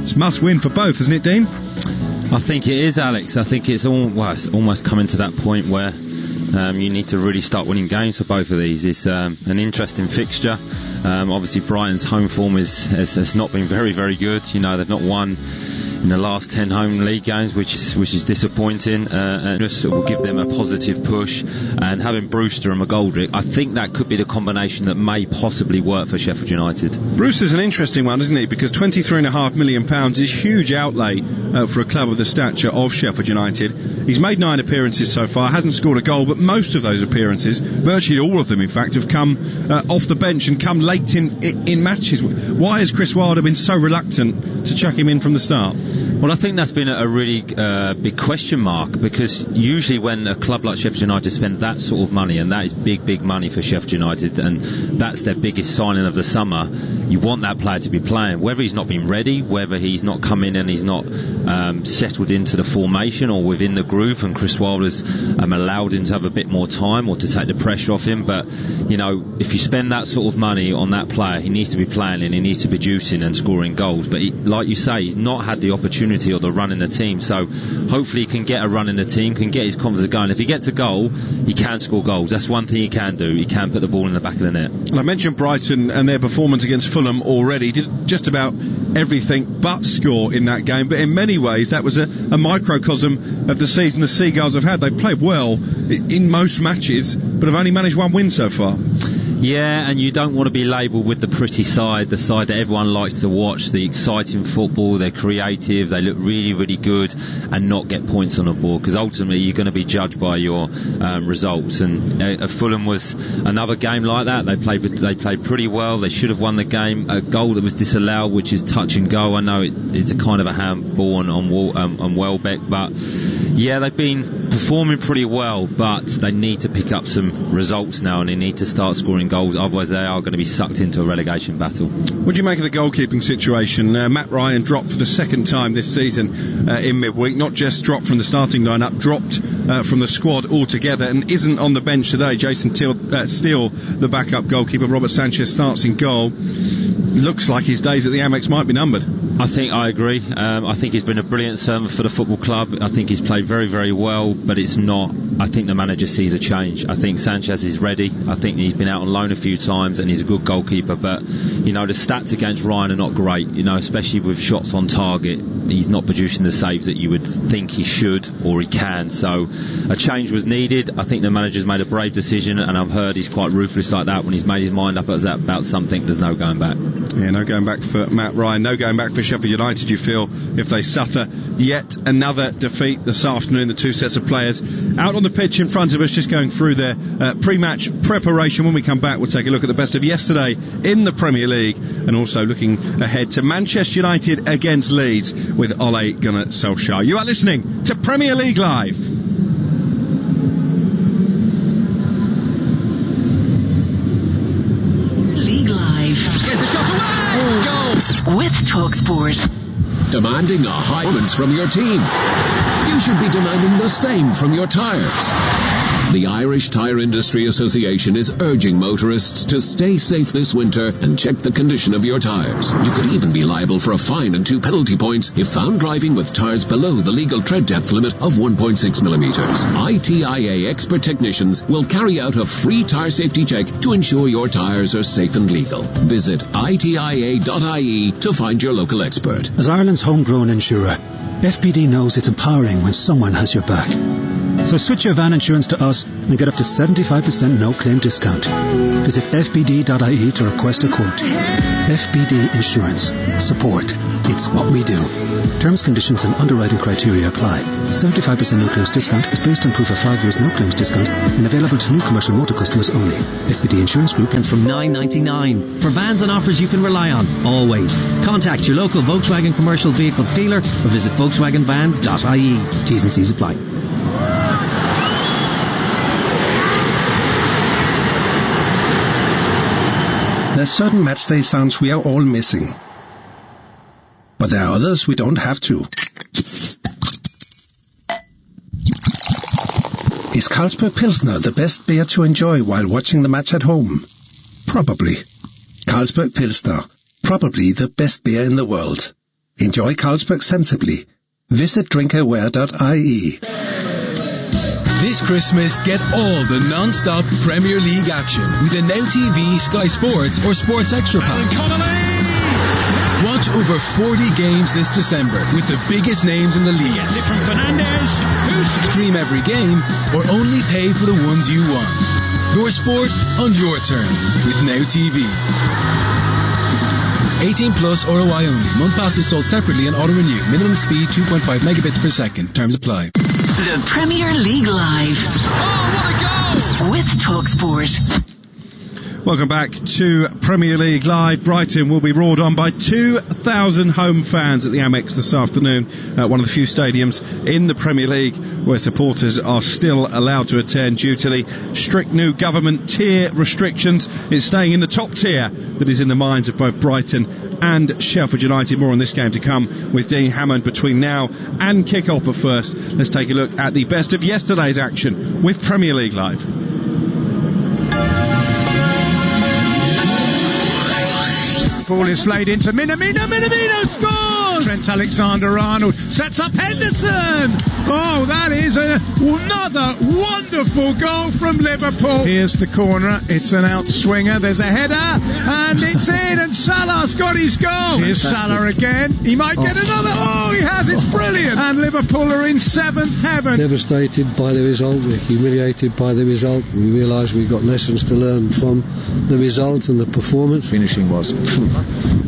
It's must-win for both, isn't it, Dean? I think it is, Alex. I think it's almost coming to that point where you need to really start winning games for both of these. It's an interesting fixture. Obviously, Brighton's home form has not been very, very good. You know, they've not won in the last 10 home league games, which is disappointing, and just will give them a positive push. And having Brewster and McGoldrick, I think that could be the combination that may possibly work for Sheffield United. Brewster's an interesting one, isn't he? Because £23.5 million is a huge outlay for a club of the stature of Sheffield United. He's made 9 appearances so far, hasn't scored a goal, but most of those appearances, virtually all of them in fact, have come off the bench and come late in matches. Why has Chris Wilder been so reluctant to chuck him in from the start? Well, I think that's been a really big question mark, because usually when a club like Sheffield United spend that sort of money, and that is big money for Sheffield United, and that's their biggest signing of the summer, you want that player to be playing. Whether he's not been ready, whether he's not come in and he's not settled into the formation or within the group, and Chris Wilder's allowed him to have a bit more time or to take the pressure off him. But, you know, if you spend that sort of money on that player, he needs to be playing and he needs to be producing and scoring goals. But like you say, he's not had the opportunity or the run in the team, so hopefully he can get a run in the team, can get his confidence going. If he gets a goal, he can score goals. That's one thing he can do. He can put the ball in the back of the net. And I mentioned Brighton and their performance against Fulham already. Did just about everything but score in that game, but in many ways that was a microcosm of the season the Seagulls have had. They've played well in most matches, but have only managed 1 win so far. Yeah, and you don't want to be labelled with the pretty side, the side that everyone likes to watch, the exciting football. They're creative, they look really, really good, and not get points on the board, because ultimately you're going to be judged by your results. And Fulham was another game like that. They played pretty well. They should have won the game. A goal that was disallowed, which is touch and go. I know it's a kind of a handball on Welbeck, but yeah, they've been performing pretty well, but they need to pick up some results now, and they need to start scoring goals, otherwise they are going to be sucked into a relegation battle. What do you make of the goalkeeping situation? Matt Ryan dropped for the second time this season in midweek, not just dropped from the starting lineup, dropped from the squad altogether, and isn't on the bench today. Jason Steele, the backup goalkeeper. Robert Sanchez starts in goal. Looks like his days at the Amex might be numbered. I agree. I think he's been a brilliant servant for the football club. I think he's played very, very well, but it's not. I think the manager sees a change. I think Sanchez is ready. I think he's been out on loan a few times and he's a good goalkeeper, but you know, the stats against Ryan are not great, you know, especially with shots on target. He's not producing the saves that you would think he should or he can, so a change was needed. I think the manager's made a brave decision, and I've heard he's quite ruthless like that. When he's made his mind up about something, there's no going back. Yeah, no going back for Matt Ryan, no going back for Sheffield United, you feel, if they suffer yet another defeat this afternoon. The two sets of players out on the pitch in front of us, just going through their pre-match preparation. When we come back, we'll take a look at the best of yesterday in the Premier League, and also looking ahead to Manchester United against Leeds with Ole Gunnar Solskjaer. You are listening to Premier League Live. League Live. Here's the shot away! Goal! With TalkSport. Demanding a high performance from your team. You should be demanding the same from your tyres. The Irish Tyre Industry Association is urging motorists to stay safe this winter and check the condition of your tyres. You could even be liable for a fine and 2 penalty points if found driving with tyres below the legal tread depth limit of 1.6 millimeters. ITIA expert technicians will carry out a free tyre safety check to ensure your tyres are safe and legal. Visit itia.ie to find your local expert. As Ireland's homegrown insurer, FPD knows it's empowering when someone has your back. So switch your van insurance to us and get up to 75% no-claim discount. Visit fbd.ie to request a quote. FBD Insurance. Support. It's what we do. Terms, conditions and underwriting criteria apply. 75% no-claims discount is based on proof of 5 years no-claims discount and available to new commercial motor customers only. FBD Insurance Group. From $9.99 for vans and offers you can rely on, always. Contact your local Volkswagen commercial vehicles dealer or visit volkswagenvans.ie. T's and C's apply. There's certain matchday sounds we are all missing. But there are others we don't have to. Is Carlsberg Pilsner the best beer to enjoy while watching the match at home? Probably. Carlsberg Pilsner. Probably the best beer in the world. Enjoy Carlsberg sensibly. Visit drinkaware.ie. This Christmas, get all the non-stop Premier League action with a Now TV, Sky Sports or Sports Extra pack. Watch over 40 games this December with the biggest names in the league. Gets it from Fernandes. Stream every game or only pay for the ones you want. Your sport on your terms with Now TV. 18 plus ROI only. Month passes sold separately and auto-renew. Minimum speed 2.5 megabits per second. Terms apply. The Premier League Live. Oh, what a goal! With TalkSport. Welcome back to Premier League Live. Brighton will be roared on by 2,000 home fans at the Amex this afternoon, one of the few stadiums in the Premier League where supporters are still allowed to attend due to the strict new government tier restrictions. It's staying in the top tier that is in the minds of both Brighton and Sheffield United. More on this game to come with Dean Hammond between now and kick-off. But first, let's take a look at the best of yesterday's action with Premier League Live. Ball is laid into Minamino scores! Trent Alexander-Arnold sets up Henderson! Oh, that is another wonderful goal from Liverpool. Here's the corner, it's an outswinger, there's a header, and it's in, and Salah's got his goal. Here's Salah again, he might get another, he has, it's brilliant! And Liverpool are in seventh heaven. Devastated by the result, we're humiliated by the result, we realise we've got lessons to learn from the result and the performance. Finishing was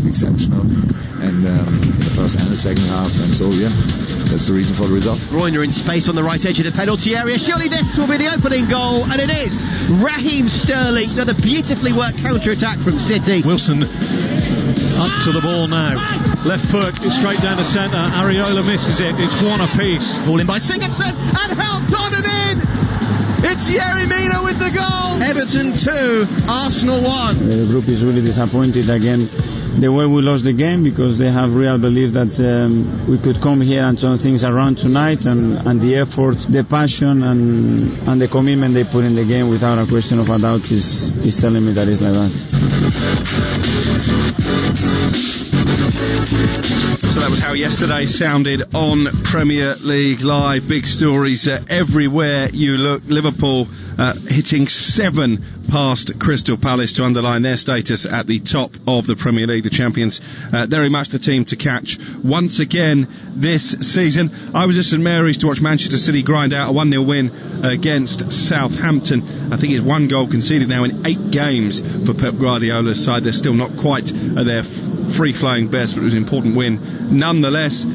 exceptional, and in the first and the second half, and so that's the reason for the result. Groiner in space on the right edge of the penalty area. Surely this will be the opening goal, and it is. Raheem Sterling, another beautifully worked counter-attack from City. Wilson up to the ball now, left foot straight down the centre. Areola misses it, it's one apiece. Ball in by Sigurdsson and helped on and in. It's Yerry Mina with the goal. Everton 2, Arsenal 1. The group is really disappointed again the way we lost the game, because they have real belief that we could come here and turn things around tonight, and the effort, the passion and the commitment they put in the game, without a question of a doubt, is telling me that it's like that. So that was how yesterday sounded on Premier League Live. Big stories everywhere you look. Liverpool hitting 7 past Crystal Palace to underline their status at the top of the Premier League. The champions, very much the team to catch once again this season. I was at St Mary's to watch Manchester City grind out a 1-0 win against Southampton. I think it's 1 goal conceded now in 8 games for Pep Guardiola's side. They're still not quite at their free-flowing best, but it was an important win nonetheless.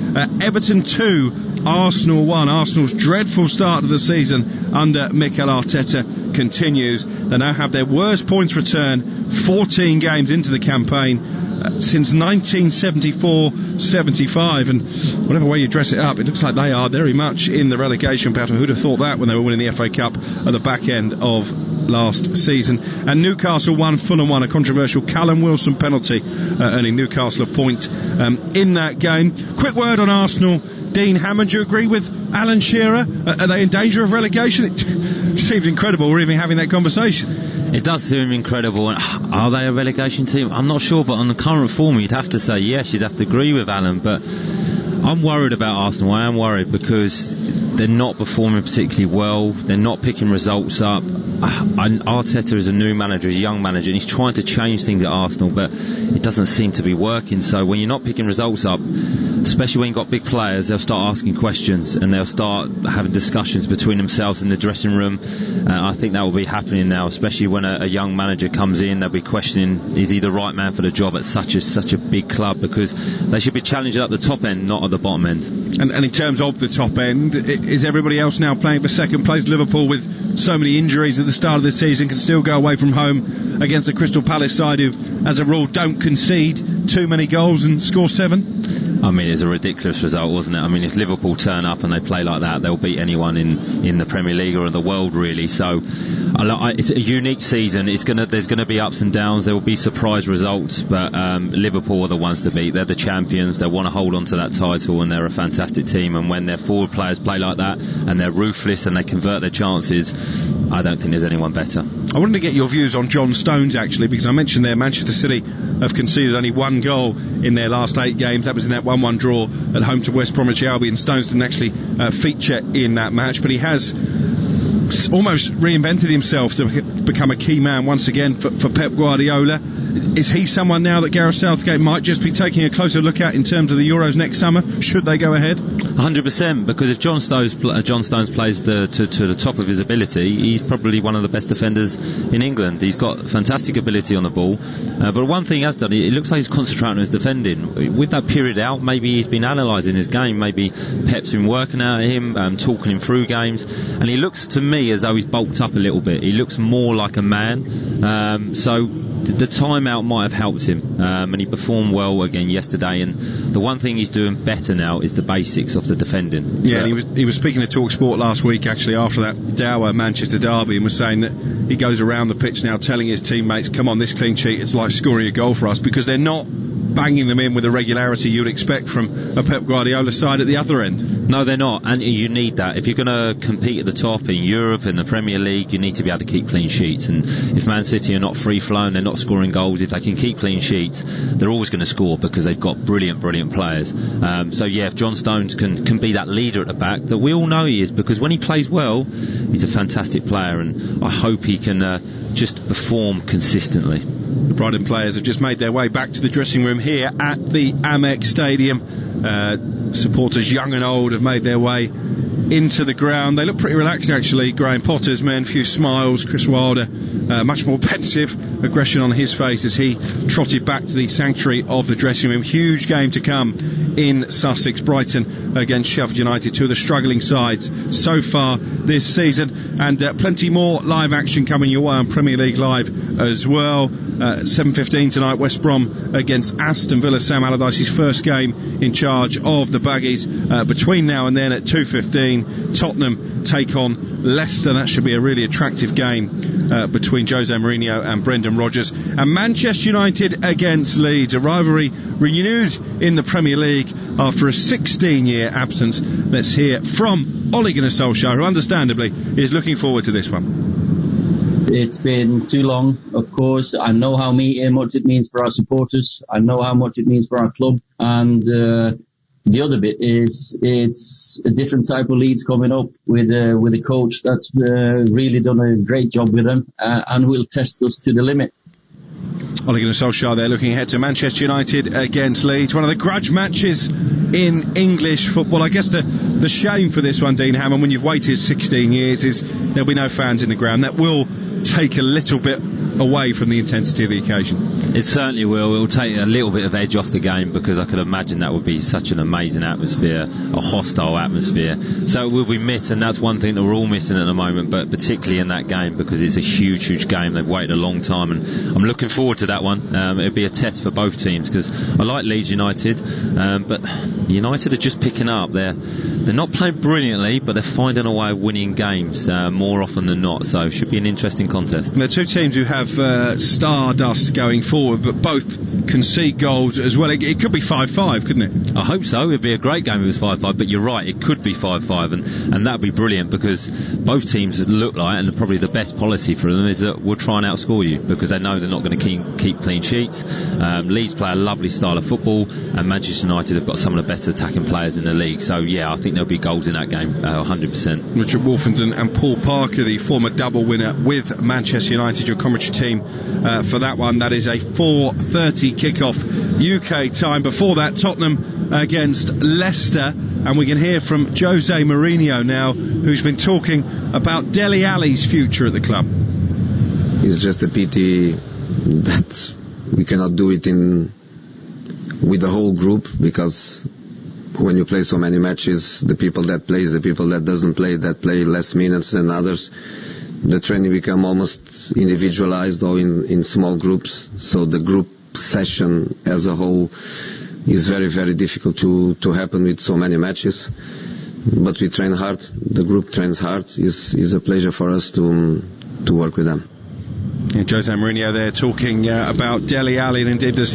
Everton 2, Arsenal 1. Arsenal's dreadful start to the season under Mikel Arteta continues. They now have their worst points return 14 games into the campaign since 1974-75, and whatever way you dress it up, it looks like they are very much in the relegation battle. Who'd have thought that when they were winning the FA Cup at the back end of last season? And Newcastle 1, Fulham 1, a controversial Callum Wilson penalty earning Newcastle a point in that game. Quick word on Arsenal. Dean Hammond, do you agree with Alan Shearer? Are they in danger of relegation? It seems incredible we're even having that conversation. It does seem incredible. Are they a relegation team? I'm not sure, but on the current form you'd have to say yes, you'd have to agree with Alan, but I'm worried about Arsenal. I am worried because they're not performing particularly well, they're not picking results up. Arteta is a new manager, a young manager, and he's trying to change things at Arsenal, but it doesn't seem to be working. So when you're not picking results up, especially when you've got big players, they'll start asking questions and they'll start having discussions between themselves in the dressing room. I think that will be happening now, especially when a young manager comes in. They'll be questioning, is he the right man for the job at such a big club, because they should be challenging at the top end, not at the bottom end. And in terms of the top end, is everybody else now playing for second place? Liverpool, with so many injuries at the start of the season, can still go away from home against the Crystal Palace side, who as a rule don't concede too many goals and score 7? I mean, it's a ridiculous result, wasn't it? I mean, if Liverpool turn up and they play like that, they'll beat anyone in the Premier League or in the world, really. So it's a unique season. There's going to be ups and downs. There will be surprise results, but Liverpool are the ones to beat. They're the champions. They want to hold on to that title, and they're a fantastic team. And when their forward players play like that, and they're ruthless and they convert their chances, I don't think there's anyone better. I wanted to get your views on John Stones, actually, because I mentioned there Manchester City have conceded only 1 goal in their last 8 games. That was in that 1-1 draw at home to West Bromwich Albion. Stones didn't actually feature in that match, but he has almost reinvented himself to become a key man once again for Pep Guardiola. Is he someone now that Gareth Southgate might just be taking a closer look at in terms of the Euros next summer, should they go ahead? 100%, because if John Stones plays to the top of his ability, he's probably one of the best defenders in England. He's got fantastic ability on the ball, but one thing he has done, it looks like he's concentrating on his defending. With that period out, maybe he's been analysing his game, maybe Pep's been working out at him, talking him through games, and he looks to me as though he's bulked up a little bit. He looks more like a man, so the timeout might have helped him, and he performed well again yesterday. And the one thing he's doing better now is the basics of the defending. Yeah, and he was speaking to TalkSport last week, actually, after that dour Manchester derby, and was saying that he goes around the pitch now telling his teammates, come on, this clean sheet, it's like scoring a goal for us, because they're not banging them in with the regularity you'd expect from a Pep Guardiola side at the other end. No, they're not, and you need that. If you're going to compete at the top in Europe, in the Premier League, you need to be able to keep clean sheets. And if Man City are not free-flowing, they're not scoring goals, if they can keep clean sheets, they're always going to score, because they've got brilliant players. So yeah, if John Stones can be that leader at the back that we all know he is, because when he plays well, he's a fantastic player, and I hope he can just perform consistently. The Brighton players have just made their way back to the dressing room here at the Amex Stadium. Supporters young and old have made their way into the ground. They look pretty relaxed, actually. Graham Potter's men, few smiles. Chris Wilder, much more pensive, aggression on his face as he trotted back to the sanctuary of the dressing room. Huge game to come in Sussex. Brighton against Sheffield United, two of the struggling sides so far this season, and plenty more live action coming your way on Premier League Live as well. 7:15 tonight, West Brom against Aston Villa. Sam Allardyce's first game in charge of the Buggies. Between now and then at 2:15, Tottenham take on Leicester. That should be a really attractive game between Jose Mourinho and Brendan Rodgers. And Manchester United against Leeds, a rivalry renewed in the Premier League after a 16-year absence. Let's hear from Ole Gunnar Solskjaer, who understandably is looking forward to this one. It's been too long, of course. I know how much it means for our supporters. I know how much it means for our club. And the other bit is it's a different type of Leeds coming up with a coach that's really done a great job with them and will test us to the limit. Ole Gunnar Solskjaer there, looking ahead to Manchester United against Leeds, one of the grudge matches in English football. I guess the shame for this one, Dean Hammond, when you've waited 16 years, is there'll be no fans in the ground. That will take a little bit away from the intensity of the occasion. It certainly will. It will take a little bit of edge off the game, because I could imagine that would be such an amazing atmosphere, a hostile atmosphere. So it will be missed, and that's one thing that we're all missing at the moment, but particularly in that game, because it's a huge game. They've waited a long time, and I'm looking forward to that one. It'll be a test for both teams, because I like Leeds United, but United are just picking up. They're not playing brilliantly, but they're finding a way of winning games more often than not, so it should be an interesting contest. There are two teams who have stardust going forward, but both concede goals as well. It could be 5-5, couldn't it? I hope so. It'd be a great game if it was 5-5, but you're right, it could be 5-5, and that'd be brilliant, because both teams look like, and probably the best policy for them is that we'll try and outscore you, because they know they're not going to keep clean sheets. Leeds play a lovely style of football, and Manchester United have got some of the best attacking players in the league, so yeah, I think there'll be goals in that game, 100%. Richard Wolfenden and Paul Parker, the former double winner with Manchester United, your commentary team for that one. That is a 4:30 kickoff UK time. Before that, Tottenham against Leicester, and we can hear from Jose Mourinho now, who's been talking about Dele Alli's future at the club. It's just a pity that we cannot do it with the whole group, because when you play so many matches, the people that plays, the people that doesn't play, that play less minutes than others, the training become almost individualized or in small groups. So the group session as a whole is very, very difficult to happen with so many matches. But we train hard. The group trains hard. It's a pleasure for us to work with them. Yeah, Jose Mourinho there talking about Dele Alli and indeed the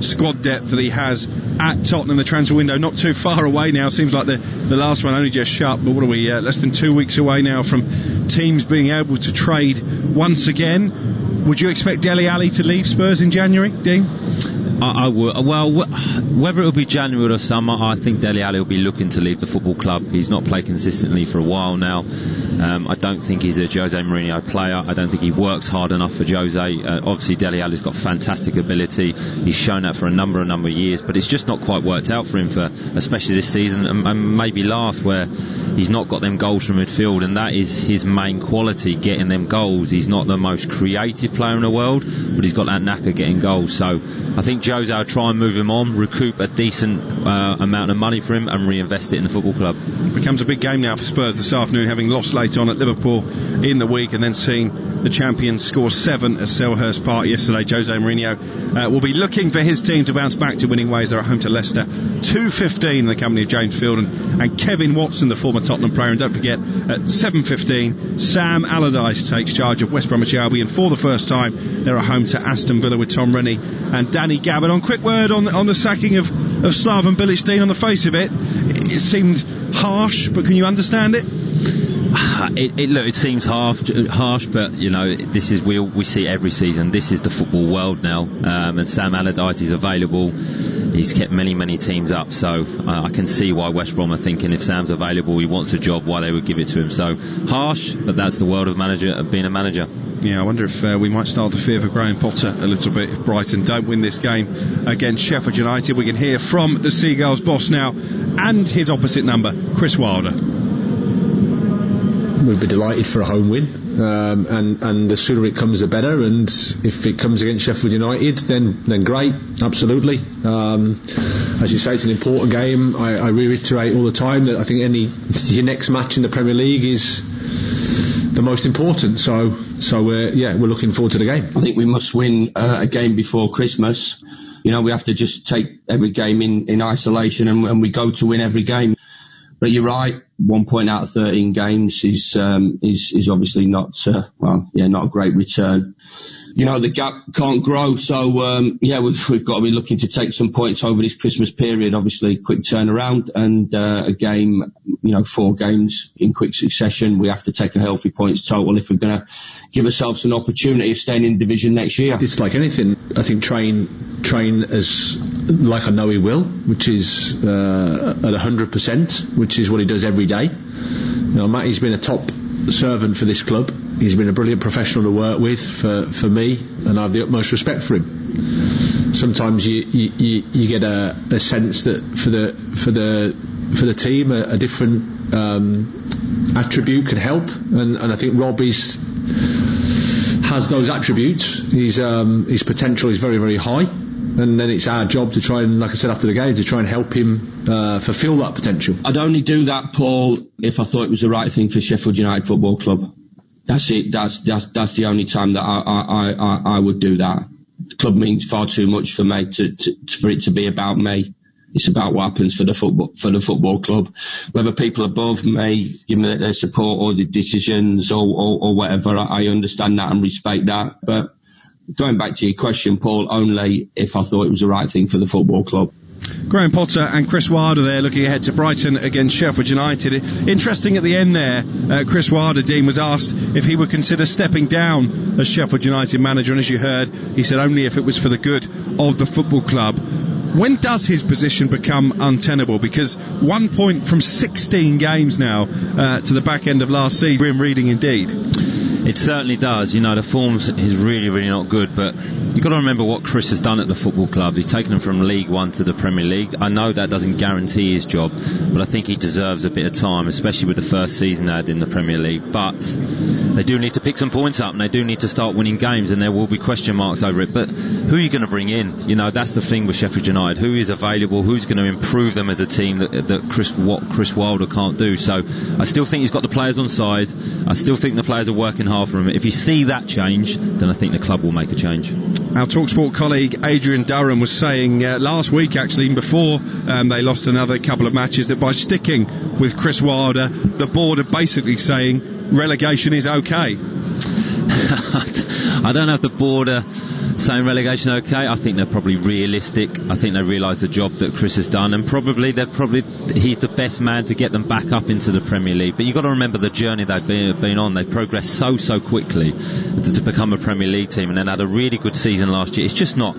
squad depth that he has at Tottenham. The transfer window not too far away now. Seems like the last one only just shut, but what are we, less than 2 weeks away now from teams being able to trade once again. Would you expect Dele Alli to leave Spurs in January, Dean? I would. Well, whether it'll be January or summer, I think Dele Alli will be looking to leave the football club. He's not played consistently for a while now. I don't think he's a Jose Mourinho player. I don't think he works hard enough for Jose. Obviously, Dele Alli's got fantastic ability. He's shown that for a number of years, but it's just not quite worked out for him, especially this season and maybe last, where he's not got them goals from midfield, and that is his main quality, getting them goals. He's not the most creative player in the world, but he's got that knack of getting goals. So I think Jose will try and move him on, recoup a decent amount of money for him and reinvest it in the football club. It becomes a big game now for Spurs this afternoon, having lost late on at Liverpool in the week and then seeing the champions score 7 at Selhurst Park yesterday. Jose Mourinho will be looking for his team to bounce back to winning ways. They're at home to Leicester, 2:15 in the company of James Fielden and Kevin Watson, the former Tottenham player. And don't forget, at 7:15 Sam Allardyce takes charge of West Bromwich Albion for the first time. They're at home to Aston Villa with Tom Rennie and Danny Gavin. Quick word on the sacking of Slaven Bilic, Dean. On the face of it, it seemed harsh, but can you understand it? It seems harsh, but you know, this is we see it every season. This is the football world now, and Sam Allardyce is available. He's kept many teams up, so I can see why West Brom are thinking if Sam's available, he wants a job, why they would give it to him. So harsh, but that's the world of being a manager. Yeah, I wonder if we might start to fear for Graham Potter a little bit if Brighton don't win this game against Sheffield United. We can hear from the Seagulls boss now and his opposite number, Chris Wilder. We'd be delighted for a home win, and the sooner it comes the better, and if it comes against Sheffield United then great, absolutely. As you say, it's an important game. I reiterate all the time that I think your next match in the Premier League is the most important, so we're looking forward to the game. I think we must win a game before Christmas. You know, we have to just take every game in isolation, and we go to win every game. But you're right, 1 point out of 13 games is obviously not a great return. You know, the gap can't grow, so we've got to be looking to take some points over this Christmas period. Obviously, quick turnaround and a game, 4 games in quick succession. We have to take a healthy points total if we're going to give ourselves an opportunity of staying in division next year. It's like anything. I think train as like I know he will, which is at 100%, which is what he does every day. Matty's been a top servant for this club. He's been a brilliant professional to work with for me, and I have the utmost respect for him. Sometimes you get a sense that for the team a different attribute can help, and I think Rob has those attributes. His potential is very, very high, and then it's our job to try and, like I said after the game, to try and help him fulfil that potential. I'd only do that, Paul, if I thought it was the right thing for Sheffield United Football Club. That's it. That's the only time that I would do that. The club means far too much for me for it to be about me. It's about what happens for the football club. Whether people above me give me their support or the decisions or whatever, I understand that and respect that. But going back to your question, Paul, only if I thought it was the right thing for the football club. Graham Potter and Chris Wilder there looking ahead to Brighton against Sheffield United. Interesting at the end there, Chris Wilder, Dean, was asked if he would consider stepping down as Sheffield United manager, and as you heard, he said only if it was for the good of the football club. When does his position become untenable? Because 1 point from 16 games now to the back end of last season. We're reading indeed. It certainly does. The form is really, really not good, but you've got to remember what Chris has done at the football club. He's taken them from League One to the Premier League. I know that doesn't guarantee his job, but I think he deserves a bit of time, especially with the first season they had in the Premier League. But they do need to pick some points up, and they do need to start winning games, and there will be question marks over it. But who are you going to bring in? That's the thing with Sheffield United. Who is available? Who's going to improve them as a team what Chris Wilder can't do? So I still think he's got the players on side. I still think the players are working hard for him. If you see that change, then I think the club will make a change. Our TalkSport colleague Adrian Durham was saying last week, actually, even before they lost another couple of matches, that by sticking with Chris Wilder, the board are basically saying relegation is okay. I don't know if the board are saying relegation okay. I think they're probably realistic. I think they realise the job that Chris has done, and he's the best man to get them back up into the Premier League. But you've got to remember the journey they've been on. They've progressed so quickly to become a Premier League team, and then had a really good season last year. It's just not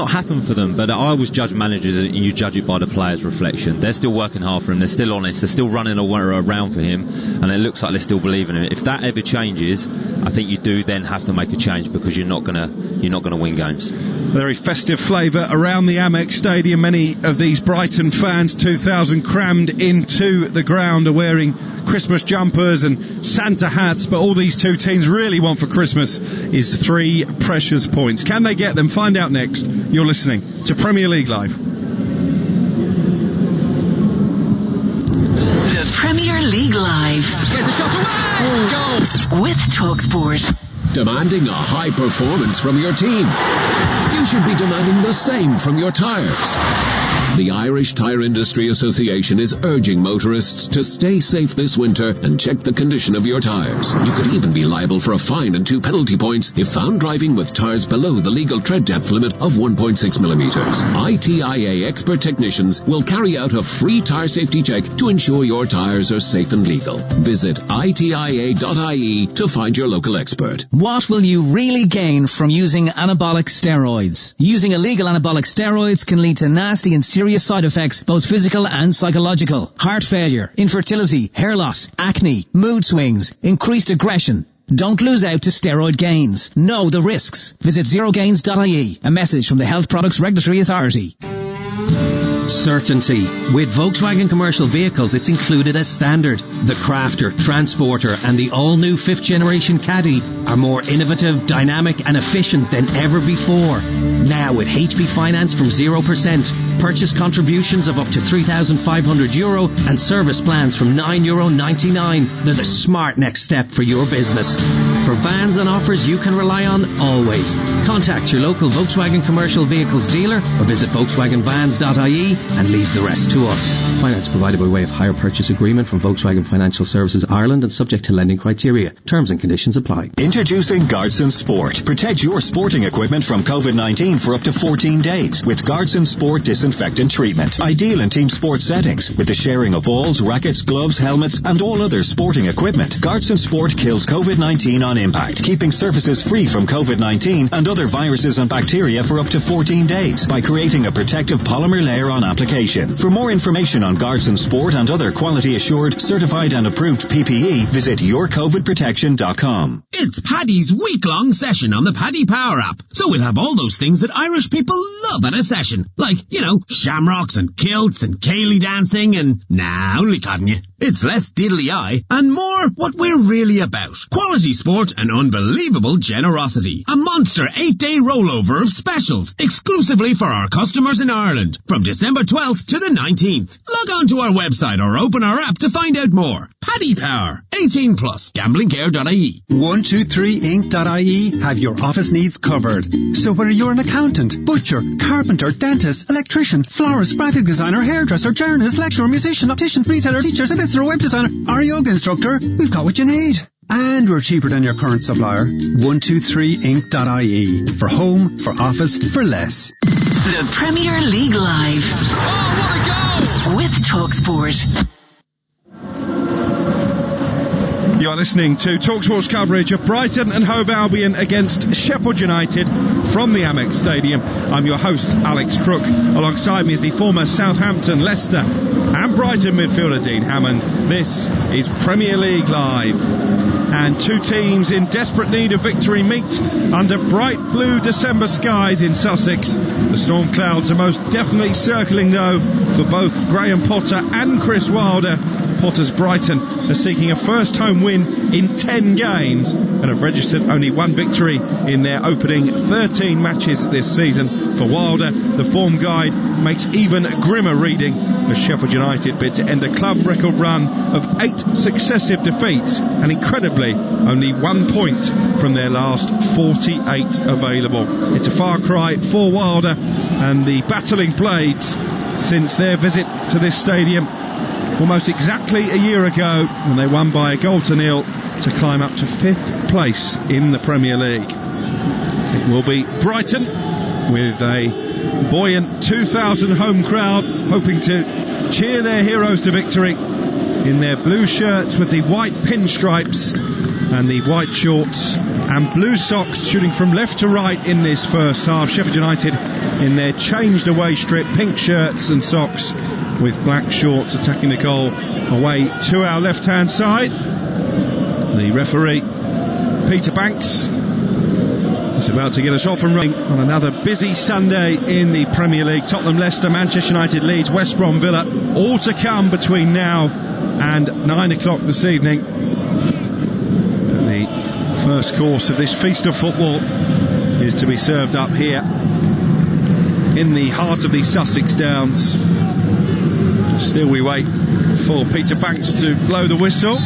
happened for them. But I always judge managers, and you judge it by the players' reflection. They're still working hard for him. They're still honest. They're still running around for him, and it looks like they still believe in him. If that ever changes, I think you do then have to make a change, because you're not gonna win games. Very festive flavour around the Amex Stadium. Many of these Brighton fans, 2,000 crammed into the ground, are wearing Christmas jumpers and Santa hats, but all these two teams really want for Christmas is 3 precious points. Can they get them? Find out next. You're listening to Premier League Live. The Premier League Live. Get the shot away! Goal! With TalkSport. Demanding a high performance from your team? You should be demanding the same from your tyres. The Irish Tyre Industry Association is urging motorists to stay safe this winter and check the condition of your tyres. You could even be liable for a fine and 2 penalty points if found driving with tyres below the legal tread depth limit of 1.6 millimetres. ITIA expert technicians will carry out a free tyre safety check to ensure your tyres are safe and legal. Visit itia.ie to find your local expert. What will you really gain from using anabolic steroids? Using illegal anabolic steroids can lead to nasty and serious side effects, both physical and psychological. Heart failure, infertility, hair loss, acne, mood swings, increased aggression. Don't lose out to steroid gains. Know the risks. Visit zerogains.ie. A message from the Health Products Regulatory Authority. Certainty. With Volkswagen commercial vehicles, it's included as standard. The Crafter, Transporter and the all-new 5th generation Caddy are more innovative, dynamic and efficient than ever before. Now with HB Finance from 0%, purchase contributions of up to €3,500 and service plans from €9.99. They're the smart next step for your business. For vans and offers you can rely on always. Contact your local Volkswagen commercial vehicles dealer or visit volkswagenvans.ie and leave the rest to us. Finance provided by way of hire purchase agreement from Volkswagen Financial Services Ireland and subject to lending criteria. Terms and conditions apply. Introducing Guardson Sport. Protect your sporting equipment from COVID-19 for up to 14 days with Guardson Sport disinfectant treatment. Ideal in team sport settings with the sharing of balls, rackets, gloves, helmets and all other sporting equipment. Guardson Sport kills COVID-19 on impact, keeping surfaces free from COVID-19 and other viruses and bacteria for up to 14 days by creating a protective polymer layer on application. For more information on Guardson Sport and other quality assured, certified and approved PPE, visit yourcovidprotection.com. It's Paddy's week-long session on the Paddy Power app. So we'll have all those things that Irish people love at a session. Like, shamrocks and kilts and ceilidh dancing and... Nah, only codding you. It's less diddly-eye and more what we're really about. Quality sport and unbelievable generosity. A monster 8-day rollover of specials exclusively for our customers in Ireland from December 12th to the 19th. Log on to our website or open our app to find out more. Paddy Power. 18 plus. Gamblingcare.ie. 123inc.ie have your office needs covered. So whether you're an accountant, butcher, carpenter, dentist, electrician, florist, graphic designer, hairdresser, journalist, lecturer, musician, optician, retailer, teacher, solicitor, web designer, or yoga instructor, we've got what you need. And we're cheaper than your current supplier. 123inc.ie. For home, for office, for less. The Premier League Live. Oh, what a goal! With TalkSport. You're listening to TalkSport's coverage of Brighton and Hove Albion against Sheffield United from the Amex Stadium. I'm your host, Alex Crook. Alongside me is the former Southampton, Leicester and Brighton midfielder, Dean Hammond. This is Premier League Live. And two teams in desperate need of victory meet under bright blue December skies in Sussex. The storm clouds are most definitely circling, though, for both Graham Potter and Chris Wilder. Potter's Brighton are seeking a first home win in 10 games and have registered only one victory in their opening 13 matches this season. For Wilder, the form guide makes even grimmer reading as Sheffield United bid to end a club record run of 8 successive defeats and incredibly only 1 point from their last 48 available. It's a far cry for Wilder and the battling Blades since their visit to this stadium almost exactly a year ago, when they won by a goal to nil to climb up to 5th place in the Premier League. It will be Brighton with a buoyant 2,000 home crowd hoping to cheer their heroes to victory in their blue shirts with the white pinstripes and the white shorts and blue socks, shooting from left to right in this first half. Sheffield United in their changed away strip, pink shirts and socks with black shorts, attacking the goal away to our left hand side. The referee, Peter Banks, is about to get us off and running on another busy Sunday in the Premier League. Tottenham, Leicester, Manchester United, Leeds, West Brom, Villa, all to come between now and 9 o'clock this evening. The first course of this feast of football is to be served up here in the heart of the Sussex Downs. Still we wait for Peter Banks to blow the whistle.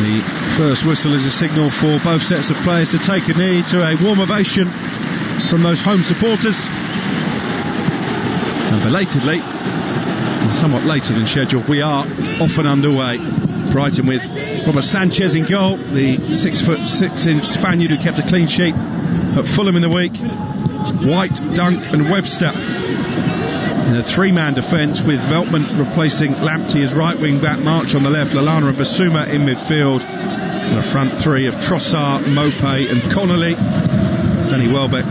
The first whistle is a signal for both sets of players to take a knee, to a warm ovation from those home supporters. And belatedly, and somewhat later than scheduled, we are off and underway. Brighton with Robert Sanchez in goal, the 6'6" Spaniard who kept a clean sheet at Fulham in the week. White, Dunk and Webster in a three-man defence, with Veltman replacing Lamptey as right wing back, March on the left, Lallana and Bissouma in midfield, and a front three of Trossard, Mopé and Connolly. Danny Welbeck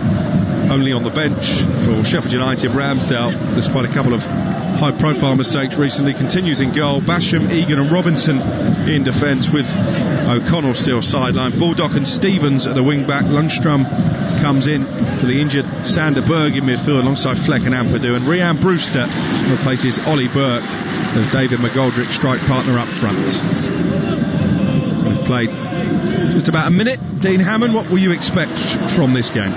only on the bench for Sheffield United. Ramsdale, despite a couple of high-profile mistakes recently, continues in goal. Basham, Egan and Robinson in defence, with O'Connell still sidelined. Baldock and Stevens at the wing-back. Lundstram comes in for the injured Sander Berge in midfield alongside Fleck and Ampadu, and Ryan Brewster replaces Ollie Burke as David McGoldrick strike partner up front. We've played just about a minute. Dean Hammond, what will you expect from this game?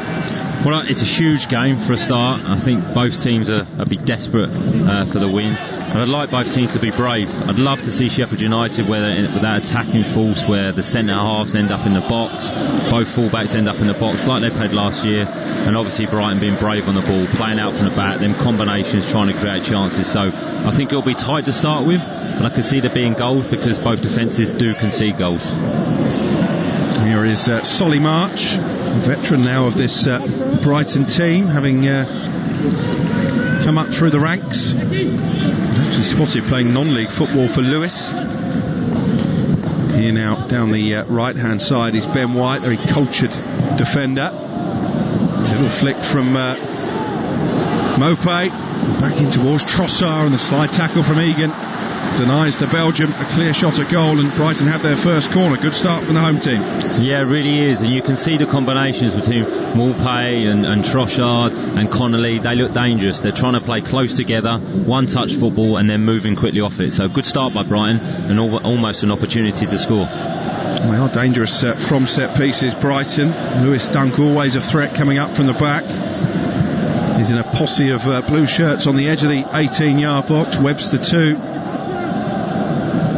Well, it's a huge game for a start. I think both teams are a bit desperate for the win, and I'd like both teams to be brave. I'd love to see Sheffield United with that attacking force, where the centre halves end up in the box, both fullbacks end up in the box like they played last year, and obviously Brighton being brave on the ball, playing out from the back, them combinations, trying to create chances. So I think it'll be tight to start with, but I can see there being goals because both defences do concede goals. Here is Solly March, a veteran now of this Brighton team, having come up through the ranks. Actually spotted playing non-league football for Lewis. Here now down the right hand side is Ben White, very cultured defender. A little flick from Mopé, back in towards Trossard, and the slide tackle from Egan denies the Belgium a clear shot at goal, and Brighton have their first corner. Good start from the home team. Yeah, it really is, and you can see the combinations between Mopé and Trossard and Connolly. They look dangerous. They're trying to play close together, one-touch football, and then moving quickly off it. So good start by Brighton, and almost an opportunity to score. They are dangerous from set pieces, Brighton. Lewis Dunk always a threat coming up from the back. He's in a posse of blue shirts on the edge of the 18-yard box. Webster too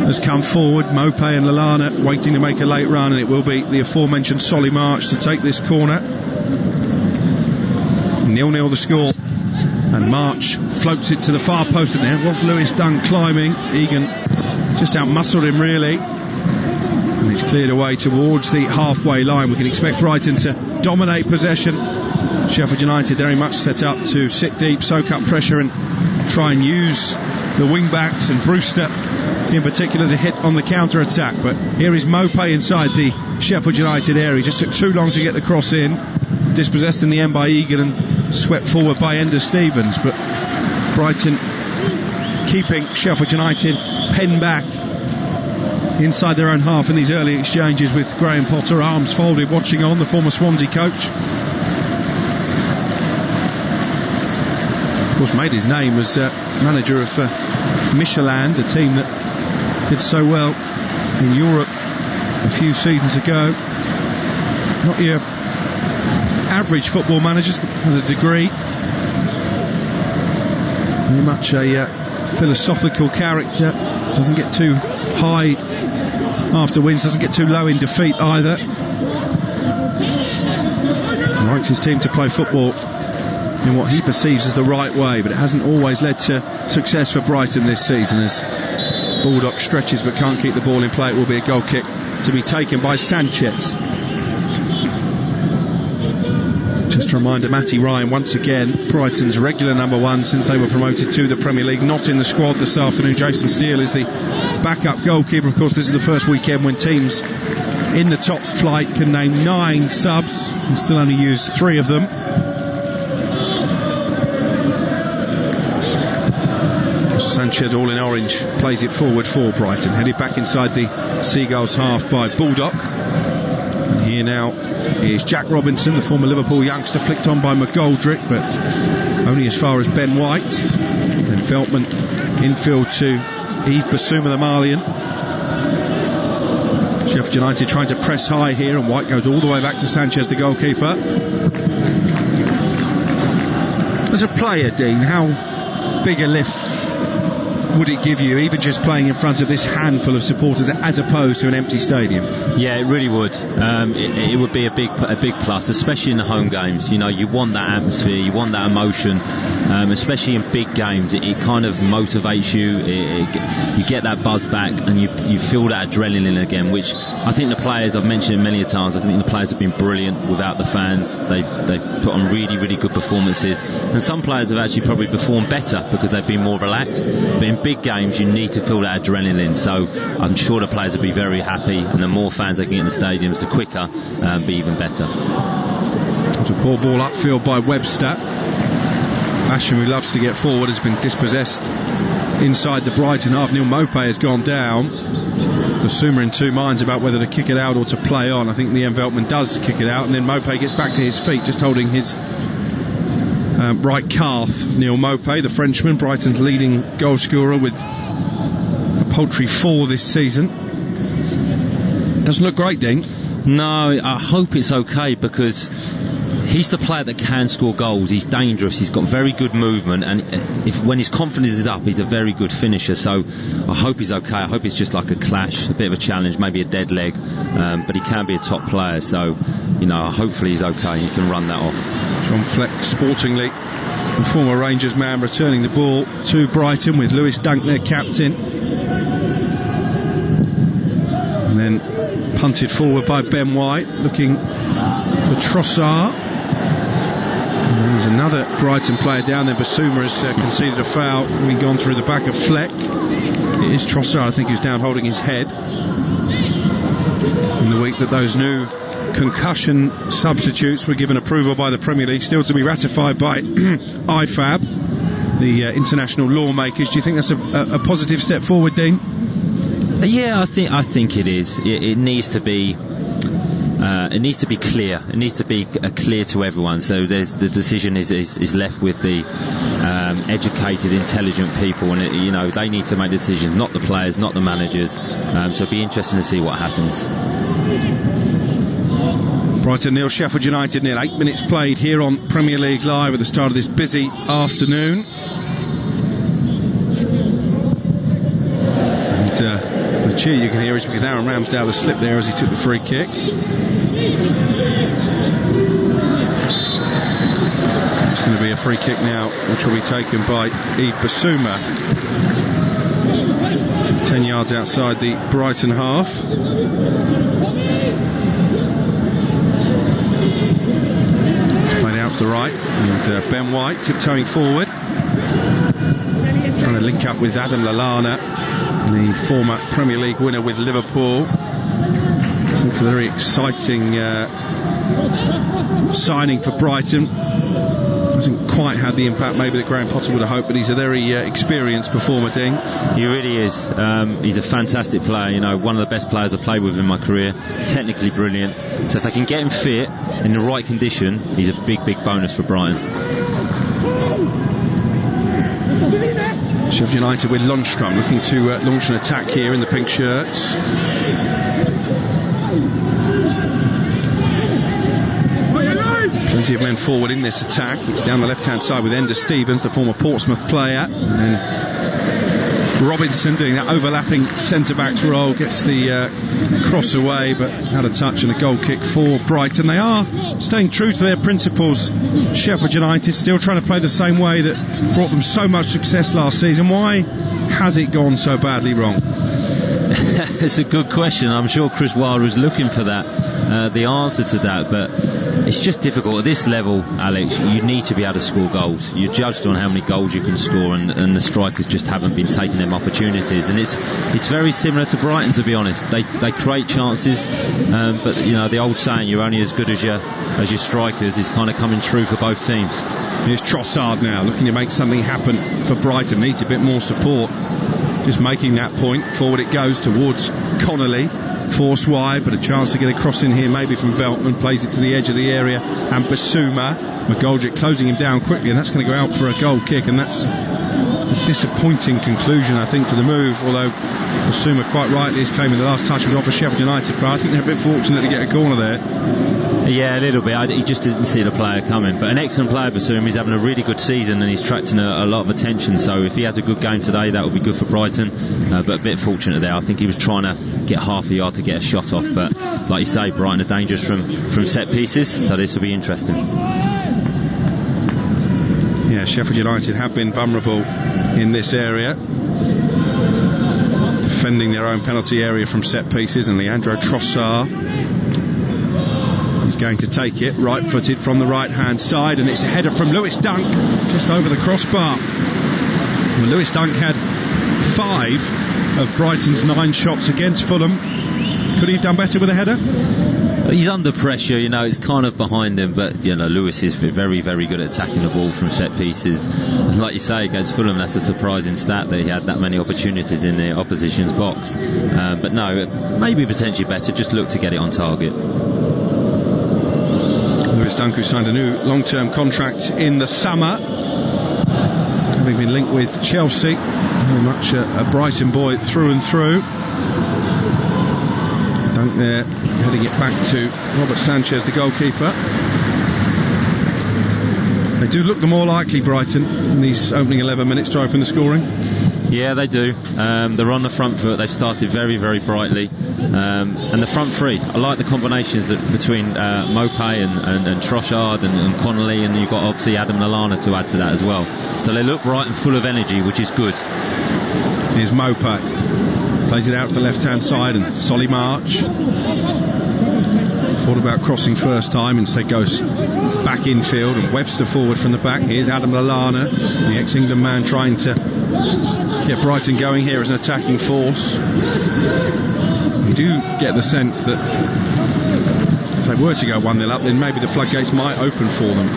has come forward. Mopé and Lallana waiting to make a late run, and it will be the aforementioned Solly March to take this corner. 0-0 the score, and March floats it to the far post, and there was Lewis Dunk climbing. Egan just out-muscled him really, and he's cleared away towards the halfway line. We can expect Brighton to dominate possession. Sheffield United very much set up to sit deep, soak up pressure and try and use the wing backs and Brewster in particular to hit on the counter attack. But here is Mopé inside the Sheffield United area. He just took too long to get the cross in, dispossessed in the end by Egan and swept forward by Ender Stevens. But Brighton keeping Sheffield United penned back inside their own half in these early exchanges, with Graham Potter arms folded watching on, the former Swansea coach. Of course made his name as manager of Michelin, the team that did so well in Europe a few seasons ago. Not your average football manager, has a degree. Very much a philosophical character. Doesn't get too high after wins, doesn't get too low in defeat either. He likes his team to play football in what he perceives as the right way, but it hasn't always led to success for Brighton this season as Baldock stretches but can't keep the ball in play. It will be a goal kick to be taken by Sanchez. Just a reminder, Matty Ryan once again Brighton's regular number one since they were promoted to the Premier League, not in the squad this afternoon. Jason Steele is the backup goalkeeper. Of course, this is the first weekend when teams in the top flight can name 9 subs and still only use 3 of them. Sanchez, all in orange, plays it forward for Brighton, headed back inside the Seagulls half by Baldock. And here now is Jack Robinson, the former Liverpool youngster, flicked on by McGoldrick, but only as far as Ben White. And Veltman infield to Yves Bissouma, the Malian. Sheffield United trying to press high here, and White goes all the way back to Sanchez, the goalkeeper. As a player, Dean, how big a lift would it give you, even just playing in front of this handful of supporters as opposed to an empty stadium? Yeah, it really would. It would be a big plus, especially in the home games. You know, you want that atmosphere, you want that emotion, especially in big games. It kind of motivates you. You get that buzz back, and you feel that adrenaline again, which I think the players, I've mentioned it many times, I think the players have been brilliant without the fans. They've put on really, really good performances, and some players have actually probably performed better because they've been more relaxed. But in big games, you need to feel that adrenaline, so I'm sure the players will be very happy, and the more fans they get in the stadiums, the quicker, be even better. It's a poor ball upfield by Webster. Basham, who loves to get forward, has been dispossessed inside the Brighton half. Neil Maupay has gone down. Bissouma in 2 minds about whether to kick it out or to play on. I think the Veltman does kick it out, and then Maupay gets back to his feet, just holding his right calf. Neil Maupay, the Frenchman, Brighton's leading goal scorer with a paltry 4 this season. Doesn't look great, Dean. No, I hope it's okay, because he's the player that can score goals. He's dangerous, he's got very good movement, and when his confidence is up, he's a very good finisher. So I hope he's okay. I hope it's just like a clash, a bit of a challenge, maybe a dead leg, but he can be a top player, so hopefully he's okay. He can run that off. John Fleck, sportingly, the former Rangers man, returning the ball to Brighton with Lewis Dunk, their captain. And then punted forward by Ben White, looking for Trossard. And there's another Brighton player down there. Bissouma has conceded a foul, having gone through the back of Fleck. It is Trossard, I think, who's down holding his head. In the week that those new concussion substitutes were given approval by the Premier League, still to be ratified by IFAB, the international lawmakers. Do you think that's a positive step forward, Dean? Yeah, I think it is. It needs to be. It needs to be clear. It needs to be clear to everyone. So the decision is left with the educated, intelligent people, and they need to make the decisions, not the players, not the managers. So it'll be interesting to see what happens. Brighton 0, Sheffield United 0. 8 minutes played here on Premier League Live at the start of this busy afternoon. And the cheer you can hear is because Aaron Ramsdale has slipped there as he took the free kick. It's going to be a free kick now, which will be taken by Yves Bissouma. 10 yards outside the Brighton half. To the right, and Ben White tiptoeing forward, trying to link up with Adam Lallana, the former Premier League winner with Liverpool. It's a very exciting signing for Brighton. Hasn't quite had the impact maybe that Graham Potter would have hoped, but he's a very experienced performer, Dean. He really is. He's a fantastic player, one of the best players I've played with in my career. Technically brilliant. So if they can get him fit in the right condition, he's a big bonus for Bryan. Sheffield United with Lundstram looking to launch an attack here in the pink shirts. Plenty of men forward in this attack. It's down the left-hand side with Ender Stevens, the former Portsmouth player. And then Robinson doing that overlapping centre-back's role, gets the cross away, but had a touch and a goal kick for Brighton. They are staying true to their principles, Sheffield United, still trying to play the same way that brought them so much success last season. Why has it gone so badly wrong? It's a good question. I'm sure Chris Wilder was looking for that, the answer to that, but it's just difficult at this level, Alex. You need to be able to score goals. You're judged on how many goals you can score, and the strikers just haven't been taking them opportunities. And it's very similar to Brighton, to be honest. They create chances, but the old saying, you're only as good as your strikers, is kind of coming true for both teams. Here's Trossard now, looking to make something happen for Brighton. Needs a bit more support. Just making that point. Forward it goes towards Connolly. Force wide, but a chance to get a cross in here, maybe from Veltman. Plays it to the edge of the area, and Bissouma. McGoldrick closing him down quickly, and that's going to go out for a goal kick, and that's a disappointing conclusion, I think, to the move. Although Bissouma quite rightly is claiming the last touch was off of Sheffield United, but I think they're a bit fortunate to get a corner there. Yeah, a little bit. He just didn't see the player coming. But an excellent player, Bissouma. He's having a really good season, and he's attracting a lot of attention. So if he has a good game today, that will be good for Brighton. But a bit fortunate there. I think he was trying to get half a yard to get a shot off. But like you say, Brighton are dangerous from set pieces. So this will be interesting. Yeah, Sheffield United have been vulnerable in this area, defending their own penalty area from set pieces, and Leandro Trossard is going to take it right-footed from the right-hand side, and it's a header from Lewis Dunk just over the crossbar. Well, Lewis Dunk had 5 of Brighton's 9 shots against Fulham. Could he have done better with a header? He's under pressure, it's kind of behind him, but Lewis is very, very good at attacking the ball from set pieces. And like you say, against Fulham, that's a surprising stat that he had that many opportunities in the opposition's box. But no, maybe potentially better, just look to get it on target. Lewis Dunk, who signed a new long-term contract in the summer, having been linked with Chelsea, very much a Brighton boy through and through. Dunk there, heading it back to Robert Sanchez, the goalkeeper. They do look the more likely, Brighton, in these opening 11 minutes to open the scoring. Yeah, they do. They're on the front foot. They've started very, very brightly. And the front three, I like the combinations between Mopé and Trossard and Connolly, and you've got obviously Adam Lallana to add to that as well. So they look bright and full of energy, which is good. Here's Mopé. Plays it out to the left-hand side, and Solly March thought about crossing first time, instead goes back infield, and Webster forward from the back. Here's Adam Lallana, the ex-England man, trying to get Brighton going here as an attacking force. You do get the sense that if they were to go 1-0 up, then maybe the floodgates might open for them.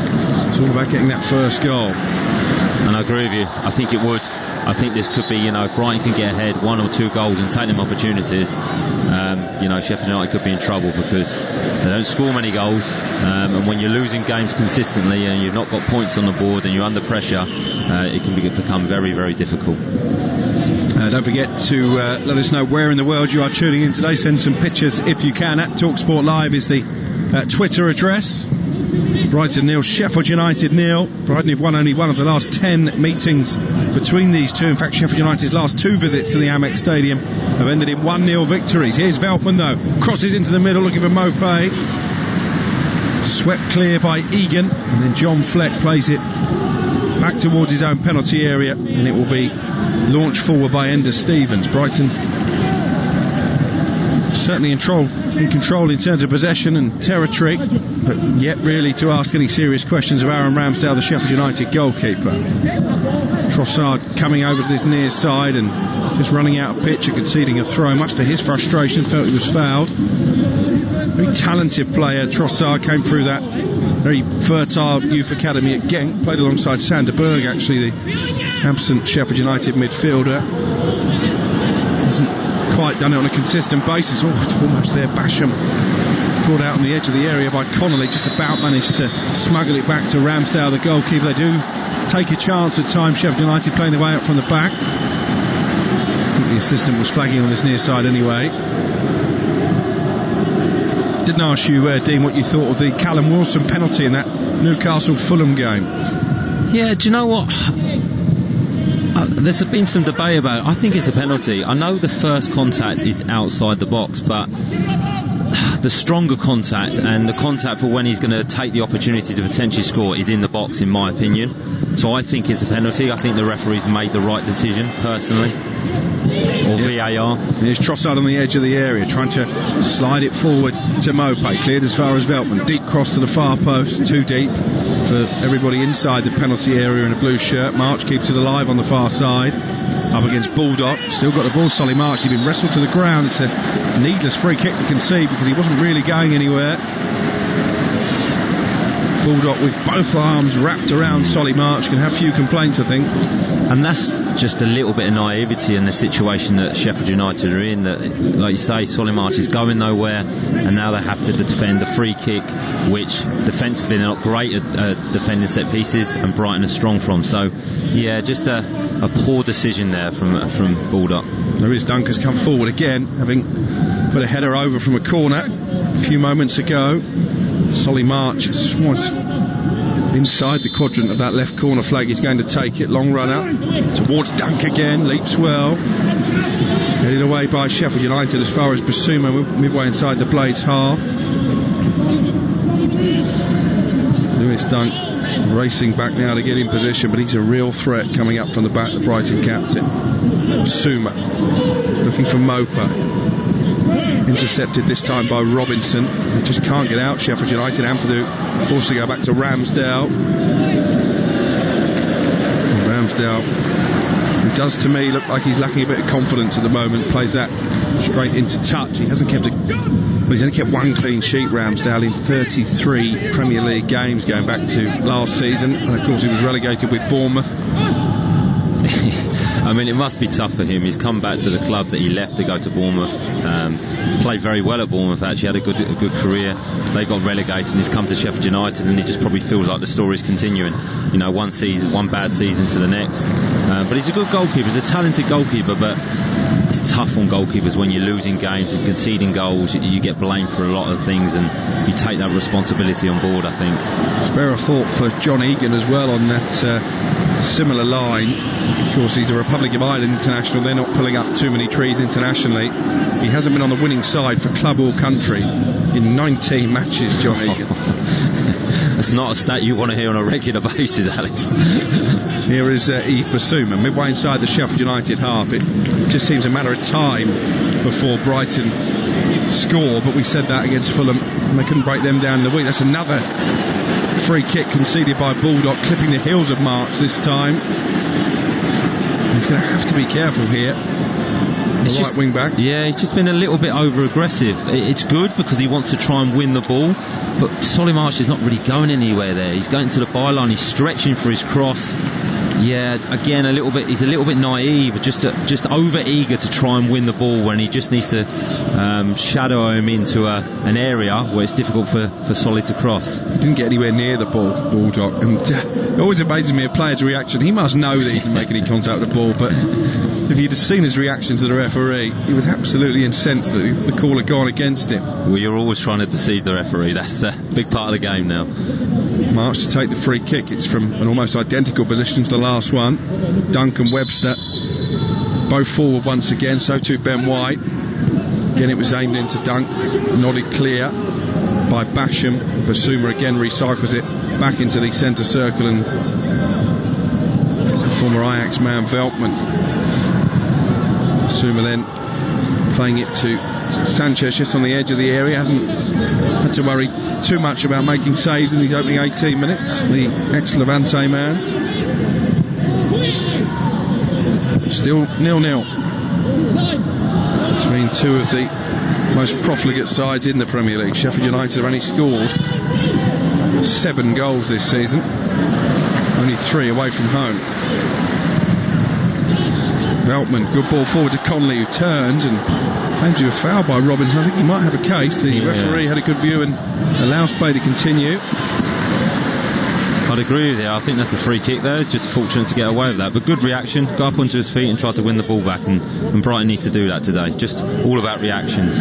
It's all about getting that first goal. And I agree with you. I think it would. I think this could be, if Brighton can get ahead 1 or 2 goals and take them opportunities, Sheffield United could be in trouble, because they don't score many goals, and when you're losing games consistently and you've not got points on the board and you're under pressure, it can become very, very difficult. Don't forget to let us know where in the world you are tuning in today. Send some pictures if you can. At TalkSport Live is the Twitter address. Brighton 0, Sheffield United 0. Brighton have won only one of the last 10 meetings between these two. In fact, Sheffield United's last 2 visits to the Amex Stadium have ended in 1-0 victories. Here's Veltman though, crosses into the middle looking for Mopé. Swept clear by Egan, and then John Fleck plays it back towards his own penalty area, and it will be launched forward by Ender Stevens. Brighton certainly in control in terms of possession and territory, but yet really to ask any serious questions of Aaron Ramsdale, the Sheffield United goalkeeper. Trossard coming over to this near side and just running out of pitch and conceding a throw, much to his frustration, felt he was fouled. Very talented player. Trossard came through that very fertile youth academy at Genk, played alongside Sander Berge, actually the absent Sheffield United midfielder. Hasn't quite done it on a consistent basis. Almost there, Basham brought out on the edge of the area by Connolly, just about managed to smuggle it back to Ramsdale, the goalkeeper. They do take a chance at times, Sheffield United playing their way up from the back. I think the assistant was flagging on this near side anyway. Didn't ask you, Dean, what you thought of the Callum Wilson penalty in that Newcastle-Fulham game. Yeah, do you know what? There's been some debate about it. I think it's a penalty. I know the first contact is outside the box, but the stronger contact and the contact for when he's going to take the opportunity to potentially score is in the box, in my opinion. So I think it's a penalty. I think the referee's made the right decision, personally. Or VAR. Here's Trossard on the edge of the area, trying to slide it forward to Mopé. Cleared as far as Veltman. Deep cross to the far post, too deep for everybody inside the penalty area in a blue shirt. March keeps it alive on the far side. Up against Baldock. Still got the ball, Solly March. He's been wrestled to the ground. It's a needless free kick to concede because he wasn't really going anywhere. Baldock with both arms wrapped around Solly March can have few complaints, I think. And that's just a little bit of naivety in the situation that Sheffield United are in, that, like you say, Solly March is going nowhere and now they have to defend a free kick, which defensively they're not great at defending set pieces, and Brighton are strong from. So yeah, just a poor decision there from Baldock. There is Dunker's come forward again, having put a header over from a corner a few moments ago. Solly March was inside the quadrant of that left corner flag. He's going to take it, long run up towards Dunk again, leaps well, headed away by Sheffield United as far as Bissouma, midway inside the Blades half. Lewis Dunk racing back now to get in position, but he's a real threat coming up from the back, the Brighton captain. Bissouma looking for Mopé. Intercepted this time by Robinson. They just can't get out, Sheffield United. Ampadu forced to go back to Ramsdale. Ramsdale, who does to me look like he's lacking a bit of confidence at the moment, plays that straight into touch. He hasn't kept he's only kept one clean sheet, Ramsdale, in 33 Premier League games going back to last season, and of course he was relegated with Bournemouth. I mean, it must be tough for him. He's come back to the club that he left to go to Bournemouth. Played very well at Bournemouth, actually. Had a good career. They got relegated and he's come to Sheffield United, and he just probably feels like the story's continuing. You know, one bad season to the next. But he's a good goalkeeper. He's a talented goalkeeper, but it's tough on goalkeepers when you're losing games and conceding goals. You get blamed for a lot of things, and you take that responsibility on board, I think. Spare a thought for John Egan as well on that similar line. Of course, he's a Republic of Ireland international. They're not pulling up too many trees internationally. He hasn't been on the winning side for club or country in 19 matches, John Egan. That's not a stat you want to hear on a regular basis, Alex. Here is Yves Bissouma, midway inside the Sheffield United half. It just seems a matter of time before Brighton score, but we said that against Fulham and they couldn't break them down in the week. That's another free kick conceded by Baldock, clipping the heels of March this time. He's going to have to be careful here. The right wing back. Yeah, he's just been a little bit over aggressive. It's good because he wants to try and win the ball, but Solly March is not really going anywhere there. He's going to the byline, he's stretching for his cross. Yeah, again, he's a little bit naive, just over eager to try and win the ball when he just needs to shadow him into an area where it's difficult for Solly to cross. Didn't get anywhere near the ball, Baldock, and it always amazes me a player's reaction. He must know that he can make any contact with the ball, but if you'd have seen his reaction to the referee, he was absolutely incensed that the call had gone against him. Well, you're always trying to deceive the referee. That's a big part of the game now. March to take the free kick. It's from an almost identical position to the last one. Dunk and Webster both forward once again, so too Ben White. Again, it was aimed into Dunk, nodded clear by Basham. Bissouma again recycles it back into the centre circle, and former Ajax man Veltman. Bissouma then playing it to Sanchez just on the edge of the area. Hasn't had to worry too much about making saves in these opening 18 minutes, the ex-Levante man. Still 0-0 between two of the most profligate sides in the Premier League. Sheffield United have only scored 7 goals this season, only 3 away from home. Veltman, good ball forward to Conley, who turns and claims he was fouled by Robinson. I think he might have a case. The referee had a good view and allows play to continue. I'd agree with you. I think that's a free kick there. Just fortunate to get away with that, but good reaction. Got up onto his feet and tried to win the ball back, and Brighton need to do that today. Just all about reactions.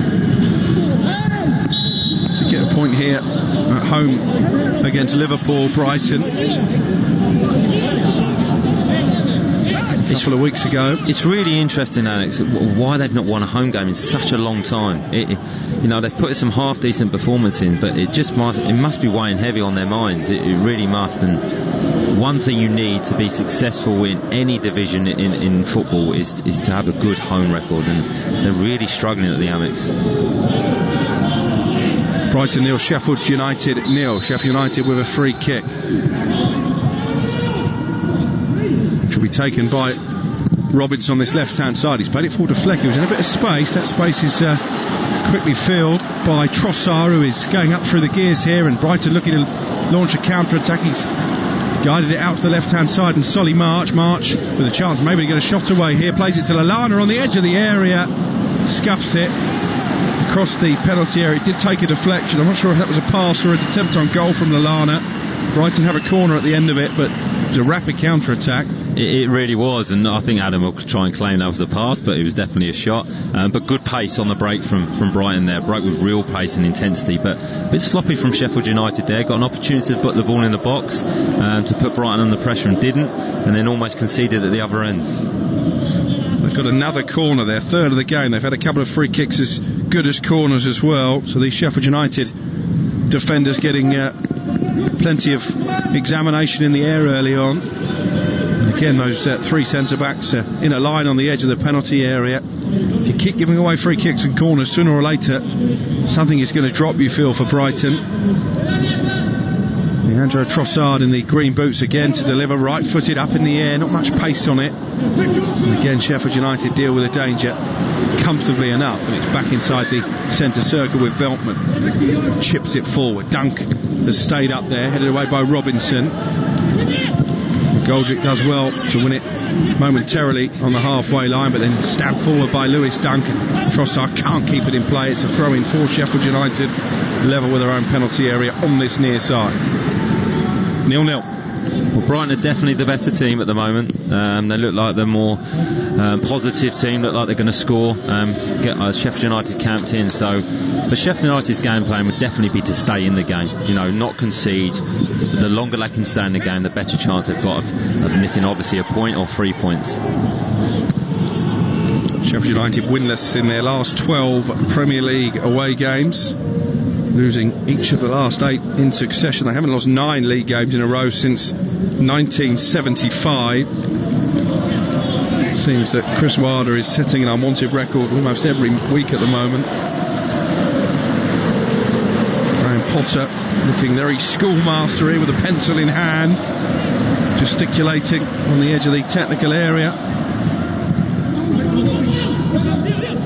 To get a point here at home against Liverpool, Brighton. couple of weeks ago. It's really interesting, Alex, why they've not won a home game in such a long time. They've put some half decent performance in, but it must be weighing heavy on their minds. It really must. And one thing you need to be successful in any division in football is to have a good home record, and they're really struggling at the Amex. Brighton 0, Sheffield United 0. Sheffield United with a free kick, which will be taken by Robinson on this left-hand side. He's played it forward to Fleck, who's in a bit of space. That space is quickly filled by Trossard, who is going up through the gears here, and Brighton looking to launch a counter-attack. He's guided it out to the left-hand side, and Solly March with a chance maybe to get a shot away here, plays it to Lallana on the edge of the area, scuffs it across the penalty area. It did take a deflection. I'm not sure if that was a pass or an attempt on goal from Lallana. Brighton have a corner at the end of it, but it was a rapid counter-attack. It really was, and I think Adam will try and claim that was a pass, but it was definitely a shot. But good pace on the break from Brighton there. Broke with real pace and intensity, but a bit sloppy from Sheffield United there. Got an opportunity to put the ball in the box to put Brighton under pressure and didn't, and then almost conceded at the other end. They've got another corner there, third of the game. They've had a couple of free kicks as good as corners as well. So these Sheffield United defenders getting plenty of examination in the air early on. And again, those three centre-backs in a line on the edge of the penalty area. If you keep giving away free kicks and corners, sooner or later something is going to drop, you feel, for Brighton. Leandro Trossard in the green boots again to deliver, right-footed up in the air, not much pace on it. And again, Sheffield United deal with the danger comfortably enough, and it's back inside the centre circle with Veltman. Chips it forward. Dunk has stayed up there, headed away by Robinson. McGoldrick does well to win it momentarily on the halfway line, but then stabbed forward by Lewis Duncan. Trossard can't keep it in play. It's a throw-in for Sheffield United, level with their own penalty area on this near side. 0-0. Well, Brighton are definitely the better team at the moment. They look like the more positive team, look like they're going to score, get Sheffield United camped in. But Sheffield United's game plan would definitely be to stay in the game, not concede. The longer they can stay in the game, the better chance they've got of nicking obviously a point or 3 points. Sheffield United winless in their last 12 Premier League away games, losing each of the last 8 in succession. They haven't lost 9 league games in a row since 1975. It seems that Chris Wilder is setting an unwanted record almost every week at the moment. Graham Potter looking very schoolmastery with a pencil in hand, gesticulating on the edge of the technical area.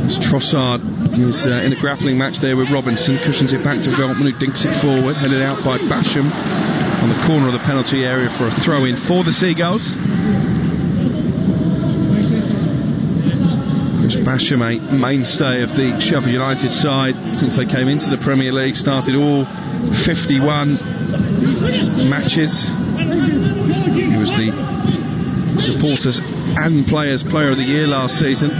As Trossard is in a grappling match there with Robinson, cushions it back to Veltman, who dinks it forward, headed out by Basham on the corner of the penalty area for a throw-in for the Seagulls. Chris Basham, a mainstay of the Sheffield United side since they came into the Premier League, started all 51 matches. He was the supporters and players player of the year last season,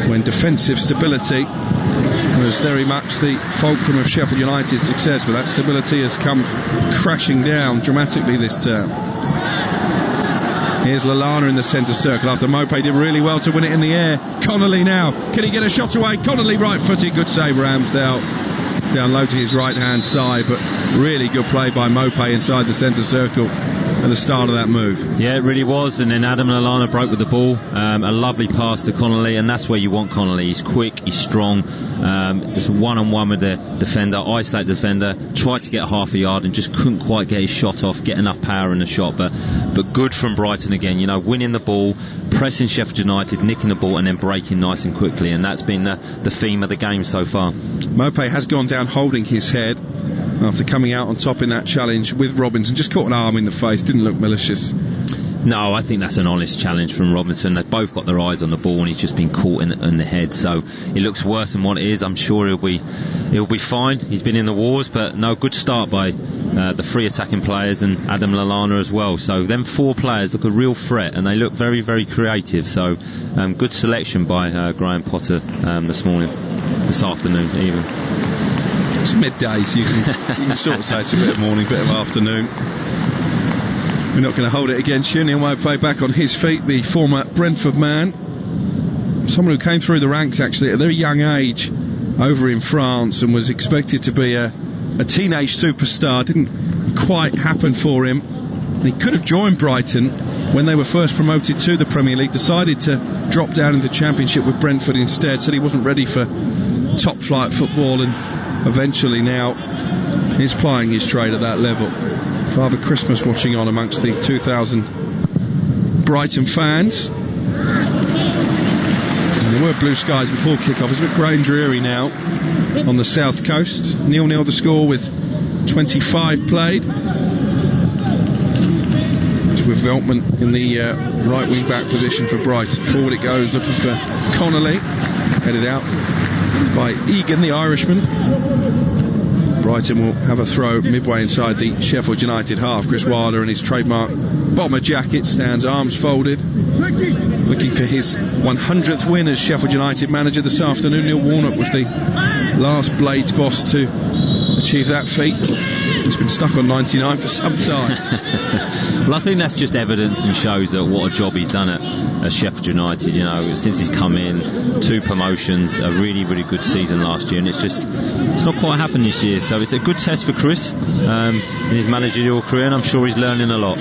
when defensive stability was very much the fulcrum of Sheffield United's success, but that stability has come crashing down dramatically this term. Here's Lallana in the centre circle after Mopé did really well to win it in the air. Connolly now, can he get a shot away? Connolly right-footed, good save Ramsdale, down low to his right-hand side, but really good play by Mopé inside the centre circle at the start of that move. Yeah, it really was. And then Adam Lallana broke with the ball, a lovely pass to Connolly, and that's where you want Connolly. He's quick, he's strong, just one-on-one with the defender, isolate the defender, tried to get half a yard and just couldn't quite get his shot off, get enough power in the shot, but good from Brighton again, winning the ball, pressing Sheffield United, nicking the ball and then breaking nice and quickly, and that's been the theme of the game so far. Mopé has gone down holding his head after coming out on top in that challenge with Robinson. Just caught an arm in the face, didn't look malicious. No, I think that's an honest challenge from Robinson. They've both got their eyes on the ball and he's just been caught in the head, so it looks worse than what it is. I'm sure he'll be fine. He's been in the wars, but no, good start by the 3 attacking players and Adam Lallana as well. So them 4 players look a real threat and they look very, very creative. So good selection by Graham Potter this afternoon even. It's midday, so you can sort of say it's a bit of morning, bit of afternoon. We're not going to hold it against you. Neil Maupay back on his feet, the former Brentford man. Someone who came through the ranks actually at a very young age over in France and was expected to be a teenage superstar. Didn't quite happen for him. He could have joined Brighton when they were first promoted to the Premier League, decided to drop down into the Championship with Brentford instead, said he wasn't ready for top flight football, and eventually now is plying his trade at that level. Father Christmas watching on amongst the 2,000 Brighton fans. And there were blue skies before kick-off. It's a bit grey and dreary now on the south coast. 0-0 the score with 25 played. With Veltman in the right wing back position for Brighton. Forward it goes, looking for Connolly, headed out by Egan, the Irishman. Brighton will have a throw midway inside the Sheffield United half. Chris Wilder in his trademark bomber jacket stands arms folded, looking for his 100th win as Sheffield United manager this afternoon. Neil Warnock was the last Blades boss to achieve that feat. He's been stuck on 99 for some time. Well, I think that's just evidence and shows that what a job he's done at Sheffield United. You know, since he's come in, 2 promotions, a really, really good season last year, and it's not quite happened this year. So it's a good test for Chris in his managerial career, and I'm sure he's learning a lot.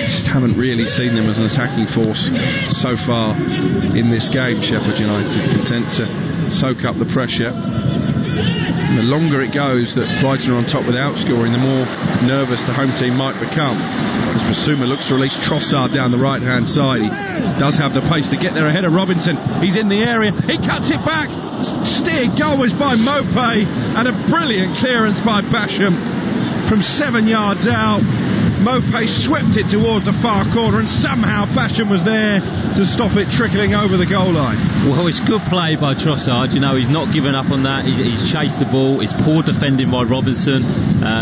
Just haven't really seen them as an attacking force so far in this game. Sheffield United content to soak up the pressure. The longer it goes that Brighton are on top without scoring, the more nervous the home team might become. As Bissouma looks to release Trossard down the right hand side, he does have the pace to get there ahead of Robinson. He's in the area, he cuts it back. Steered goalwards by Maupay, and a brilliant clearance by Basham from 7 yards out. Maupay swept it towards the far corner, and somehow Basham was there to stop it trickling over the goal line. Well, it's good play by Trossard. You know, he's not given up on that. He's chased the ball. It's poor defending by Robinson.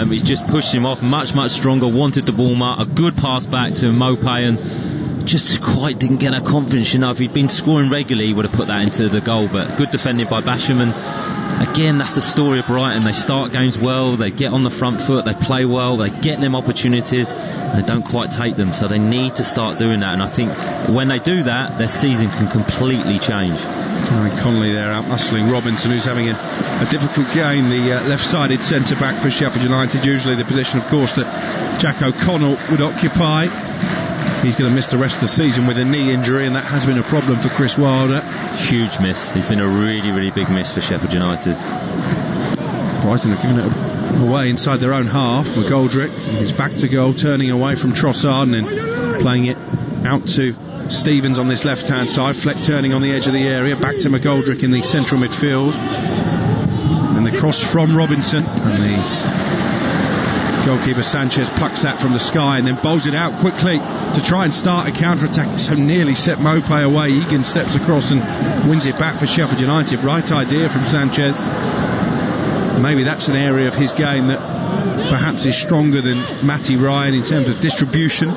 He's just pushed him off much stronger, wanted the ball mark. A good pass back to Maupay, and just quite didn't get that confidence. You know, if he'd been scoring regularly, he would have put that into the goal. But good defending by Basham, and again, that's the story of Brighton. They start games well, they get on the front foot, they play well, they get them opportunities, and they don't quite take them. So they need to start doing that, and I think when they do that, their season can completely change. Connolly there out muscling Robinson, who's having a difficult game, the left-sided centre-back for Sheffield United, usually the position, of course, that Jack O'Connell would occupy. He's going to miss the rest of the season with a knee injury, and that has been a problem for Chris Wilder. Huge miss. It's been a really, really big miss for Sheffield United. Brighton have given it away inside their own half. McGoldrick, he's back to goal, turning away from Trossard and then playing it out to Stevens on this left-hand side. Fleck turning on the edge of the area, back to McGoldrick in the central midfield. And the cross from Robinson, and the goalkeeper Sanchez plucks that from the sky and then bowls it out quickly to try and start a counter-attack. It so nearly set Maupay away. Egan steps across and wins it back for Sheffield United. Right idea from Sanchez. Maybe that's an area of his game that perhaps is stronger than Matty Ryan in terms of distribution.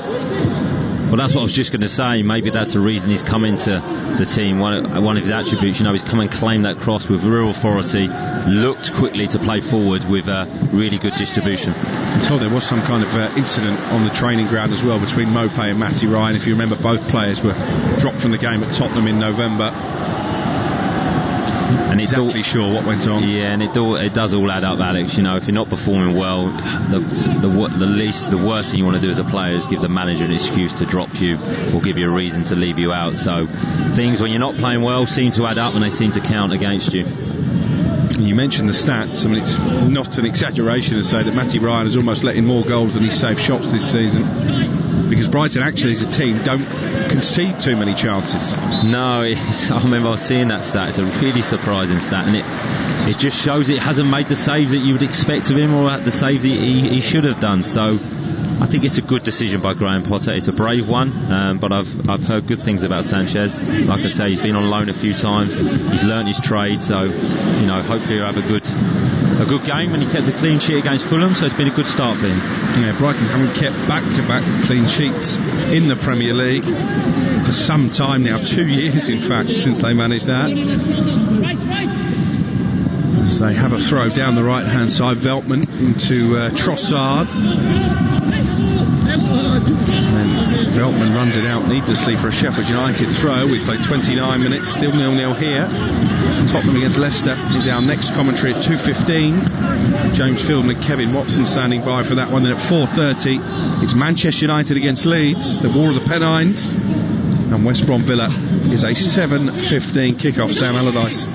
Well, that's what I was just going to say. Maybe that's the reason he's come into the team. One of his attributes, you know, he's come and claimed that cross with real authority, looked quickly to play forward with really good distribution. I'm told there was some kind of incident on the training ground as well between Maupay and Matty Ryan. If you remember, both players were dropped from the game at Tottenham in November. And it's exactly sure what went on. Yeah, and it does all add up, Alex. You know, if you're not performing well, the worst thing you want to do as a player is give the manager an excuse to drop you or give you a reason to leave you out. So things when you're not playing well seem to add up, and they seem to count against you. You mentioned the stats. I mean, it's not an exaggeration to say that Matty Ryan has almost let in more goals than he's saved shots this season, because Brighton actually as a team don't concede too many chances. No, I remember seeing that stat. It's a really surprising stat, and it just shows it hasn't made the saves that you would expect of him, or the saves that he should have done. So I think it's a good decision by Graham Potter. It's a brave one, but I've heard good things about Sanchez. Like I say, he's been on loan a few times. He's learnt his trade, so you know, hopefully he'll have a good game. And he kept a clean sheet against Fulham, so it's been a good start for him. Yeah, Brighton haven't kept back-to-back clean sheets in the Premier League for some time now, 2 years in fact, since they managed that. As they have a throw down the right-hand side, Veltman into Trossard. And Veltman runs it out needlessly for a Sheffield United throw. We've played 29 minutes, still 0-0 here. Tottenham against Leicester is our next commentary at 2:15. James Fielding and Kevin Watson standing by for that one. Then at 4:30, it's Manchester United against Leeds, the War of the Pennines. And West Brom Villa is a 7:15 kickoff. Sam Allardyce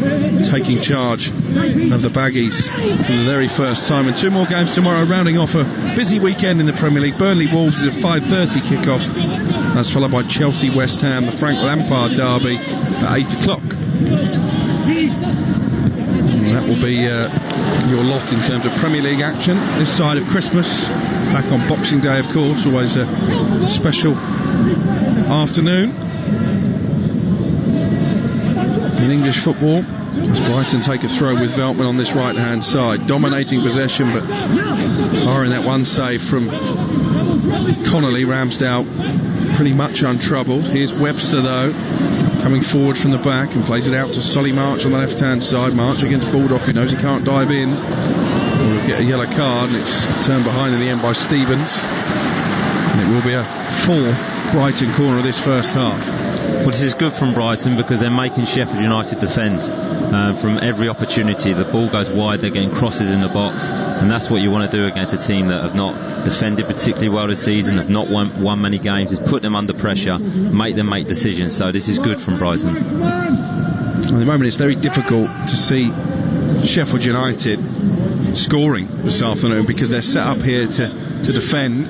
taking charge of the Baggies for the very first time. And two more games tomorrow, rounding off a busy weekend in the Premier League. Burnley Wolves is a 5:30 kickoff. That's followed by Chelsea West Ham, the Frank Lampard derby at 8 o'clock. And that will be your lot in terms of Premier League action this side of Christmas. Back on Boxing Day, of course, always a special afternoon in English football, as Brighton take a throw with Veltman on this right hand side, dominating possession but barring that one save from Connolly. Ramsdale pretty much untroubled. Here's Webster though, coming forward from the back and plays it out to Solly March on the left hand side. March against Baldock, who knows he can't dive in. We'll get a yellow card, and it's turned behind in the end by Stevens, and it will be a fourth Brighton corner of this first half. Well, this is good from Brighton because they're making Sheffield United defend from every opportunity. The ball goes wide, they're getting crosses in the box, and that's what you want to do against a team that have not defended particularly well this season, have not won many games, is put them under pressure, make them make decisions. So this is good from Brighton. At the moment it's very difficult to see Sheffield United scoring this afternoon because they're set up here to defend.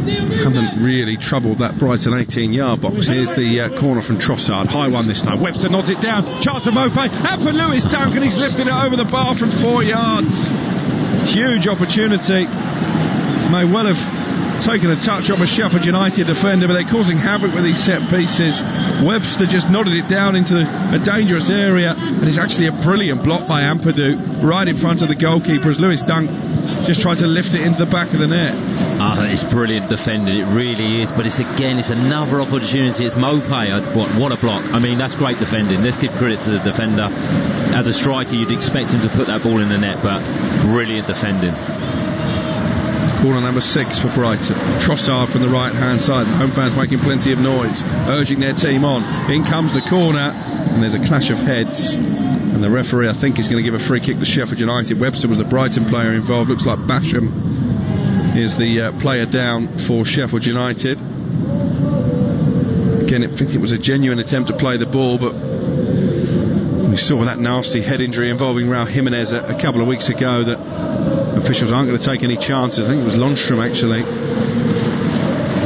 Haven't really troubled that Brighton 18-yard box. Here's the corner from Trossard. High one this time. Webster nods it down. Chance for Mope. And for Lewis Duncan. He's lifted it over the bar from 4 yards. Huge opportunity. May well have taken a touch off a Sheffield United defender, but they're causing havoc with these set pieces. Webster just nodded it down into a dangerous area, and it's actually a brilliant block by Ampadu right in front of the goalkeeper as Lewis Dunk just tried to lift it into the back of the net. It's brilliant defending, it really is, but it's another opportunity. It's Mope. What a block. I mean, that's great defending. Let's give credit to the defender. As a striker, you'd expect him to put that ball in the net, but brilliant defending. Corner number 6 for Brighton. Trossard from the right hand side. The home fans making plenty of noise, urging their team on. In comes the corner, and there's a clash of heads, and the referee I think is going to give a free kick to Sheffield United. Webster was the Brighton player involved. Looks like Basham is the player down for Sheffield United. Again, I think it was a genuine attempt to play the ball, but we saw that nasty head injury involving Raul Jimenez a couple of weeks ago that officials aren't going to take any chances. I think it was Lundstram actually.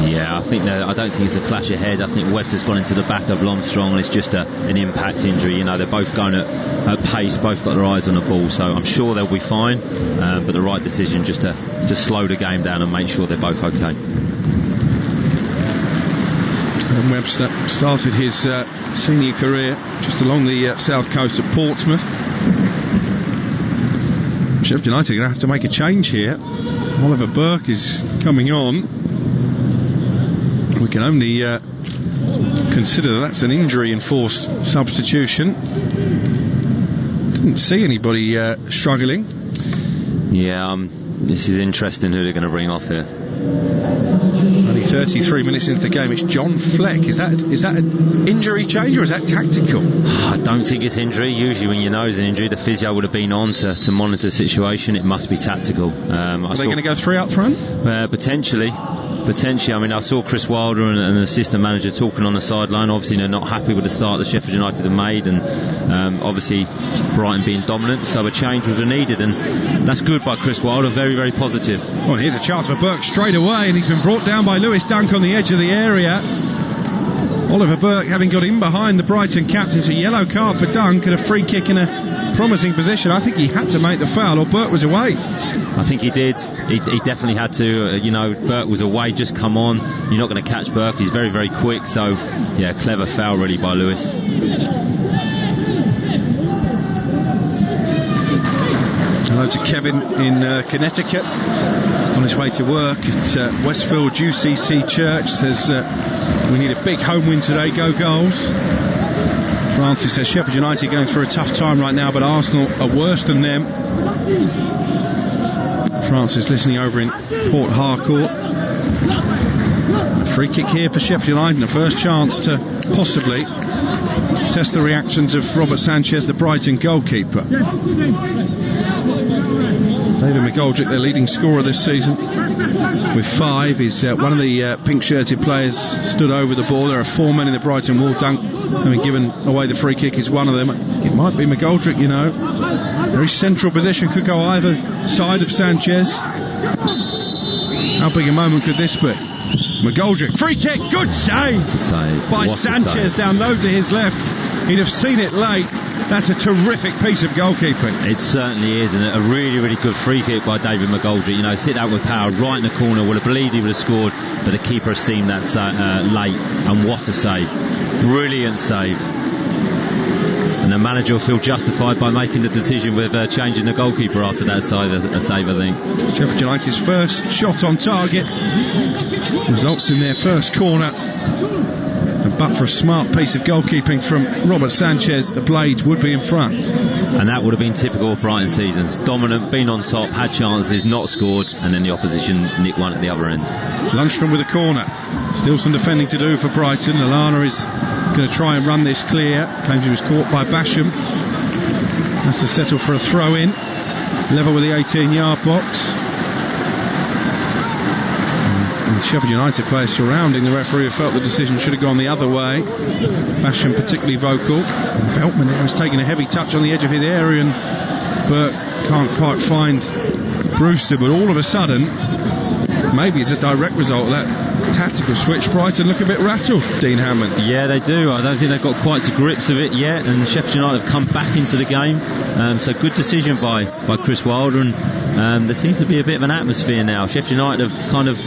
Yeah, I don't think it's a clash of head. I think Webster's gone into the back of Lundstram, and it's just an impact injury. You know, they're both going at pace, both got their eyes on the ball, so I'm sure they'll be fine, but the right decision just to slow the game down and make sure they're both okay. And Webster started his senior career just along the south coast of Portsmouth. Sheffield United are going to have to make a change here. Oliver Burke is coming on. We can only consider that's an injury-enforced substitution. Didn't see anybody struggling. Yeah, this is interesting who they're going to bring off here. Only 33 minutes into the game. It's John Fleck. Is that an injury change or is that tactical? I don't think it's injury. Usually when you know it's an injury, the physio would have been on to monitor the situation. It must be tactical. Are they going to go 3 up front? Potentially. I mean, I saw Chris Wilder and the assistant manager talking on the sideline. Obviously they're not happy with the start that Sheffield United have made, and obviously Brighton being dominant, so a change was needed, and that's good by Chris Wilder. Very, very positive. Well, here's a chance for Burke straight away, and he's been brought down by Lewis Dunk on the edge of the area. Oliver Burke having got in behind the Brighton captain. It's a yellow card for Dunk and a free kick in a promising position. I think he had to make the foul or Burke was away. I think he did. He definitely had to. Burke was away, just come on. You're not going to catch Burke. He's very, very quick. So, yeah, clever foul really by Lewis. Hello to Kevin in Connecticut, on his way to work at Westfield UCC Church. Says we need a big home win today. Go Goals. Francis says Sheffield United going through a tough time right now, but Arsenal are worse than them. Francis listening over in Port Harcourt. Free kick here for Sheffield United, and a first chance to possibly test the reactions of Robert Sanchez, the Brighton goalkeeper. David McGoldrick, their leading scorer this season, with 5. He's one of the pink-shirted players stood over the ball. There are 4 men in the Brighton wall. Dunk, having given away the free kick, is one of them. It might be McGoldrick, you know. Very central position, could go either side of Sanchez. How big a moment could this be? McGoldrick, free kick, good save by Sanchez, down low to his left. He'd have seen it late. That's a terrific piece of goalkeeping. It certainly is, and a really, really good free kick by David McGoldrick. You know, he's hit that with power right in the corner. Would have believed he would have scored, but the keeper has seen that late, and what a save. Brilliant save. And the manager will feel justified by making the decision with changing the goalkeeper after that save, I think. Sheffield United's first shot on target results in their first corner. But for a smart piece of goalkeeping from Robert Sanchez, the Blades would be in front. And that would have been typical of Brighton seasons. Dominant, been on top, had chances, not scored, and then the opposition nicked one at the other end. Lundstram with a corner. Still some defending to do for Brighton. Lallana is going to try and run this clear. Claims he was caught by Basham. Has to settle for a throw-in. Level with the 18-yard box. Sheffield United players surrounding the referee who felt the decision should have gone the other way. Basham particularly vocal. Veltman was taking a heavy touch on the edge of his area, and Burke can't quite find Brewster, but all of a sudden, maybe it's a direct result of that tactical switch. Brighton look a bit rattled, Dean Hammond. Yeah, they do. I don't think they've got quite to grips of it yet, and Sheffield United have come back into the game. So good decision by Chris Wilder, and there seems to be a bit of an atmosphere now. Sheffield United have kind of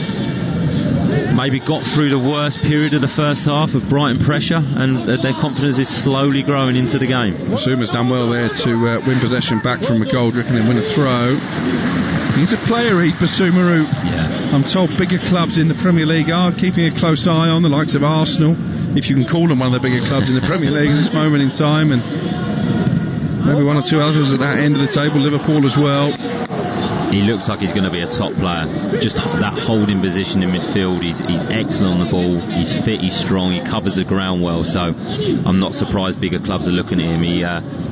maybe got through the worst period of the first half of Brighton pressure, and their confidence is slowly growing into the game. Bissouma's done well there to win possession back from McGoldrick and then win a throw. He's a player, Bissouma, who I'm told bigger clubs in the Premier League are keeping a close eye on, the likes of Arsenal, if you can call them one of the bigger clubs in the Premier League at this moment in time, and maybe one or two others at that end of the table, Liverpool as well. He looks like he's going to be a top player. Just that holding position in midfield, he's excellent on the ball, he's fit, he's strong, he covers the ground well, so I'm not surprised bigger clubs are looking at him.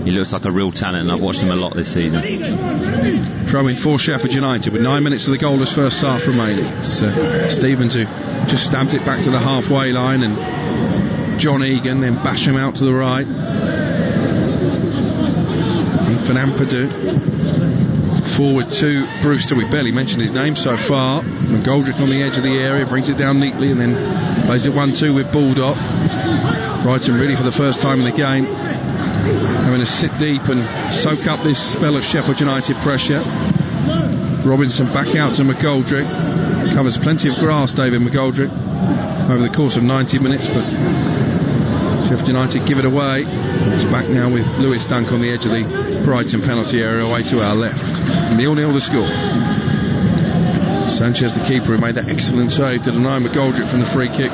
He looks like a real talent, and I've watched him a lot this season. Throw in for Sheffield United with 9 minutes of the goalless first half remaining. It's Stevens who just stamped it back to the halfway line, and John Egan, then Basham out to the right. For Ampadu. Forward to Brewster. We barely mentioned his name so far. McGoldrick on the edge of the area, brings it down neatly and then plays it 1-2 with Baldock. Brighton really for the first time in the game having to sit deep and soak up this spell of Sheffield United pressure. Robinson back out to McGoldrick. Covers plenty of grass, David McGoldrick, over the course of 90 minutes, but Sheffield United give it away. It's back now with Lewis Dunk on the edge of the Brighton penalty area, away to our left. 0-0 the score. Sanchez, the keeper, who made that excellent save to deny McGoldrick from the free kick,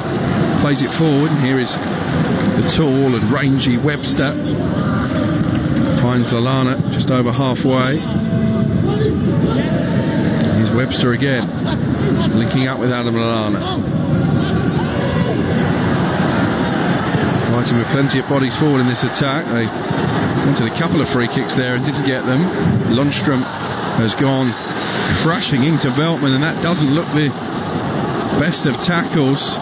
plays it forward, and here is the tall and rangy Webster. Finds Lallana just over halfway. Here's Webster again, linking up with Adam Lallana. Brighton with plenty of bodies forward in this attack. They wanted a couple of free kicks there and didn't get them. Lundstram has gone crashing into Veltman, and that doesn't look the best of tackles.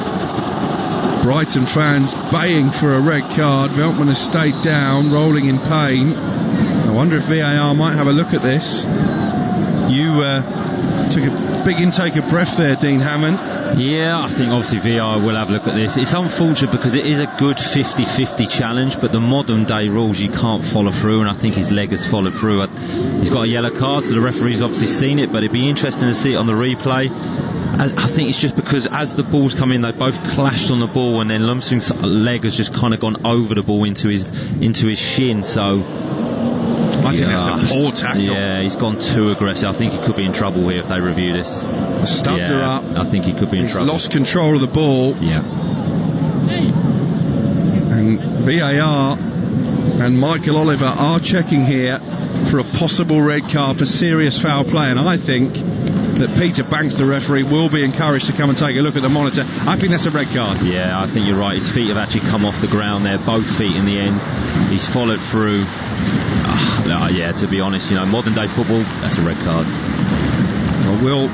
Brighton fans baying for a red card. Veltman has stayed down, rolling in pain. I wonder if VAR might have a look at this. You took a big intake of breath there, Dean Hammond. Yeah, I think obviously VAR will have a look at this. It's unfortunate because it is a good 50-50 challenge, but the modern day rules you can't follow through, and I think his leg has followed through. He's got a yellow card, so the referee's obviously seen it, but it'd be interesting to see it on the replay. I think it's just because as the balls come in, they both clashed on the ball, and then Lundstram's leg has just kind of gone over the ball into his shin, so I think that's a poor tackle. Yeah, he's gone too aggressive. I think he could be in trouble here if they review this. The studs are up. I think he could be in trouble. He's lost control of the ball. Yeah. And VAR and Michael Oliver are checking here for a possible red card for serious foul play, and I think that Peter Banks, the referee, will be encouraged to come and take a look at the monitor. I think that's a red card. Yeah, I think you're right. His feet have actually come off the ground there, both feet in the end. He's followed through. Yeah, to be honest, modern day football, that's a red card. Well, will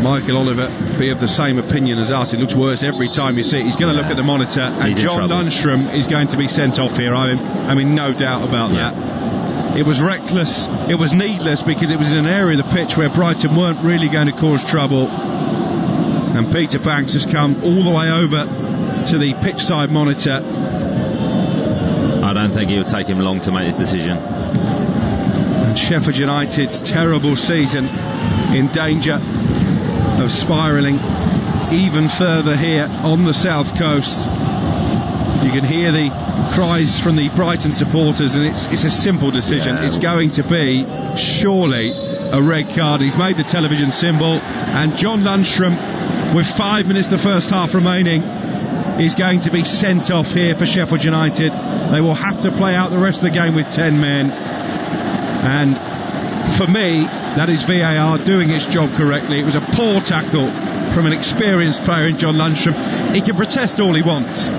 Michael Oliver be of the same opinion as us? It looks worse every time you see it. He's going to look at the monitor, and John Lundstram is going to be sent off here. I mean, no doubt about that. It was reckless, it was needless, because it was in an area of the pitch where Brighton weren't really going to cause trouble, and Peter Banks has come all the way over to the pitchside monitor. I don't think it'll take him long to make this decision. And Sheffield United's terrible season in danger of spiralling even further here on the south coast. You can hear the cries from the Brighton supporters, and it's a simple decision. It's going to be surely a red card. He's made the television symbol, and John Lundstram, with 5 minutes the first half remaining, is going to be sent off here for Sheffield United. They will have to play out the rest of the game with 10 men, and for me, that is VAR doing its job correctly. It was a poor tackle from an experienced player in John Lundstram. He can protest all he wants.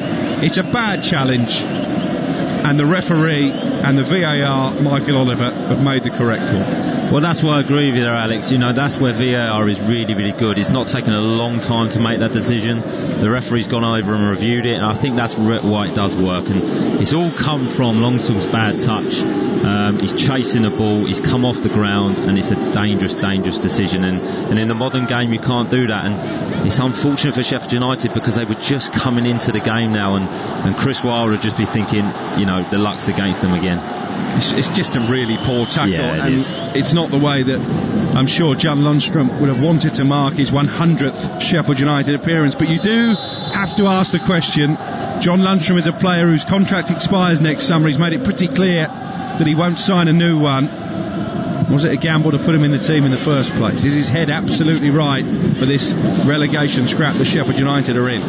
It's a bad challenge, and the referee and the VAR, Michael Oliver, have made the correct call. Well, that's why I agree with you there, Alex. That's where VAR is really, really good. It's not taken a long time to make that decision. The referee's gone over and reviewed it, and I think that's why it does work. And it's all come from Longstrom's bad touch. He's chasing the ball, he's come off the ground, and it's a dangerous, dangerous decision. And in the modern game, you can't do that. And it's unfortunate for Sheffield United, because they were just coming into the game now, and Chris Wilder would just be thinking, the luck's against them again. It's just a really poor tackle, yeah, and it's not the way that I'm sure John Lundstram would have wanted to mark his 100th Sheffield United appearance. But you do have to ask the question. John Lundstram is a player whose contract expires next summer. He's made it pretty clear that he won't sign a new one. Was it a gamble to put him in the team in the first place? Is his head absolutely right for this relegation scrap that Sheffield United are in?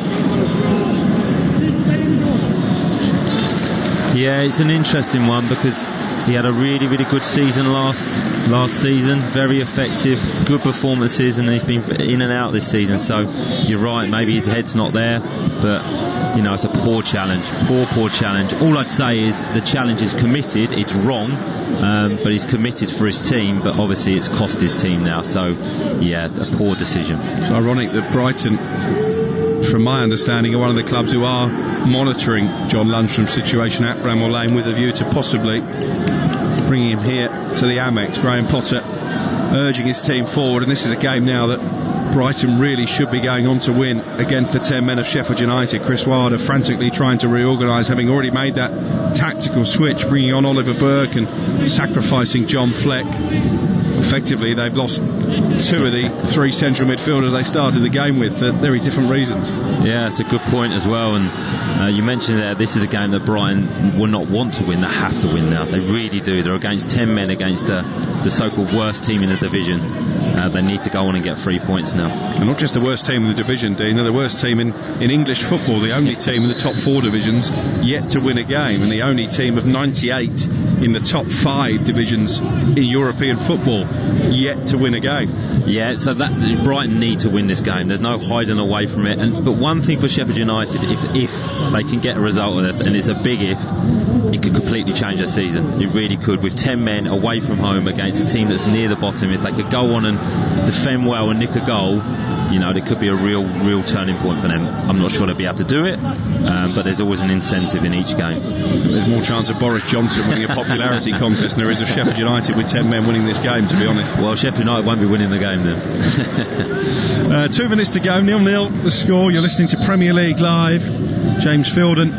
Yeah, it's an interesting one, because he had a really, really good season last season, very effective, good performances, and he's been in and out this season. So you're right, maybe his head's not there, but it's a poor challenge, poor challenge. All I'd say is the challenge is committed. It's wrong, but he's committed for his team, but obviously it's cost his team now. So yeah, a poor decision. It's ironic that Brighton, from my understanding, are one of the clubs who are monitoring John Lundstram's situation at Bramall Lane with a view to possibly bringing him here to the Amex. Graham Potter urging his team forward, and this is a game now that Brighton really should be going on to win against the 10 men of Sheffield United. Chris Wilder frantically trying to reorganise, having already made that tactical switch, bringing on Oliver Burke and sacrificing John Fleck. Effectively, they've lost two of the three central midfielders they started the game with for very different reasons. Yeah, it's a good point as well. And you mentioned there, this is a game that Brighton will not want to win. They have to win now. They really do. They're against 10 men against the so-called worst team in the division. They need to go on and get 3 points now. And not just the worst team in the division, Dean. They're the worst team in English football. The only team in the top 4 divisions yet to win a game, and the only team of 98 in the top 5 divisions in European football yet to win a game. Yeah, so that Brighton need to win this game. There's no hiding away from it. But one thing for Sheffield United, if they can get a result with it, and it's a big if, it could completely change their season. It really could. With 10 men away from home against a team that's near the bottom, if they could go on and defend well and nick a goal, there could be a real turning point for them. I'm not sure they'll be able to do it, but there's always an incentive in each game. There's more chance of Boris Johnson winning a popularity contest than there is of Sheffield United with 10 men winning this game, to be honest. Well, Sheffield United won't be winning the game then. 2 minutes to go, 0-0 the score. You're listening to Premier League Live. James Fielden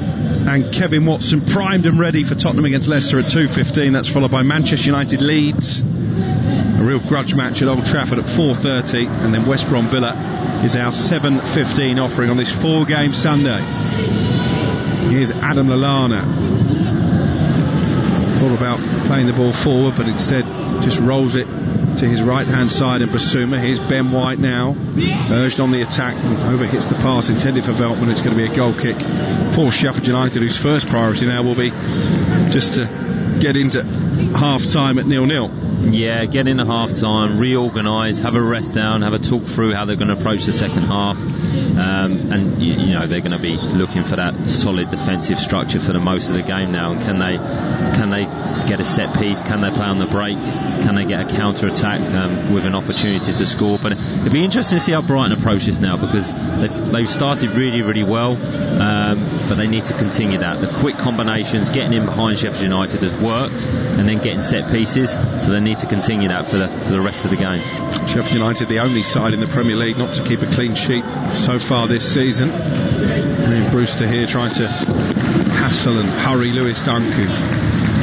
and Kevin Watson primed and ready for Tottenham against Leicester at 2:15. That's followed by Manchester United Leeds, a real grudge match at Old Trafford at 4:30, and then West Brom Villa is our 7:15 offering on this 4-game Sunday. Here's Adam Lallana. Thought about playing the ball forward, but instead just rolls it to his right hand side, and Bissouma. Here's Ben White now, urged on the attack, and overhits the pass intended for Veltman. It's going to be a goal kick for Sheffield United, whose first priority now will be just to get into half-time at 0-0. Yeah, get into half-time, reorganise, have a rest down, have a talk through how they're going to approach the second half, and you know they're going to be looking for that solid defensive structure for the most of the game now. And can they get a set piece? Can they play on the break? Can they get a counter attack with an opportunity to score? But it'd be interesting to see how Brighton approach this now, because they've started really, really well, but they need to continue that. The quick combinations, getting in behind Sheffield United has worked, and then getting set pieces, so they need to continue that for the rest of the game. Sheffield United, the only side in the Premier League not to keep a clean sheet so far this season. And Brewster here trying to hassle and hurry Lewis Dunk, who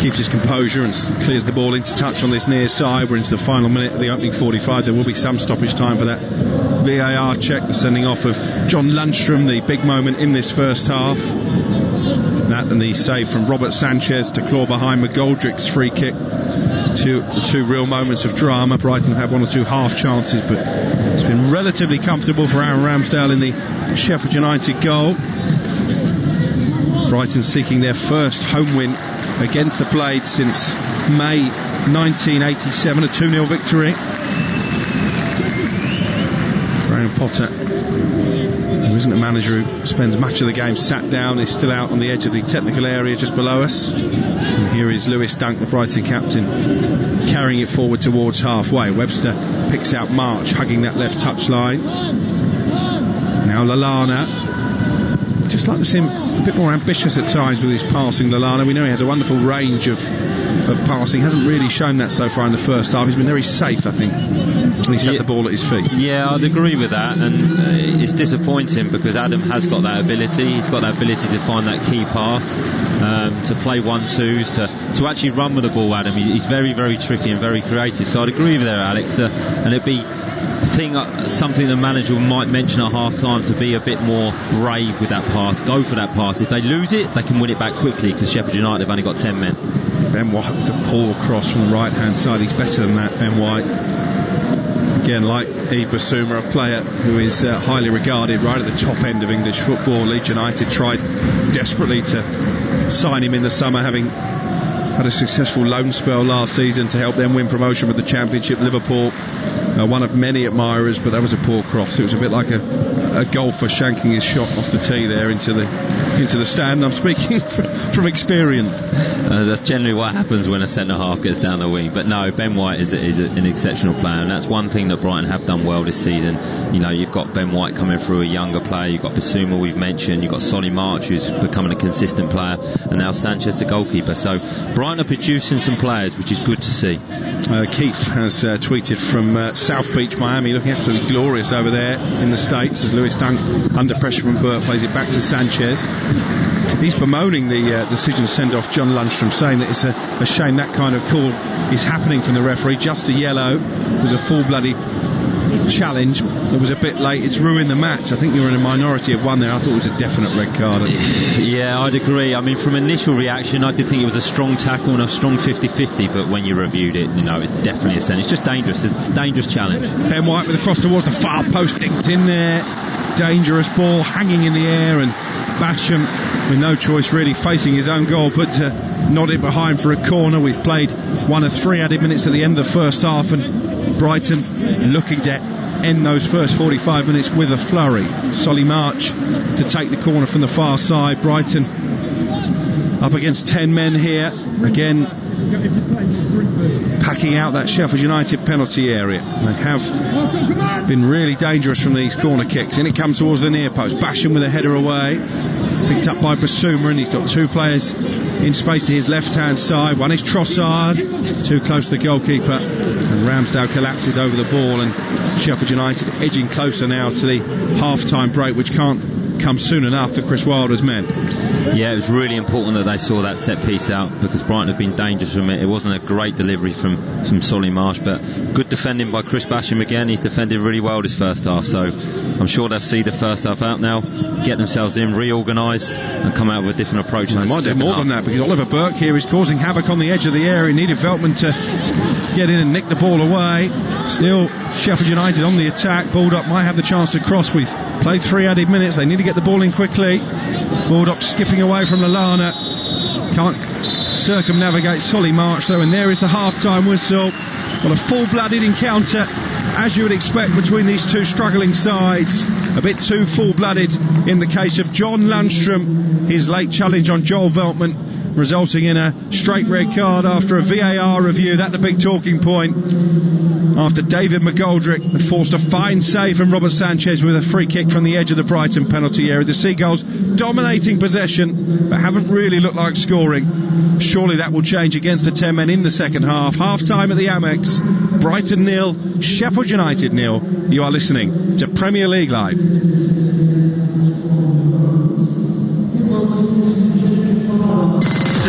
keeps his composure and clears the ball into touch on this near side. We're into the final minute of the opening 45. There will be some stoppage time for that VAR check, the sending off of John Lundstram, the big moment in this first half. That and the save from Robert Sanchez to claw behind McGoldrick's free kick. The two real moments of drama. Brighton had one or two half chances, but it's been relatively comfortable for Aaron Ramsdale in the Sheffield United goal. Brighton seeking their first home win against the Blades since May 1987, a 2-0 victory. Graham Potter, who isn't a manager who spends much of the game sat down, is still out on the edge of the technical area just below us. And here is Lewis Dunk, the Brighton captain, carrying it forward towards halfway. Webster picks out March, hugging that left touchline. Now Lallana. Just like to see him a bit more ambitious at times with his passing, Lallana. We know he has a wonderful range of passing. Hasn't really shown that so far in the first half. He's been very safe, I think, when he's had the ball at his feet. Yeah, I'd agree with that, and it's disappointing because Adam has got that ability. He's got that ability to find that key pass, to play 1-2s, to actually run with the ball. Adam, he's very, very tricky and very creative. So I'd agree with that, Alex, and it'd be something the manager might mention at half time, to be a bit more brave with that pass, go for that pass. If they lose it, they can win it back quickly, because Sheffield United have only got 10 men. Ben White with a poor cross from the right hand side. He's better than that, Ben White. Again, like Bissouma, a player who is highly regarded right at the top end of English football. Leeds United tried desperately to sign him in the summer, having had a successful loan spell last season to help them win promotion with the Championship. Liverpool, one of many admirers, but that was a poor cross. It was a bit like a golfer shanking his shot off the tee there into the stand. I'm speaking from experience. That's generally what happens when a centre half gets down the wing. But no, Ben White is an exceptional player, and that's one thing that Brighton have done well this season. You know, you've got Ben White coming through, a younger player. You've got Bissouma, we've mentioned. You've got Solly March, who's becoming a consistent player, and now Sanchez, the goalkeeper. So Brighton are producing some players, which is good to see. Keith has tweeted from South Beach, Miami, looking absolutely glorious over there in the States, as Lewis Dunk, under pressure from Burke, plays it back to Sanchez. He's bemoaning the decision to send off John Lundstram, saying that it's a shame that kind of call is happening from the referee. Just a yellow. It was a full-blooded challenge. It was a bit late. It's ruined the match. I think you were in a minority of one there. I thought it was a definite red card. Yeah, I'd agree. I mean, from initial reaction, I did think it was a strong tackle and a strong 50-50, but when you reviewed it, you know, it's definitely a sin. It's just dangerous. It's a dangerous challenge. Ben White with a cross towards the far post, dinked in there. Dangerous ball hanging in the air, and Basham, with no choice really, facing his own goal, but nod it behind for a corner. We've played 1 of 3 added minutes at the end of the first half, and Brighton looking to end those first 45 minutes with a flurry. Solly March to take the corner from the far side. Brighton up against 10 men here again, packing out that Sheffield United penalty area. They have been really dangerous from these corner kicks. In it comes towards the near post. Basham with a header away, picked up by Bissouma, and he's got 2 players in space to his left hand side. One is Trossard, too close to the goalkeeper, and Ramsdale collapses over the ball, and Sheffield United edging closer now to the half-time break, which can't come soon enough for Chris Wilder's men. Yeah, it was really important that they saw that set piece out, because Brighton have been dangerous from it. It wasn't a great delivery from Solly March, but good defending by Chris Basham again. He's defended really well this first half, so I'm sure they'll see the first half out now, get themselves in, reorganise, and come out with a different approach. They might do more than that, because Oliver Burke here is causing havoc on the edge of the area. He needed Veltman to get in and nick the ball away. Still Sheffield United on the attack. Baldock might have the chance to cross. We've played 3 added minutes. They need to get the ball in quickly. Baldock skipping away from Lallana. Can't circumnavigate Solly March though, and there is the half-time whistle. Well, a full-blooded encounter, as you would expect, between these two struggling sides. A bit too full-blooded in the case of John Lundstram, his late challenge on Joel Veltman, resulting in a straight red card after a VAR review. That's the big talking point. After David McGoldrick had forced a fine save from Robert Sanchez with a free kick from the edge of the Brighton penalty area. The Seagulls dominating possession, but haven't really looked like scoring. Surely that will change against the 10 men in the second half. Half-time at the Amex. Brighton 0, Sheffield United 0. You are listening to Premier League Live.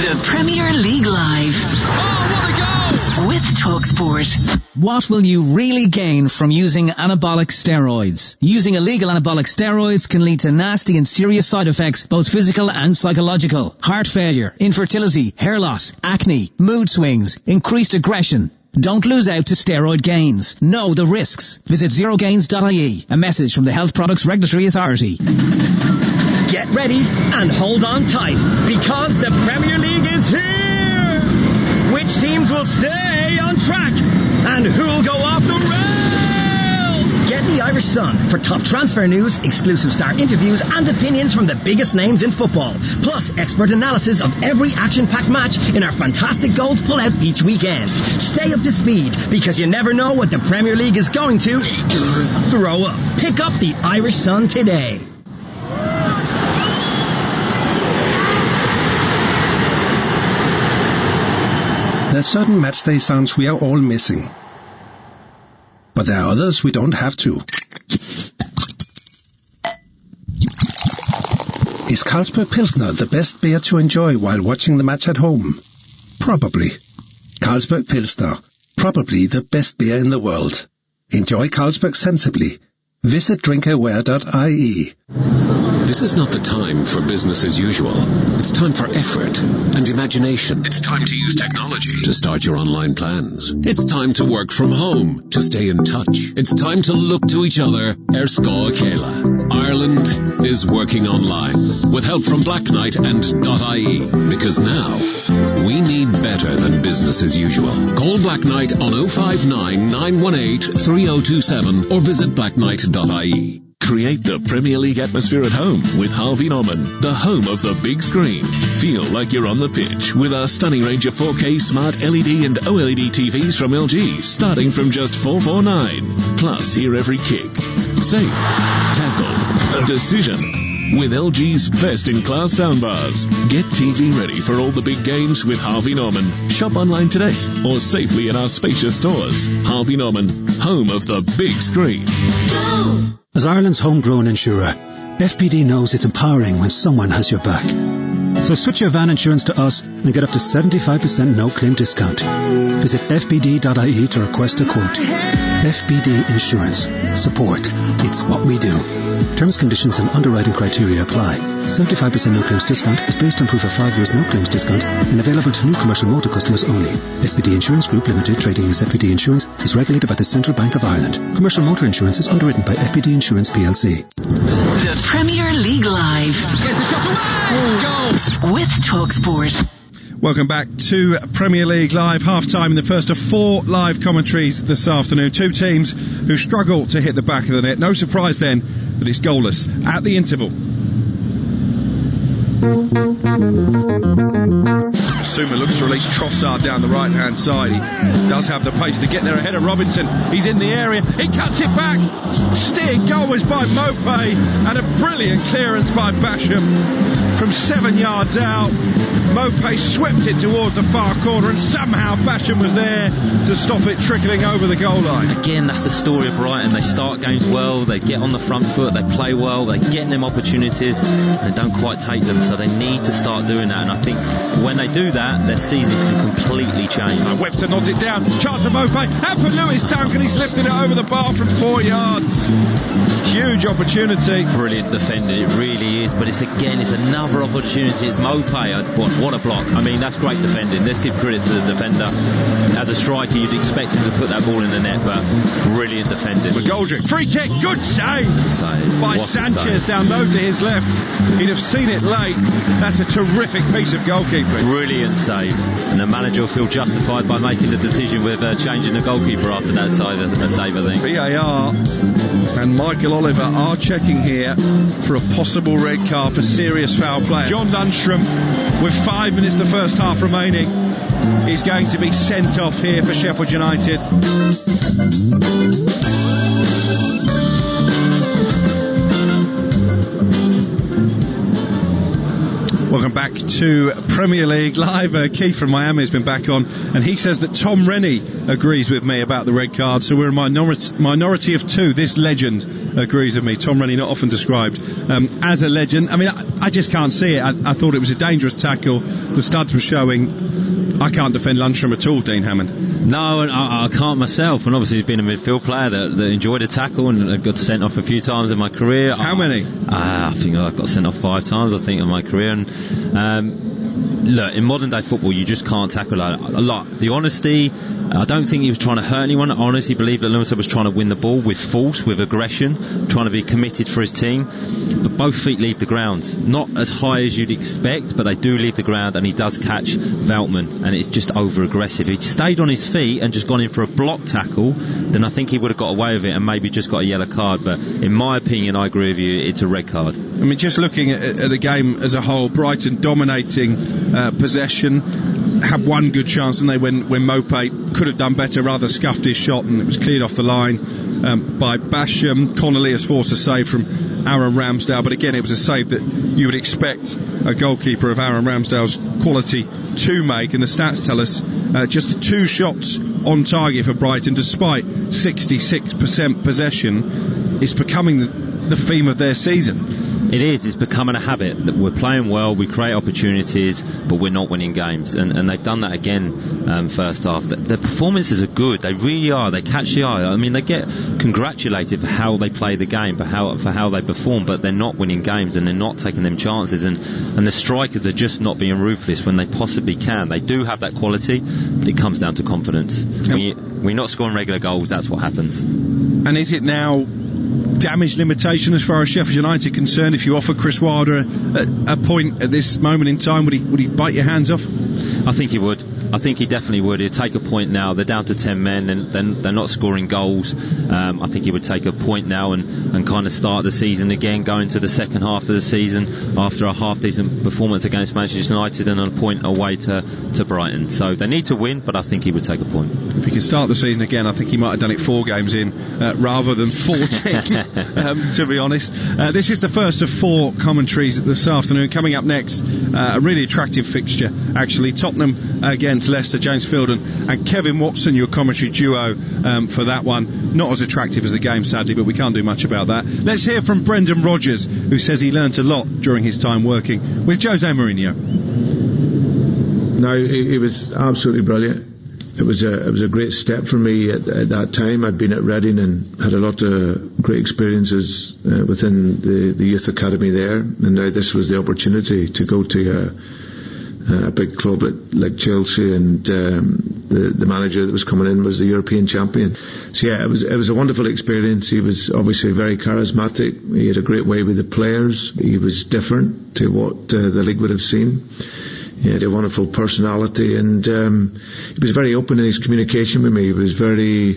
The Premier League Live. Oh, what a goal! With TalkSport. What will you really gain from using anabolic steroids? Using illegal anabolic steroids can lead to nasty and serious side effects, both physical and psychological. Heart failure, infertility, hair loss, acne, mood swings, increased aggression. Don't lose out to steroid gains. Know the risks. Visit zerogains.ie. A message from the Health Products Regulatory Authority. Get ready and hold on tight, because the Premier League is here! Which teams will stay on track? And who'll go off the rail? Get the Irish Sun for top transfer news, exclusive star interviews and opinions from the biggest names in football. Plus expert analysis of every action-packed match in our fantastic goals pull-out each weekend. Stay up to speed, because you never know what the Premier League is going to throw up. Pick up the Irish Sun today. There's certain matchday sounds we are all missing. But there are others we don't have to. Is Carlsberg Pilsner the best beer to enjoy while watching the match at home? Probably. Carlsberg Pilsner. Probably the best beer in the world. Enjoy Carlsberg sensibly. Visit drinkaware.ie. This is not the time for business as usual. It's time for effort and imagination. It's time to use technology to start your online plans. It's time to work from home to stay in touch. It's time to look to each other. Scoil Céile. Ireland is working online with help from Black Knight and .ie, because now we need better than business as usual. Call Black Knight on 059 918 3027 or visit blackknight.ie. Create the Premier League atmosphere at home with Harvey Norman, the home of the big screen. Feel like you're on the pitch with our stunning range of 4K smart LED and OLED TVs from LG, starting from just $449. Plus, hear every kick, save, tackle, decision with LG's best-in-class soundbars. Get TV ready for all the big games with Harvey Norman. Shop online today or safely in our spacious stores. Harvey Norman, home of the big screen. Go! As Ireland's homegrown insurer, FPD knows it's empowering when someone has your back. So switch your van insurance to us and get up to 75% no-claim discount. Visit fpd.ie to request a quote. FPD Insurance. Support. It's what we do. Terms, conditions and underwriting criteria apply. 75% no-claims discount is based on proof of 5 years no-claims discount and available to new commercial motor customers only. FPD Insurance Group Limited, trading as FPD Insurance, is regulated by the Central Bank of Ireland. Commercial motor insurance is underwritten by FPD Insurance PLC. The Premier League Live. Here's the shot away! Goal! With TalkSport. Welcome back to Premier League Live, half-time in the first of 4 live commentaries this afternoon. Two teams who struggle to hit the back of the net. No surprise then that it's goalless at the interval. Bissouma looks to release Trossard down the right-hand side. He does have the pace to get there ahead of Robinson. He's in the area. He cuts it back. Steered goal was by Mopé, and a brilliant clearance by Basham from 7 yards out. Mopé swept it towards the far corner, and somehow Basham was there to stop it trickling over the goal line. Again, that's the story of Brighton. They start games well, they get on the front foot, they play well, they get them opportunities, and they don't quite take them, so they need to start doing that. And I think when they do that, their season can completely change. Webster nods it down, chance for Mopé, and for Lewis Duncan, he's lifted it over the bar from 4 yards. Huge opportunity. Brilliant defending, it really is, but it's another opportunity. It's Mopé. What a block. I mean, that's great defending. Let's give credit to the defender. As a striker, you'd expect him to put that ball in the net, but brilliant defending. McGoldrick, free kick, good save by Sanchez down low to his left. He'd have seen it late. That's a terrific piece of goalkeeping. Brilliant brilliant save, and the manager will feel justified by making the decision with changing the goalkeeper after that save, I think. VAR and Michael Oliver are checking here for a possible red card for serious foul play. John Lundstram, with 5 minutes the first half remaining, is going to be sent off here for Sheffield United. Welcome back to Premier League Live. Keith from Miami has been back on, and he says that Tom Rennie agrees with me about the red card, so we're a minority of two. This legend agrees with me. Tom Rennie, not often described as a legend. I mean, I just can't see it. I thought it was a dangerous tackle. The studs were showing. I can't defend Lundstram at all, Dean Hammond. No, and I can't myself, and obviously being a midfield player that enjoyed a tackle and got sent off a few times in my career. How many? I think I got sent off 5 times, I think, in my career. And look, in modern day football, you just can't tackle a lot. The honesty, I don't think he was trying to hurt anyone. I honestly believe that Lundstram was trying to win the ball with force, with aggression, trying to be committed for his team. But both feet leave the ground, not as high as you'd expect, but they do leave the ground, and he does catch Veltman, and it's just over aggressive. If he'd stayed on his feet and just gone in for a block tackle, then I think he would have got away with it and maybe just got a yellow card. But in my opinion, I agree with you, it's a red card. I mean, just looking at the game as a whole, Brighton dominating possession, had one good chance, and they when Mopé could have done better, rather scuffed his shot, and it was cleared off the line by Basham. Connolly has forced a save from Aaron Ramsdale, but again, it was a save that you would expect a goalkeeper of Aaron Ramsdale's quality to make, and the stats tell us just 2 shots on target for Brighton, despite 66% possession. It's becoming the theme of their season. It is. It's becoming a habit that we're playing well, we create opportunities, but we're not winning games, and they've done that again first half. The performances are good. They really are. They catch the eye. I mean, they get congratulated for how they play the game, for how they perform, but they're not winning games, and they're not taking them chances, and the strikers are just not being ruthless when they possibly can. They do have that quality, but it comes down to confidence. When you're not scoring regular goals, that's what happens. And is it now damage limitation as far as Sheffield United are concerned? If you offer Chris Wilder a point at this moment in time, would he bite your hands off? I think he would. I think he definitely would. He'd take a point now. They're down to 10 men, and they're not scoring goals. I think he would take a point now and kind of start the season again, go into the second half of the season after a half-decent performance against Manchester United and a point away to Brighton. So they need to win, but I think he would take a point. If he could start the season again, I think he might have done it 4 games in rather than 14, to be honest. This is the first of 4 commentaries this afternoon. Coming up next, a really attractive fixture, actually. Tottenham against Leicester. James Fielden and Kevin Watson, your commentary duo for that one. Not as attractive as the game, sadly, but we can't do much about that. Let's hear from Brendan Rodgers, who says he learnt a lot during his time working with Jose Mourinho. No, he was absolutely brilliant. It was a great step for me at that time. I'd been at Reading and had a lot of great experiences within the youth academy there, and now this was the opportunity to go to a big club like Chelsea, and the manager that was coming in was the European champion. So yeah, it was a wonderful experience. He was obviously very charismatic. He had a great way with the players. He was different to what the league would have seen. He had a wonderful personality, and he was very open in his communication with me. He was very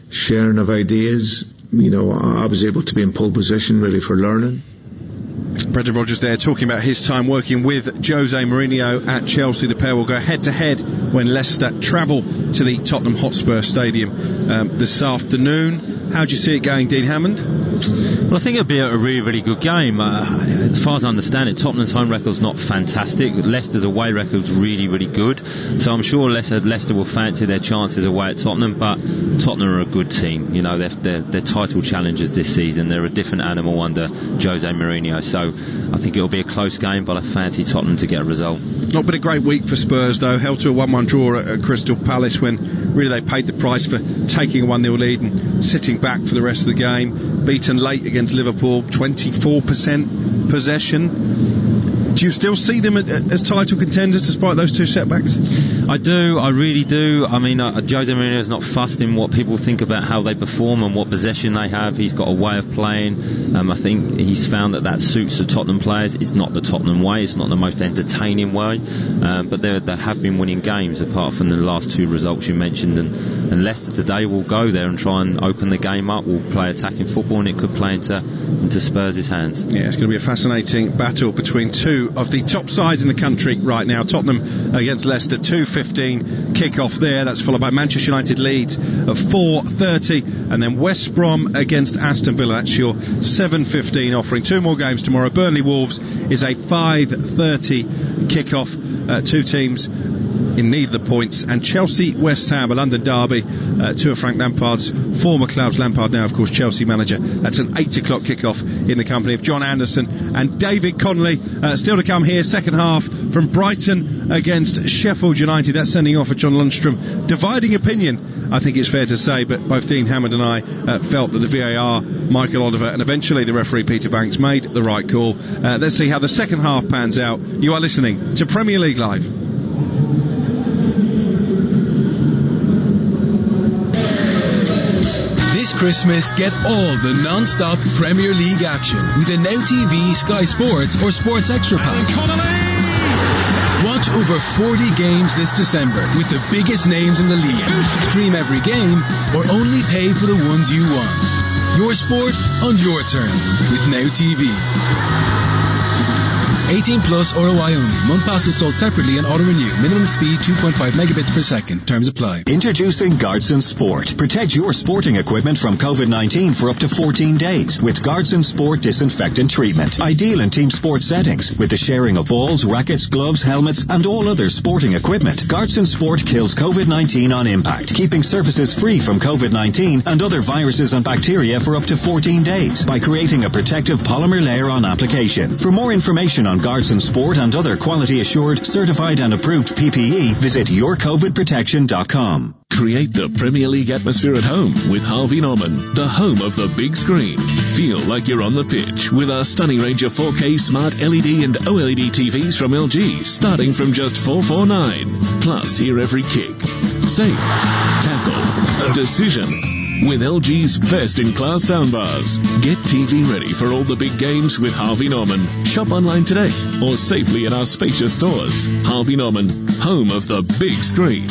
sharing of ideas. You know, I was able to be in pole position really for learning. Brendan Rodgers there talking about his time working with Jose Mourinho at Chelsea. The pair will go head to head when Leicester travel to the Tottenham Hotspur Stadium this afternoon. How do you see it going, Dean Hammond? Well, I think it'll be a really, really good game. As far as I understand it, Tottenham's home record's not fantastic. Leicester's away record's really, really good. So I'm sure Leicester will fancy their chances away at Tottenham, but Tottenham are a good team. You know, they're title challengers this season. They're a different animal under Jose Mourinho. So I think it'll be a close game, but I fancy Tottenham to get a result. Not been a great week for Spurs, though. Held to a 1-1 draw at Crystal Palace when really they paid the price for taking a 1-0 lead and sitting back for the rest of the game. Beaten late against Liverpool, 24% possession. Do you still see them as title contenders despite those two setbacks? I do, I really do. I mean, Jose Mourinho's not fussed in what people think about how they perform and what possession they have. He's got a way of playing. I think he's found that suits the Tottenham players. It's not the Tottenham way, it's not the most entertaining way, but they have been winning games apart from the last two results you mentioned, and Leicester today will go there and try and open the game up, will play attacking football, and it could play into Spurs' hands. Yeah, it's going to be a fascinating battle between two of the top sides in the country right now. Tottenham against Leicester, 2:15 kick-off there. That's followed by Manchester United Leeds at 4:30, and then West Brom against Aston Villa. That's your 7:15 offering. Two more games tomorrow. Burnley Wolves is a 5:30 kick-off. Two teams in need of the points, and Chelsea West Ham, a London derby, two of Frank Lampard's former clubs. Lampard now of course Chelsea manager. That's an 8 o'clock kickoff in the company of John Anderson and David Connolly. Still to come here, second half from Brighton against Sheffield United. That's sending off at John Lundstram. Dividing opinion, I think it's fair to say, but both Dean Hammond and I felt that the VAR, Michael Oliver, and eventually the referee Peter Banks made the right call. Let's see how the second half pans out. You are listening to Premier League Live. This Christmas, get all the non-stop Premier League action with a Now TV, Sky Sports or Sports Extra pack. Watch over 40 games this December with the biggest names in the league. Stream every game or only pay for the ones you want. Your sport on your terms with Now TV. 18 plus ROI only. Month passes sold separately and auto-renew. Minimum speed 2.5 megabits per second. Terms apply. Introducing Guardson Sport. Protect your sporting equipment from COVID-19 for up to 14 days with Guardson Sport disinfectant treatment. Ideal in team sport settings with the sharing of balls, rackets, gloves, helmets and all other sporting equipment. Guardson Sport kills COVID-19 on impact, keeping surfaces free from COVID-19 and other viruses and bacteria for up to 14 days by creating a protective polymer layer on application. For more information on Guardson Sport and other quality assured, certified and approved PPE, visit yourcovidprotection.com. Create the Premier League atmosphere at home with Harvey Norman, the home of the big screen. Feel like you're on the pitch with our stunning range of 4K smart LED and OLED TVs from LG, starting from just $449. Plus, hear every kick, save, tackle, decision. With LG's best-in-class soundbars. Get TV ready for all the big games with Harvey Norman. Shop online today or safely in our spacious stores. Harvey Norman, home of the big screen.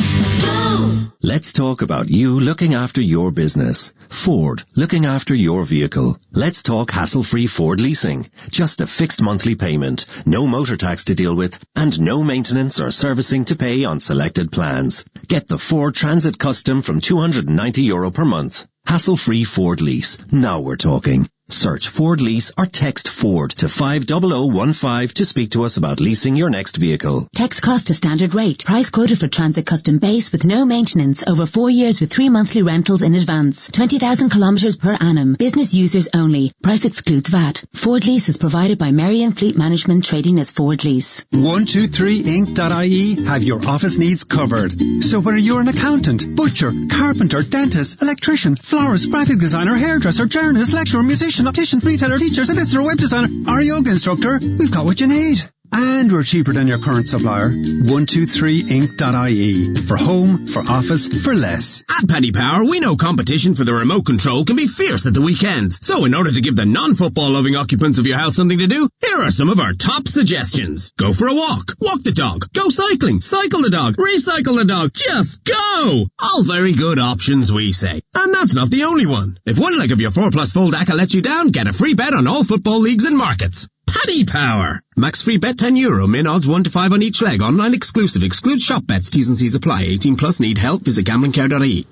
Let's talk about you looking after your business. Ford, looking after your vehicle. Let's talk hassle-free Ford leasing. Just a fixed monthly payment, no motor tax to deal with, and no maintenance or servicing to pay on selected plans. Get the Ford Transit Custom from €290 per month. Hassle-free Ford lease. Now we're talking. Search Ford Lease or text Ford to 50015 to speak to us about leasing your next vehicle. Text cost to standard rate. Price quoted for Transit Custom Base with no maintenance over 4 years with 3 monthly rentals in advance. 20,000 kilometres per annum. Business users only. Price excludes VAT. Ford Lease is provided by Marion Fleet Management, trading as Ford Lease. 123inc.ie have your office needs covered. So whether you're an accountant, butcher, carpenter, dentist, electrician, florist, graphic designer, hairdresser, journalist, lecturer, musician, optician, retailer, teacher, solicitor, web designer, or yoga instructor, we've got what you need. And we're cheaper than your current supplier. 123inc.ie. For home, for office, for less. At Paddy Power, we know competition for the remote control can be fierce at the weekends. So in order to give the non-football loving occupants of your house something to do, here are some of our top suggestions. Go for a walk. Walk the dog. Go cycling. Cycle the dog. Recycle the dog. Just go! All very good options, we say. And that's not the only one. If one leg of your 4+ fold ACCA lets you down, get a free bet on all football leagues and markets. Paddy Power. Max free bet €10. Min odds 1 to 5 on each leg. Online exclusive. Excludes shop bets. T's and C's apply. 18+ need help. Visit gamblingcare.ie.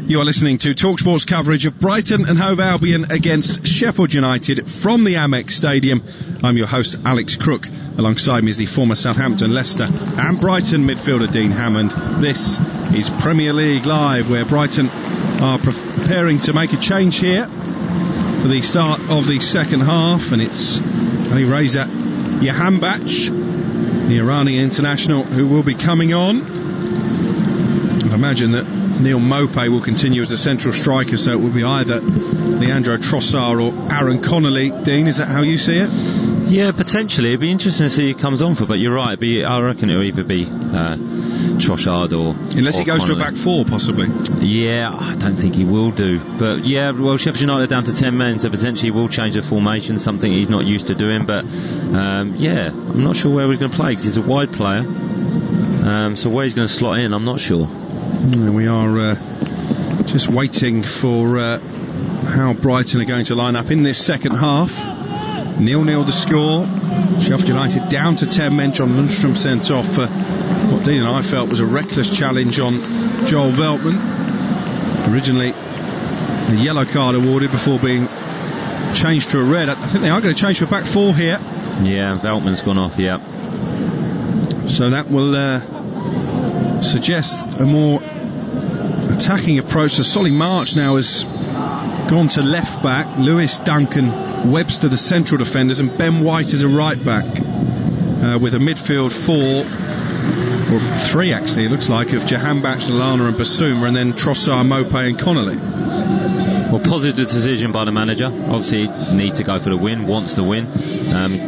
You are listening to TalkSport's coverage of Brighton and Hove Albion against Sheffield United from the Amex Stadium. I'm your host, Alex Crook. Alongside me is the former Southampton, Leicester and Brighton midfielder Dean Hammond. This is Premier League Live, where Brighton are preparing to make a change here for the start of the second half, and it's Ali Reza Jahanbakhsh, the Iranian international, who will be coming on. I imagine that Neil Maupay will continue as the central striker, so it will be either Leandro Trossard or Aaron Connolly. Dean, is that how you see it? Yeah, potentially. It'd be interesting to see who comes on for, but you're right. I reckon it'll either be Trossard or... Unless he goes to a back four, possibly. Yeah, I don't think he will do. But yeah, well, Sheffield United are down to 10 men, so potentially he will change the formation, something he's not used to doing. But yeah, I'm not sure where he's going to play, because he's a wide player. So where he's going to slot in, I'm not sure. We are just waiting for how Brighton are going to line up in this second half. 0-0 the score. Sheffield United down to 10 men. John Lundstram sent off for what Dean and I felt was a reckless challenge on Joel Veltman. Originally a yellow card awarded before being changed to a red. I think they are going to change to a back four here. Yeah, Veltman's gone off, yeah. So that will suggest a more attacking approach. So Solly March now has gone to left back. Lewis, Duncan, Webster the central defenders, and Ben White as a right back, with a midfield four, or three actually it looks like, of Jahanbakhsh, Lallana and Bissouma, and then Trossard, Mope and Connolly. Well, positive decision by the manager. Obviously he needs to go for the win, wants to win,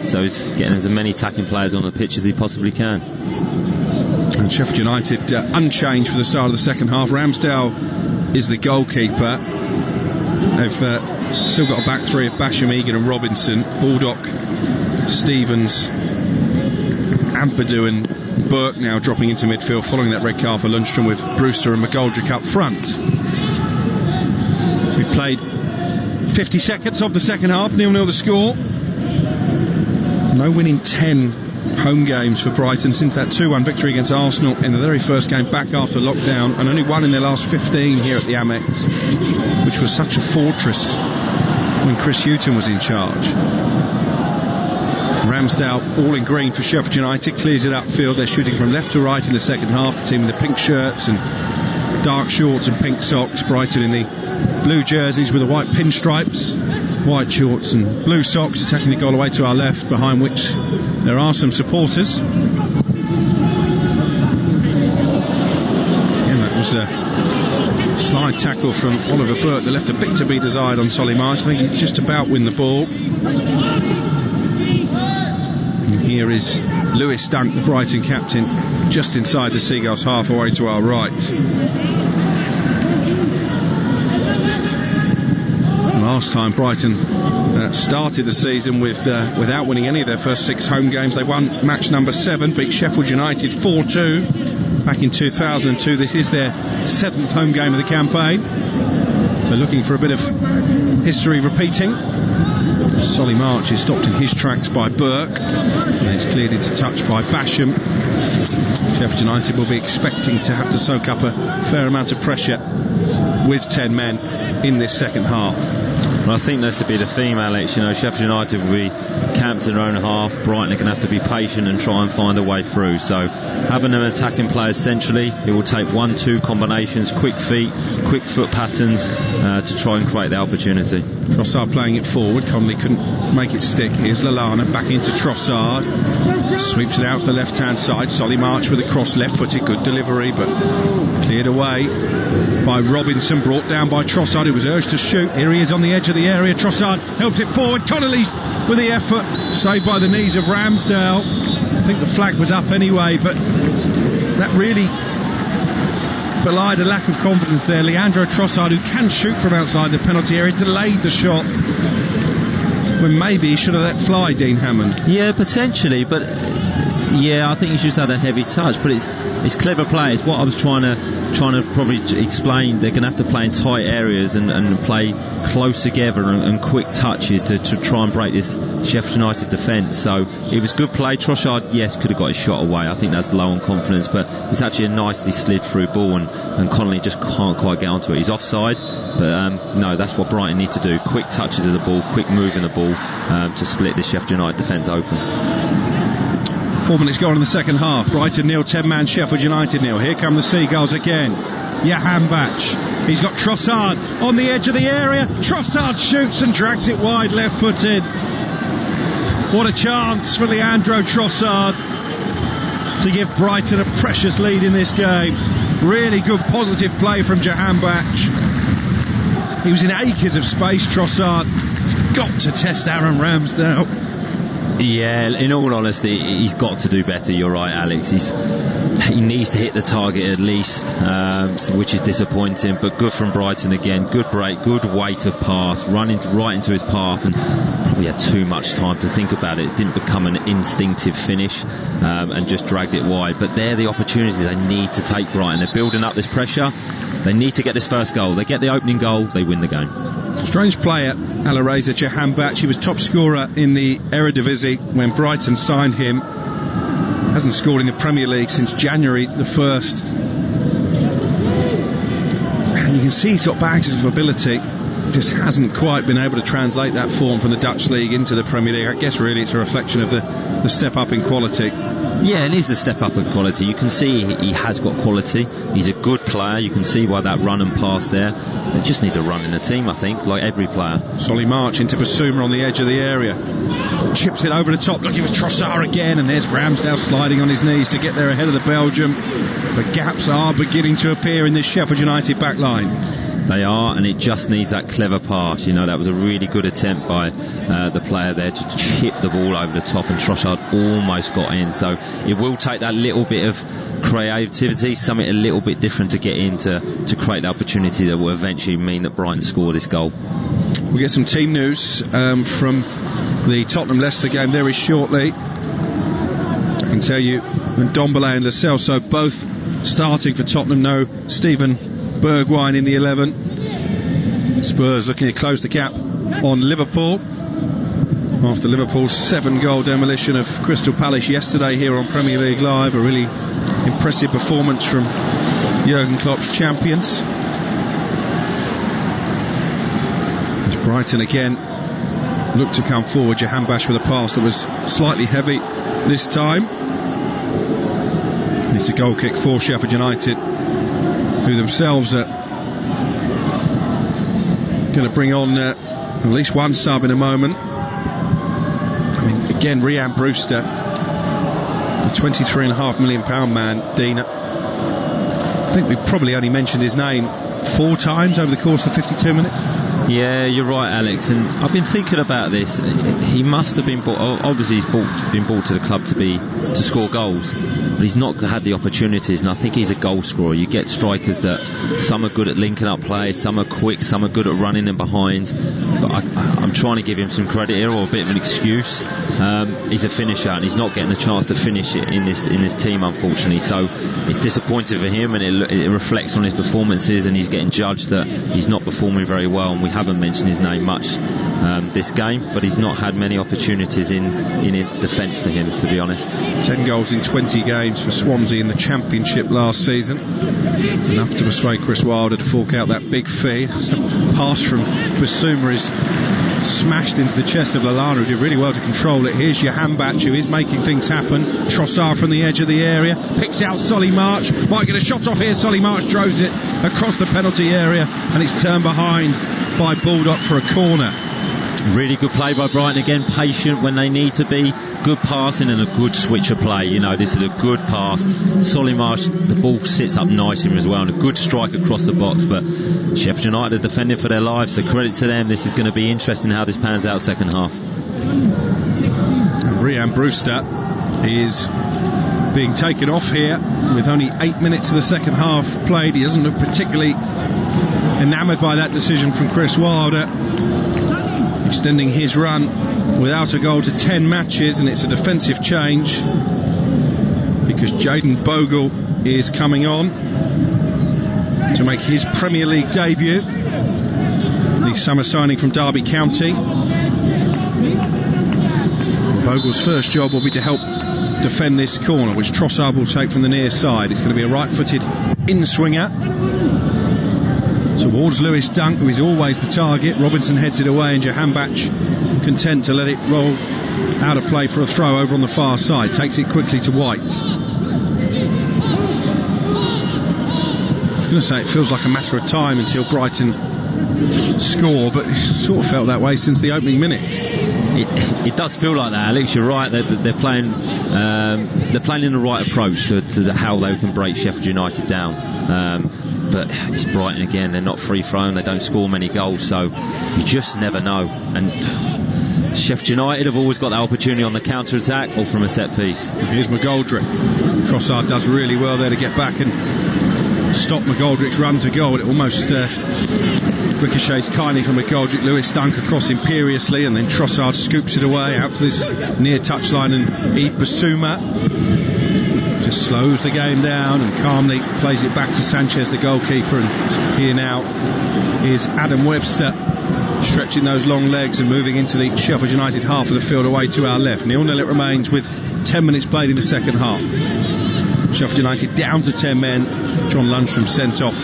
so he's getting as many attacking players on the pitch as he possibly can. And Sheffield United unchanged for the start of the second half. Ramsdale is the goalkeeper. They've still got a back three of Basham, Egan and Robinson. Baldock, Stevens, Ampadu and Burke now dropping into midfield following that red card for Lundstram, with Brewster and McGoldrick up front. We've played 50 seconds of the second half. 0-0 the score. No win in 10 home games for Brighton since that 2-1 victory against Arsenal in the very first game back after lockdown, and only one in their last 15 here at the Amex, which was such a fortress when Chris Hughton was in charge. Ramsdale, all in green for Sheffield United, clears it upfield. They're shooting from left to right in the second half. The team in the pink shirts and dark shorts and pink socks. Brighton in the blue jerseys with the white pinstripes, white shorts and blue socks, attacking the goal away to our left, behind which there are some supporters. Again, that was a slide tackle from Oliver Burke that left a bit to be desired on Solly March. I think he's just about win the ball. And here is Lewis Dunk, the Brighton captain, just inside the Seagulls half away to our right. Last time Brighton started the season without winning any of their first 6 home games. They won match number 7, beat Sheffield United 4-2 back in 2002. This is their 7th home game of the campaign, so looking for a bit of history repeating. Solly March is stopped in his tracks by Burke, and it's cleared into touch by Basham. Sheffield United will be expecting to have to soak up a fair amount of pressure with 10 men in this second half. Well, I think that's to be the theme, Alex. You know, Sheffield United will be camped in their own half. Brighton are going to have to be patient and try and find a way through. So having them attacking players centrally, it will take 1-2 combinations, quick feet, quick foot patterns to try and create the opportunity. Trossard playing it forward. Connolly couldn't make it stick. Here's Lallana back into Trossard. Sweeps it out to the left hand side. Solly March with a cross, left footed, good delivery, but cleared away by Robinson, brought down by Trossard, who was urged to shoot. Here he is on the edge of the area. Trossard helps it forward. Connolly with the effort, saved by the knees of Ramsdale. I think the flag was up anyway, but that really belied a lack of confidence there. Leandro Trossard, who can shoot from outside the penalty area, delayed the shot when maybe he should have let fly, Dean Hammond. Yeah, potentially, but yeah, I think he's just had a heavy touch, but it's clever play. It's what I was trying to probably explain. They're going to have to play in tight areas and play close together and quick touches to try and break this Sheffield United defence. So it was good play. Trossard, yes, could have got his shot away. I think that's low on confidence, but it's actually a nicely slid through ball, and Connolly just can't quite get onto it. He's offside, but no, that's what Brighton need to do. Quick touches of the ball, quick move in the ball to split the Sheffield United defence open. 4 minutes gone in the second half. Brighton 0, 10-man Sheffield United 0. Here come the Seagulls again. Jahanbakhsh. He's got Trossard on the edge of the area. Trossard shoots and drags it wide, left-footed. What a chance for Leandro Trossard to give Brighton a precious lead in this game. Really good positive play from Jahanbakhsh. He was in acres of space, Trossard. He's got to test Aaron Ramsdale. Yeah, in all honesty, he's got to do better. You're right, Alex. He needs to hit the target at least, which is disappointing, but good from Brighton again. Good break, good weight of pass, running right into his path, and probably had too much time to think about it. It didn't become an instinctive finish, and just dragged it wide. But they're the opportunities they need to take, Brighton. They're building up this pressure. They need to get this first goal. They get the opening goal, they win the game. Strange player, Alireza Jahanbakhsh. He was top scorer in the Eredivisie when Brighton signed him. Hasn't scored in the Premier League since January the 1st. And you can see he's got bags of ability. Just hasn't quite been able to translate that form from the Dutch League into the Premier League. I guess really it's a reflection of the step up in quality. Yeah, it is the step up in quality. You can see he has got quality. He's a good player. You can see why that run and pass there. It just needs a run in the team, I think, like every player. Solly March into Bissouma on the edge of the area. Chips it over the top, looking for Trossard again, and there's Ramsdale sliding on his knees to get there ahead of the Belgium. The gaps are beginning to appear in this Sheffield United back line. They are, and it just needs that clever pass. You know, that was a really good attempt by the player there to chip the ball over the top, and Trossard almost got in. So it will take that little bit of creativity, something a little bit different to get in to create the opportunity that will eventually mean that Brighton score this goal. We'll get some team news from the Tottenham-Leicester game very shortly. I can tell you Ndombele and Lo Celso both starting for Tottenham. No Stephen Berge in the 11. Spurs looking to close the gap on Liverpool after Liverpool's 7-goal demolition of Crystal Palace yesterday here on Premier League Live. A really impressive performance from Jurgen Klopp's champions. As Brighton again look to come forward. Jahanbakhsh with a pass that was slightly heavy this time. It's a goal kick for Sheffield United, who themselves are going to bring on at least one sub in a moment. I mean, again, Ryan Brewster, the £23.5 million man, Dean. I think we've probably only mentioned his name 4 times over the course of 52 minutes. Yeah, you're right, Alex, and I've been thinking about this. He must have been bought, obviously he's been bought to the club to score goals, but he's not had the opportunities, and I think he's a goal scorer. You get strikers that some are good at linking up play, some are quick, some are good at running in behind, but I'm trying to give him some credit here, or a bit of an excuse. He's a finisher, and he's not getting the chance to finish it in this team, unfortunately, so it's disappointing for him, and it reflects on his performances, and he's getting judged that he's not performing very well, and we haven't mentioned his name much this game, but he's not had many opportunities in defence to him, to be honest. 10 goals in 20 games for Swansea in the Championship last season, enough to persuade Chris Wilder to fork out that big fee. Pass from Bissouma is smashed into the chest of Lallana, who did really well to control it. Here's Jahanbakhsh, who is making things happen. Trossard from the edge of the area picks out Solly March, might get a shot off here. Solly March throws it across the penalty area, and it's turned behind by Baldock for a corner. Really good play by Brighton again, patient when they need to be, good passing and a good switch of play. You know, this is a good pass. Solly March, the ball sits up nice in as well, and a good strike across the box, but Sheffield United are defending for their lives, so credit to them. This is going to be interesting how this pans out second half. Ryan Brewster is being taken off here with only 8 minutes of the second half played. He doesn't look particularly enamoured by that decision from Chris Wilder, extending his run without a goal to 10 matches, and it's a defensive change because Jayden Bogle is coming on to make his Premier League debut, the summer signing from Derby County. Bogle's first job will be to help defend this corner, which Trossard will take from the near side. It's going to be a right-footed in-swinger towards Lewis Dunk, who is always the target. Robinson heads it away, and Jahanbakhsh content to let it roll out of play for a throw over on the far side. Takes it quickly to White. I was going to say it feels like a matter of time until Brighton score, but it's sort of felt that way since the opening minutes. It does feel like that, Alex. You're right. They're playing in the right approach to how they can break Sheffield United down. But it's Brighton again. They're not free thrown. They don't score many goals, so you just never know. And Sheffield United have always got that opportunity on the counter-attack or from a set piece. Here's McGoldrick. Trossard does really well there to get back and stop McGoldrick's run to goal. It almost ricochets kindly from McGoldrick. Lewis Dunk across imperiously, and then Trossard scoops it away out to this near touchline, and Bissouma just slows the game down and calmly plays it back to Sanchez, the goalkeeper. And here now is Adam Webster stretching those long legs and moving into the Sheffield United half of the field away to our left. 0-0 it remains with 10 minutes played in the second half. Sheffield United down to 10 men. John Lundstram sent off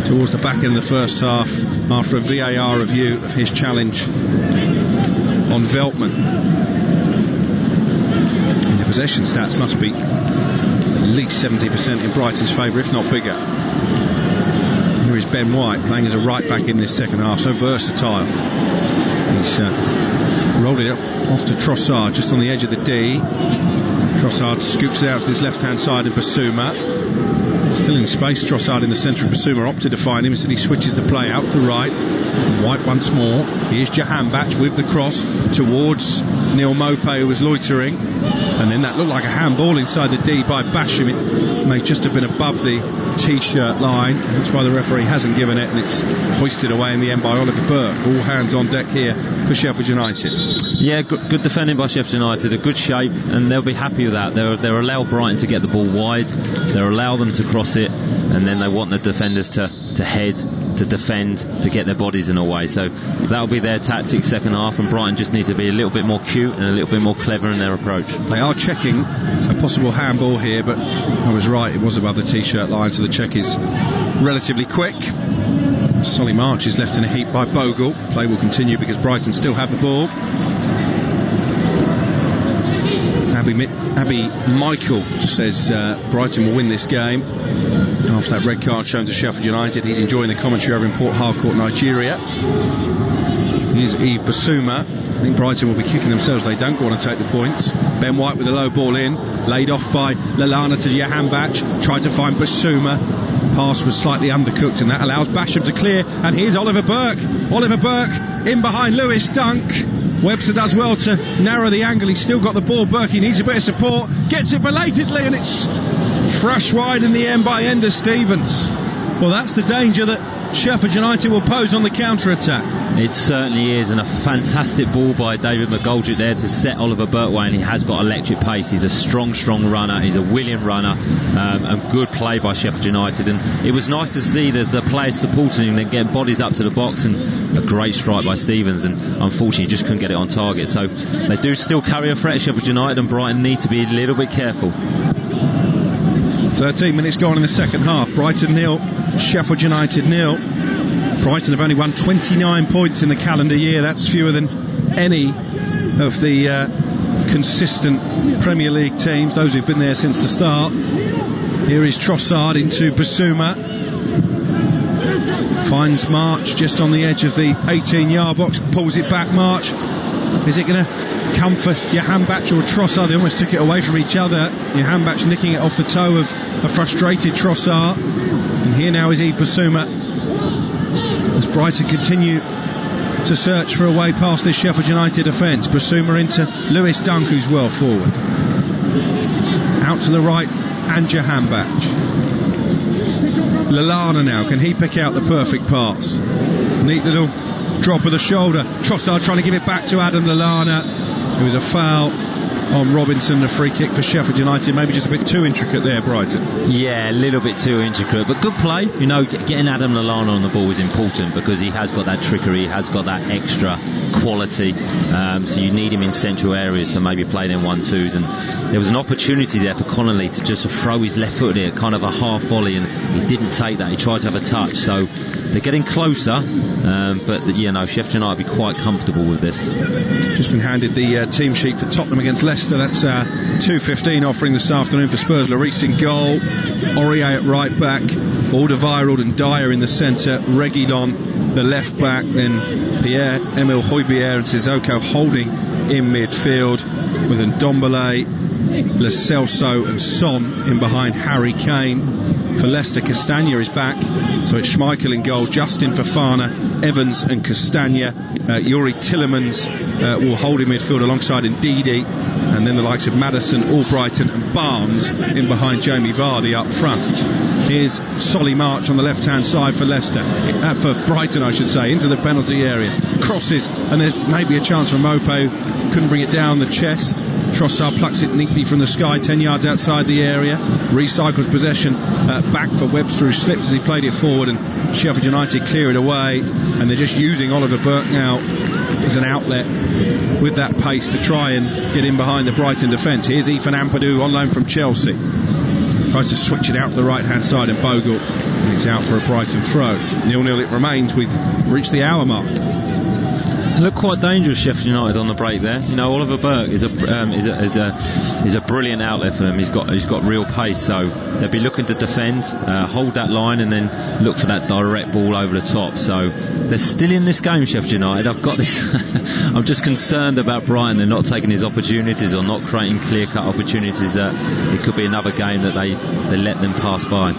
towards the back end of the first half after a VAR review of his challenge on Veltman. And the possession stats must be at least 70% in Brighton's favour, if not bigger. Here is Ben White playing as a right back in this second half, so versatile. He's rolled it off to Trossard just on the edge of the D. Trossard scoops it out to his left hand side, and Bissouma still in space. Trossard in the centre, of Bissouma opted to find him. Instead he switches the play out to right. White once more. Here's Jahanbakhsh with the cross towards Neil Maupay, who was loitering, and then that looked like a handball inside the D by Basham. It may just have been above the t-shirt line, that's why the referee hasn't given it, and it's hoisted away in the end by Oliver Burke. All hands on deck here for Sheffield United. Yeah, good defending by Sheffield United, a good shape, and they'll be happy with that. They'll allow Brighton to get the ball wide, they'll allow them to cross it, and then they want the defenders to head, to defend, to get their bodies in a way. So that'll be their tactics second half, and Brighton just need to be a little bit more cute and a little bit more clever in their approach. They are checking a possible handball here, but I was right, it was above the t-shirt line, so the check is relatively quick. Solly March is left in a heap by Bogle. Play will continue because Brighton still have the ball. Abby Michael says Brighton will win this game. After that red card shown to Sheffield United, he's enjoying the commentary over in Port Harcourt, Nigeria. Here's Yves Bissouma. I think Brighton will be kicking themselves. They don't want to take the points. Ben White with a low ball in, laid off by Lallana to Jahanbakhsh. Tried to find Bissouma. Pass was slightly undercooked, and that allows Basham to clear. And here's Oliver Burke. Oliver Burke in behind Lewis Dunk. Webster does well to narrow the angle. He's still got the ball. Burke, he needs a bit of support. Gets it belatedly, and it's thrashed wide in the end by Ender Stevens. Well, that's the danger that Sheffield United will pose on the counter-attack. It certainly is, and a fantastic ball by David McGoldrick there to set Oliver Burke away, and he has got electric pace. He's a strong runner, he's a willing runner, and good play by Sheffield United. And it was nice to see the players supporting him, then getting bodies up to the box, and a great strike by Stevens, and unfortunately just couldn't get it on target. So they do still carry a threat at Sheffield United, and Brighton need to be a little bit careful. 13 minutes gone in the second half. Brighton 0, Sheffield United 0. Brighton have only won 29 points in the calendar year. That's fewer than any of the consistent Premier League teams, those who've been there since the start. Here is Trossard into Bissouma. Finds March just on the edge of the 18-yard box, pulls it back. March, is it going to come for Jahanbakhsh or Trossard? They almost took it away from each other. Jahanbakhsh nicking it off the toe of a frustrated Trossard. And here now is Yves Bissouma, as Brighton continue to search for a way past this Sheffield United defence. Bissouma into Lewis Dunk, who's well forward. Out to the right, and Jahanbakhsh. Lallana now, can he pick out the perfect pass? Neat little drop of the shoulder. Trossard trying to give it back to Adam Lallana. It was a foul on Robinson, a free kick for Sheffield United. Maybe just a bit too intricate there, Brighton. Yeah, a little bit too intricate, but good play. You know, getting Adam Lallana on the ball is important because he has got that trickery, he has got that extra quality, so you need him in central areas to maybe play them 1-2s, and there was an opportunity there for Connolly to just throw his left foot at kind of a half volley, and he didn't take that. He tried to have a touch, so they're getting closer, but you know, Sheffield United will be quite comfortable with this. Just been handed the team sheet for Tottenham against Leicester. That's 2:15 offering this afternoon for Spurs. Lloris in goal, Aurier at right back, Alderweireld and Dyer in the centre, Reguilon the left back, then Pierre-Emile Højbjerg and Sissoko holding in midfield, with Ndombele, Lo Celso and Son in behind Harry Kane. For Leicester, Castagna is back, so it's Schmeichel in goal, Justin Fofana, Evans and Castagna. Yuri Tillemans will hold in midfield alongside Ndidi, and then the likes of Maddison, Albrighton and Barnes in behind Jamie Vardy up front. Here's Solly March on the left-hand side for Leicester, for Brighton I should say, into the penalty area. Crosses, and there's maybe a chance for Mopo, couldn't bring it down the chest. Trossard plucks it neatly from the sky, 10 yards outside the area. Recycles possession back for Webster, who slipped as he played it forward, and Sheffield United clear it away, and they're just using Oliver Burke now as an outlet with that pace to try and get in behind the Brighton defence. Here's Ethan Ampadu on loan from Chelsea. Tries to switch it out to the right hand side, and Bogle, and it's out for a Brighton throw. 0-0 it remains. We've reached the hour mark. Look quite dangerous, Sheffield United on the break there. You know, Oliver Burke is a brilliant outlet for them. He's got real pace, so they'll be looking to defend, hold that line, and then look for that direct ball over the top. So they're still in this game, Sheffield United. I've got this. I'm just concerned about Brian. They're not taking his opportunities or not creating clear-cut opportunities. That it could be another game that they let them pass by.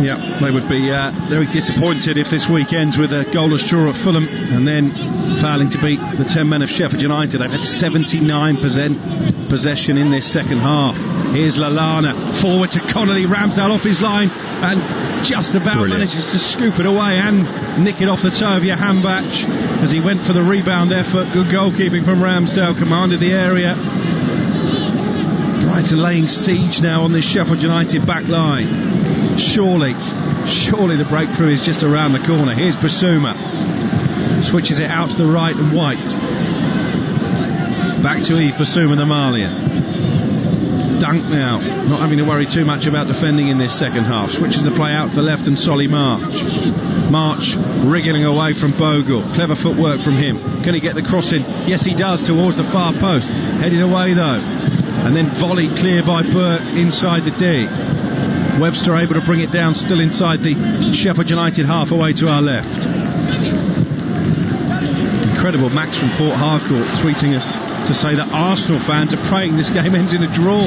Yeah, they would be very disappointed if this week ends with a goalless draw at Fulham and then failing to beat the 10 men of Sheffield United. They've had 79% possession in this second half. Here's Lallana, forward to Connolly, Ramsdale off his line and just about manages to scoop it away and nick it off the toe of Johan Bach as he went for the rebound effort. Good goalkeeping from Ramsdale, commanded the area. Brighton laying siege now on this Sheffield United back line. Surely the breakthrough is just around the corner. Here's Bissouma, switches it out to the right, and White back to Yves Bissouma, the Malian. Dunk now, not having to worry too much about defending in this second half. Switches the play out to the left, and Solly March wriggling away from Bogle. Clever footwork from him. Can he get the cross in? Yes, he does, towards the far post. Headed away though, and then volleyed clear by Burke inside the D. Webster able to bring it down, still inside the Sheffield United half, away to our left. Incredible. Max from Port Harcourt tweeting us to say that Arsenal fans are praying this game ends in a draw.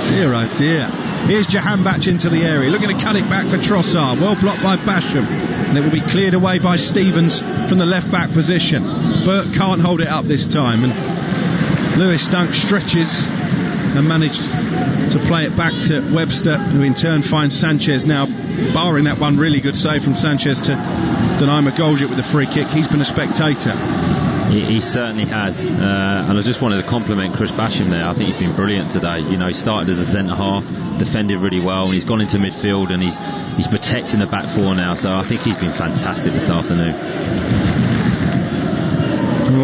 Dear oh dear. Here's Johan Bach into the area, looking to cut it back for Trossard. Well blocked by Basham, and it will be cleared away by Stevens from the left back position. Burke can't hold it up this time, and Lewis Dunk stretches and managed to play it back to Webster, who in turn finds Sanchez now, barring that one really good save from Sanchez to deny McGoldrick with a free kick. He's been a spectator. He certainly has, and I just wanted to compliment Chris Basham there. I think he's been brilliant today. You know, he started as a centre half, defended really well, and he's gone into midfield, and he's protecting the back four now, so I think he's been fantastic this afternoon.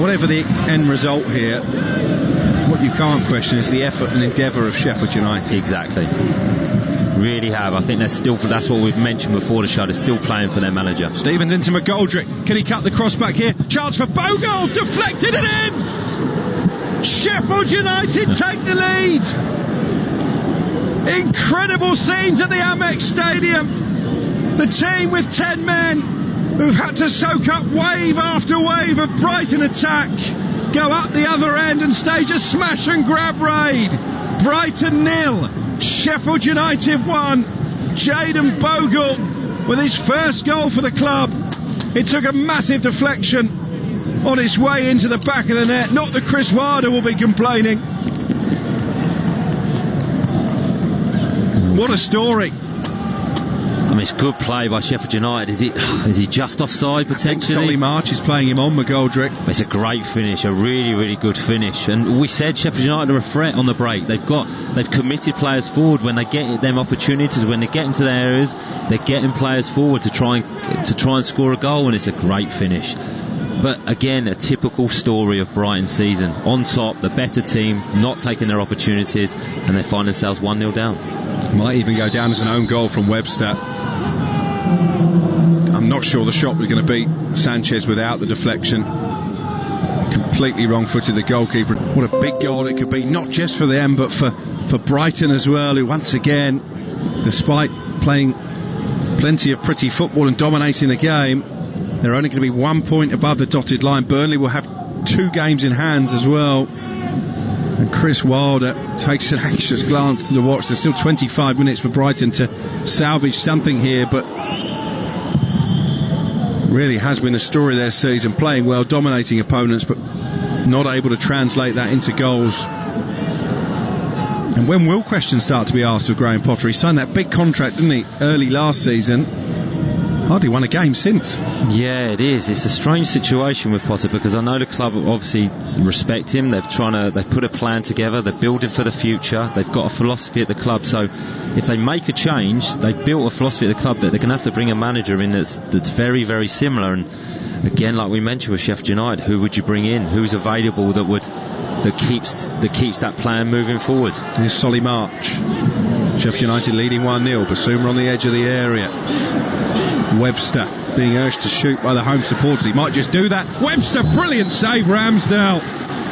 Whatever the end result here, what you can't question is the effort and endeavour of Sheffield United. Exactly. Really have. I think that's what we've mentioned before the show. They're still playing for their manager. Stevens into McGoldrick. Can he cut the cross back here? Chance for Bogle. Deflected it in. Sheffield United take the lead. Incredible scenes at the Amex Stadium. The team with 10 men who've had to soak up wave after wave of Brighton attack go up the other end and stage a smash and grab raid. Brighton 0, Sheffield United 1. Jayden Bogle with his first goal for the club. It took a massive deflection on its way into the back of the net. Not that Chris Wilder will be complaining. What a story. I mean, it's good play by Sheffield United. Is he just offside potentially? Solly March is playing him on McGoldrick. It's a great finish, a really, really good finish. And we said Sheffield United are a threat on the break. They've committed players forward when they get them opportunities. When they get into the areas, they're getting players forward to try and score a goal. And it's a great finish. But again, a typical story of Brighton's season. On top, the better team, not taking their opportunities, and they find themselves 1-0 down. Might even go down as an own goal from Webster. I'm not sure the shot was going to beat Sanchez without the deflection. Completely wrong-footed the goalkeeper. What a big goal it could be, not just for them, but for Brighton as well, who once again, despite playing plenty of pretty football and dominating the game, they're only going to be 1 point above the dotted line. Burnley will have 2 games in hands as well. And Chris Wilder takes an anxious glance to the watch. There's still 25 minutes for Brighton to salvage something here, but really has been the story of their season, playing well, dominating opponents, but not able to translate that into goals. And when will questions start to be asked of Graham Potter? He signed that big contract, didn't he, early last season? Hardly won a game since. Yeah, it is. It's a strange situation with Potter, because I know the club obviously respect him. They've put a plan together. They're building for the future. They've got a philosophy at the club. So if they make a change, they've built a philosophy at the club that they're going to have to bring a manager in that's very, very similar. And again, like we mentioned with Sheffield United, who would you bring in? Who's available that keeps that plan moving forward? Here's Solly March. Sheffield United leading 1-0. Bissouma on the edge of the area. Webster being urged to shoot by the home supporters. He might just do that. Webster, brilliant save, Ramsdale.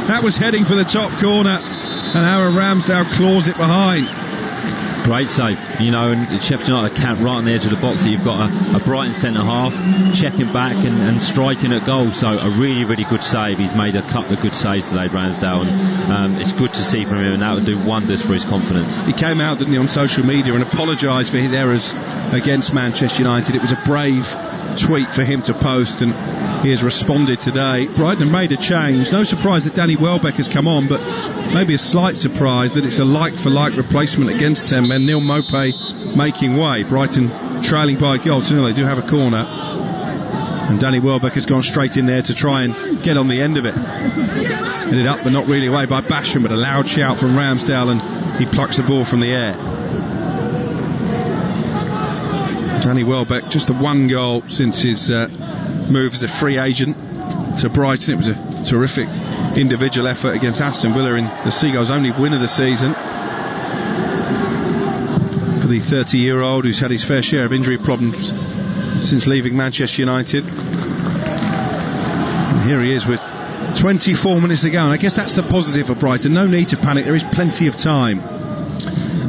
That was heading for the top corner, and Aaron Ramsdale claws it behind. Great save, and Sheffield United camped right on the edge of the box. So you've got a Brighton centre half checking back and striking at goal. So a really, really good save. He's made a couple of good saves today, Ramsdale, and it's good to see from him, and that would do wonders for his confidence. He came out, didn't he, on social media and apologised for his errors against Manchester United. It was a brave tweet for him to post, and he has responded today. Brighton have made a change. No surprise that Danny Welbeck has come on, but maybe a slight surprise that it's a like-for-like replacement against 10 men. Neil Maupay making way. Brighton trailing by a goal. So they do have a corner, and Danny Welbeck has gone straight in there to try and get on the end of it. Headed up but not really away by Basham, but a loud shout from Ramsdale, and he plucks the ball from the air. Danny Welbeck, just the one goal since his move as a free agent to Brighton. It was a terrific individual effort against Aston Villa in the Seagulls' only win of the season. For the 30-year-old who's had his fair share of injury problems since leaving Manchester United. And here he is with 24 minutes to go, and I guess that's the positive for Brighton. No need to panic, there is plenty of time.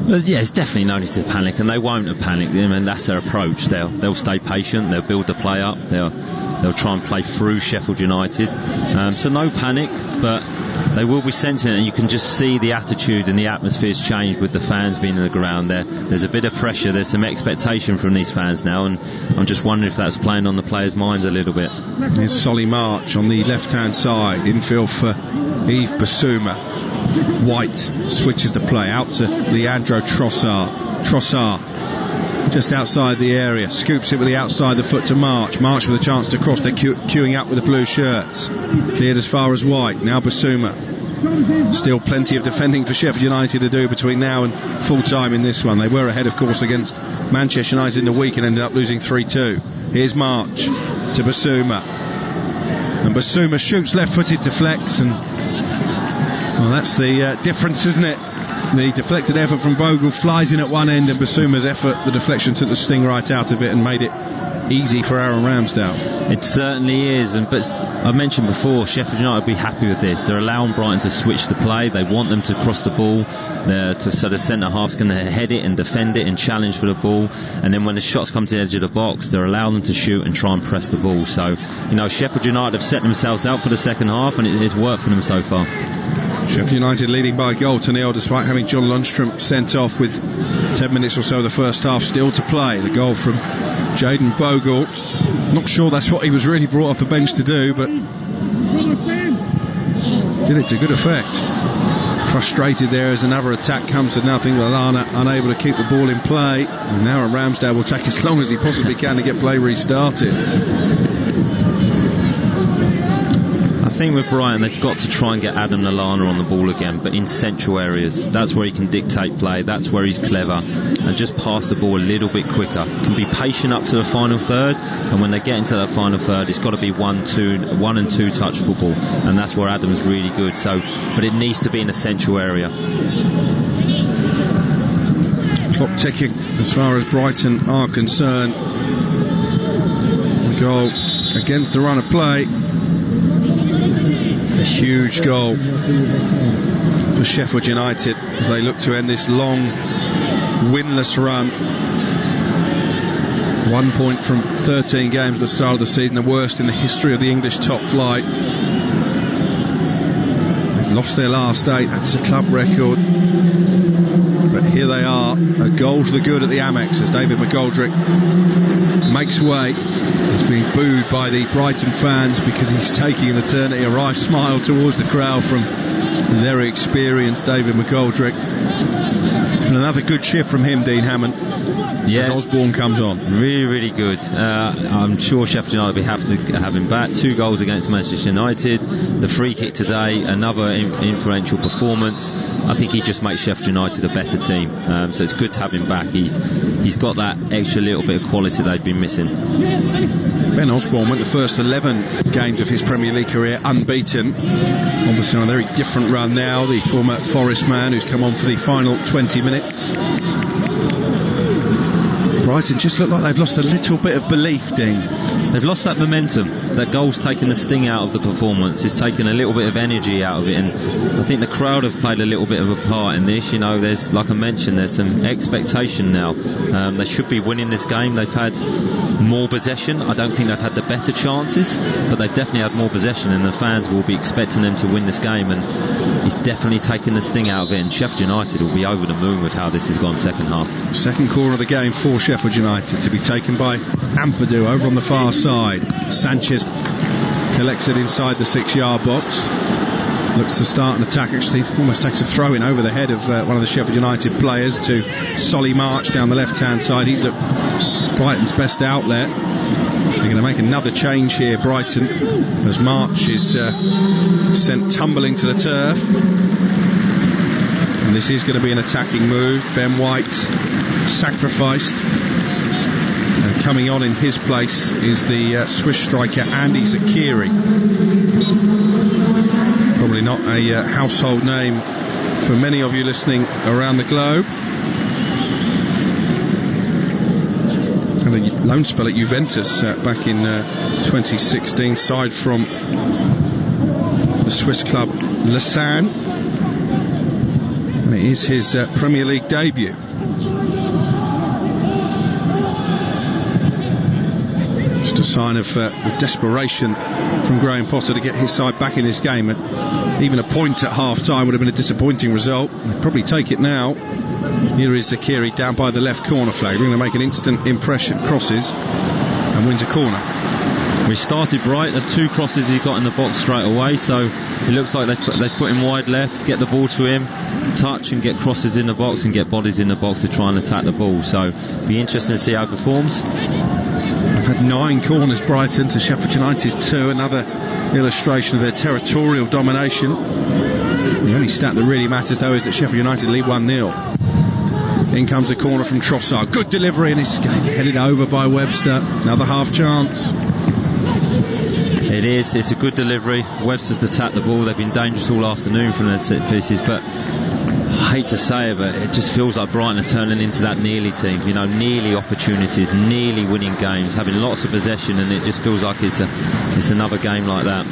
Yeah, it's definitely no need to panic, and they won't have panicked. I mean, that's their approach. They'll stay patient. They'll build the play up. They'll try and play through Sheffield United. So no panic, but they will be sensing it, and you can just see the attitude and the atmosphere's changed with the fans being in the ground. There's a bit of pressure. There's some expectation from these fans now, and I'm just wondering if that's playing on the players' minds a little bit. Here's Solly March on the left-hand side, infield for Yves Bissouma. White switches the play out to Leandro Trossard just outside the area, scoops it with the outside the foot to March with a chance to cross. They're queuing up with the blue shirts, cleared as far as White. Now Bissouma. Still plenty of defending for Sheffield United to do between now and full time in this one. They were ahead, of course, against Manchester United in the week and ended up losing 3-2. Here's March to Bissouma, and Bissouma shoots left-footed to Fleck, and well, that's the difference, isn't it? The deflected effort from Bogle flies in at one end, and Bissouma's effort, the deflection, took the sting right out of it and made it easy for Aaron Ramsdale. It certainly is, but I mentioned before, Sheffield United will be happy with this. They're allowing Brighton to switch the play. They want them to cross the ball, so the centre half's going to head it and defend it and challenge for the ball, and then when the shots come to the edge of the box, they're allowing them to shoot and try and press the ball. So, Sheffield United have set themselves out for the second half, and it has worked for them so far. Sheffield United leading by a goal to nil, despite having John Lundstram sent off with 10 minutes or so of the first half still to play. The goal from Jayden Bogle. Not sure that's what he was really brought off the bench to do, but did it to good effect. Frustrated there as another attack comes to nothing. Lallana unable to keep the ball in play. And now Ramsdale will take as long as he possibly can to get play restarted. I think with Bryan, they've got to try and get Adam Lallana on the ball again, but in central areas. That's where he can dictate play, that's where he's clever, and just pass the ball a little bit quicker. Can be patient up to the final third, and when they get into that final third, it's got to be 1 and 2 touch football, and that's where Adam's really good. So, but it needs to be in a central area. Clock ticking as far as Brighton are concerned. The goal against the run of play. A huge goal for Sheffield United as they look to end this long winless run. 1 point from 13 games at the start of the season, the worst in the history of the English top flight. They've lost their last 8. That's a club record. But here they are, a goal to the good at the Amex as David McGoldrick makes way. He's being booed by the Brighton fans because he's taking an eternity. A wry smile towards the crowd from their experienced David McGoldrick. It's been another good shift from him, Dean Hammond, as Osborne comes on. Really, really good. I'm sure Sheffield United will be happy to have him back. 2 goals against Manchester United. The free kick today, another influential performance. I think he just makes Sheffield United a better team. So it's good to have him back. He's got that extra little bit of quality they've been missing. Ben Osborne went the first 11 games of his Premier League career unbeaten. Obviously on a very different run now, the former Forest man who's come on for the final 20 minutes. Brighton just look like they've lost a little bit of belief, Dean. They've lost that momentum. That goal's taken the sting out of the performance. It's taken a little bit of energy out of it, and I think the crowd have played a little bit of a part in this. You know, there's, like I mentioned, there's some expectation now. They should be winning this game. They've had more possession. I don't think they've had the better chances, but they've definitely had more possession, and the fans will be expecting them to win this game, and it's definitely taken the sting out of it, and Sheffield United will be over the moon with how this has gone second half. Second corner of the game for Sheffield United to be taken by Ampadu over on the far side. Sanchez collects it inside the 6-yard box, looks to start an attack, actually almost takes a throw in over the head of one of the Sheffield United players to Solly March down the left hand side. He's looked Brighton's best outlet. They're going to make another change here, Brighton, as March is sent tumbling to the turf, and this is going to be an attacking move. Ben White sacrificed, and coming on in his place is the Swiss striker Andy Zakiri. Probably not a household name for many of you listening around the globe. Had a loan spell at Juventus back in 2016, side from the Swiss club Lausanne, and it is his Premier League debut. Just a sign of the desperation from Graham Potter to get his side back in this game. And even a point at half time would have been a disappointing result. They'll probably take it now. Here is Zakiri down by the left corner flag. We're going to make an instant impression, crosses, and wins a corner. We started right. There's 2 crosses he got in the box straight away, so it looks like they've put him wide left, get the ball to him, touch and get crosses in the box and get bodies in the box to try and attack the ball. So it'll be interesting to see how he performs. They've had 9 corners, Brighton, to Sheffield United 2. Another illustration of their territorial domination. The only stat that really matters, though, is that Sheffield United lead 1-0. In comes the corner from Trossard. Good delivery, and it's headed over by Webster. Another half chance. It is. It's a good delivery. Webster's attacked the ball. They've been dangerous all afternoon from their set pieces, but I hate to say it, but it just feels like Brighton are turning into that nearly team. You know, nearly opportunities, nearly winning games, having lots of possession, and it just feels like it's another game like that.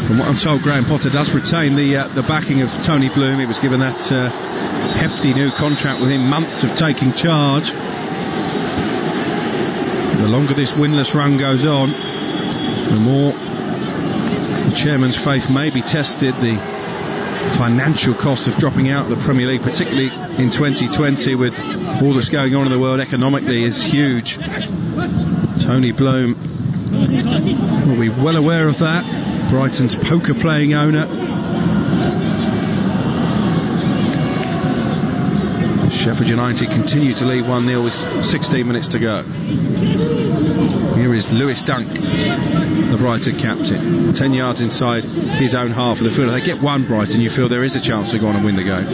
From what I'm told, Graham Potter does retain the backing of Tony Bloom. He was given that hefty new contract within months of taking charge. The longer this winless run goes on, the more the chairman's faith may be tested. The financial cost of dropping out of the Premier League, particularly in 2020 with all that's going on in the world economically, is huge. Tony Bloom will be well aware of that. Brighton's poker playing owner. Sheffield United continue to lead 1-0 with 16 minutes to go. Here is Lewis Dunk, the Brighton captain, 10 yards inside his own half of the field. If they get one, Brighton, you feel there is a chance to go on and win the game?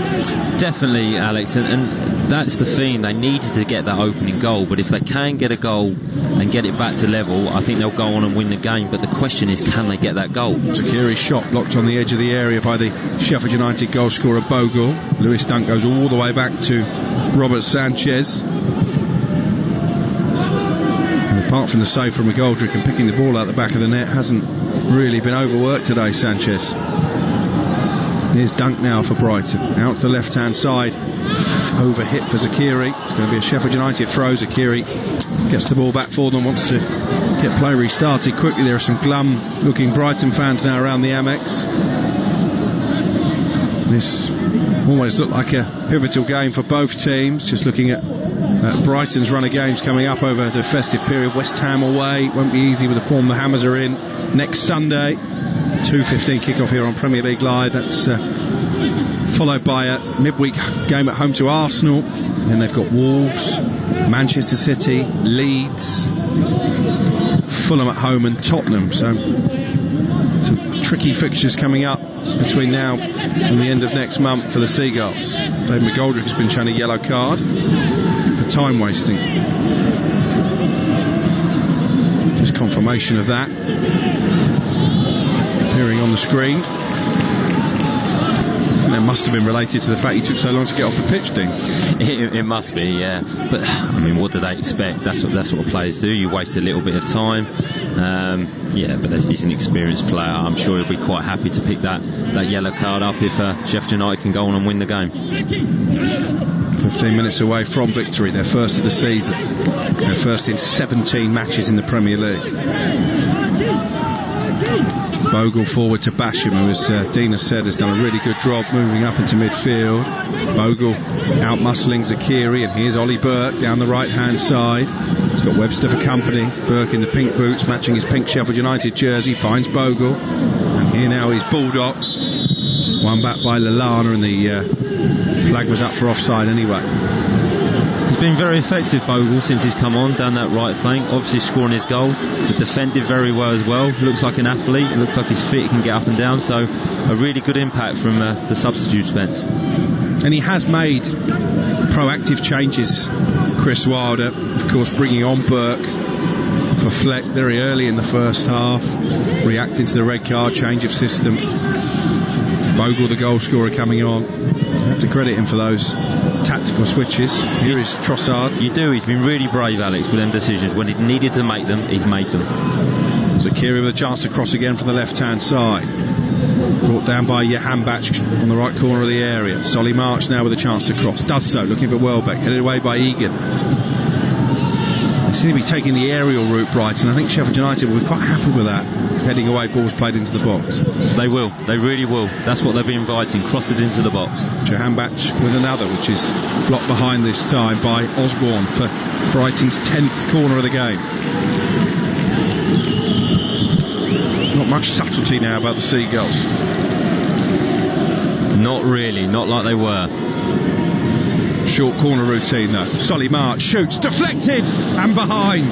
Definitely, Alex, and that's the thing. They needed to get that opening goal, but if they can get a goal and get it back to level, I think they'll go on and win the game. But the question is, can they get that goal? Zakiri's shot blocked on the edge of the area by the Sheffield United goal scorer Bogle. Lewis Dunk goes all the way back to Robert Sanchez. Apart from the save from McGoldrick and picking the ball out the back of the net, hasn't really been overworked today, Sanchez. Here's Dunk now for Brighton. Out to the left-hand side. It's over hit for Zakiri. It's going to be a Sheffield United throw. Zakiri gets the ball back for them, wants to get play restarted quickly. There are some glum-looking Brighton fans now around the Amex. This almost looked like a pivotal game for both teams. Just looking at Brighton's run of games coming up over the festive period. West Ham away. Won't be easy with the form the Hammers are in. Next Sunday, 2:15 kickoff here on Premier League Live. That's followed by a midweek game at home to Arsenal. Then they've got Wolves, Manchester City, Leeds, Fulham at home and Tottenham. So some tricky fixtures coming up between now and the end of next month for the Seagulls. David McGoldrick has been shown a yellow card for time wasting. Just confirmation of that appearing on the screen. And it must have been related to the fact he took so long to get off the pitch, Dean. It must be, yeah. But I mean, what do they expect? That's what players do. You waste a little bit of time. Yeah, but he's an experienced player. I'm sure he'll be quite happy to pick that yellow card up if Sheffield United can go on and win the game. 15 minutes away from victory. They're first of the season. They're first in 17 matches in the Premier League. Bogle forward to Basham, who, as Dean has said, has done a really good job moving up into midfield. Bogle out-muscling Zakiri, and here's Ollie Burke down the right-hand side. He's got Webster for company. Burke in the pink boots, matching his pink Sheffield United jersey, finds Bogle. And here now is Baldock. One back by Lallana, and the flag was up for offside anyway. He's been very effective, Bogle, since he's come on down that right flank. Obviously scoring his goal, but defended very well as well. Looks like an athlete. It looks like he's fit. He can get up and down. So a really good impact from the substitutes bench. And he has made proactive changes, Chris Wilder. Of course, bringing on Burke for Fleck very early in the first half, reacting to the red card, change of system. Bogle, the goal scorer, coming on. I have to credit him for those tactical switches. Here is Trossard. You do. He's been really brave, Alex, with them decisions. When he needed to make them, he's made them. Zakiri with a chance to cross again from the left-hand side. Brought down by Jahanbach on the right corner of the area. Solly March now with a chance to cross. Does so, looking for Welbeck. Headed away by Egan. They seem to be taking the aerial route, Brighton. I think Sheffield United will be quite happy with that. Heading away, balls played into the box. They will. They really will. That's what they'll be inviting. Crossed it into the box. Jahanbach with another, which is blocked behind this time by Osborne for Brighton's 10th corner of the game. Not much subtlety now about the Seagulls. Not really. Not like they were. Short corner routine though. Solly March shoots, deflected and behind.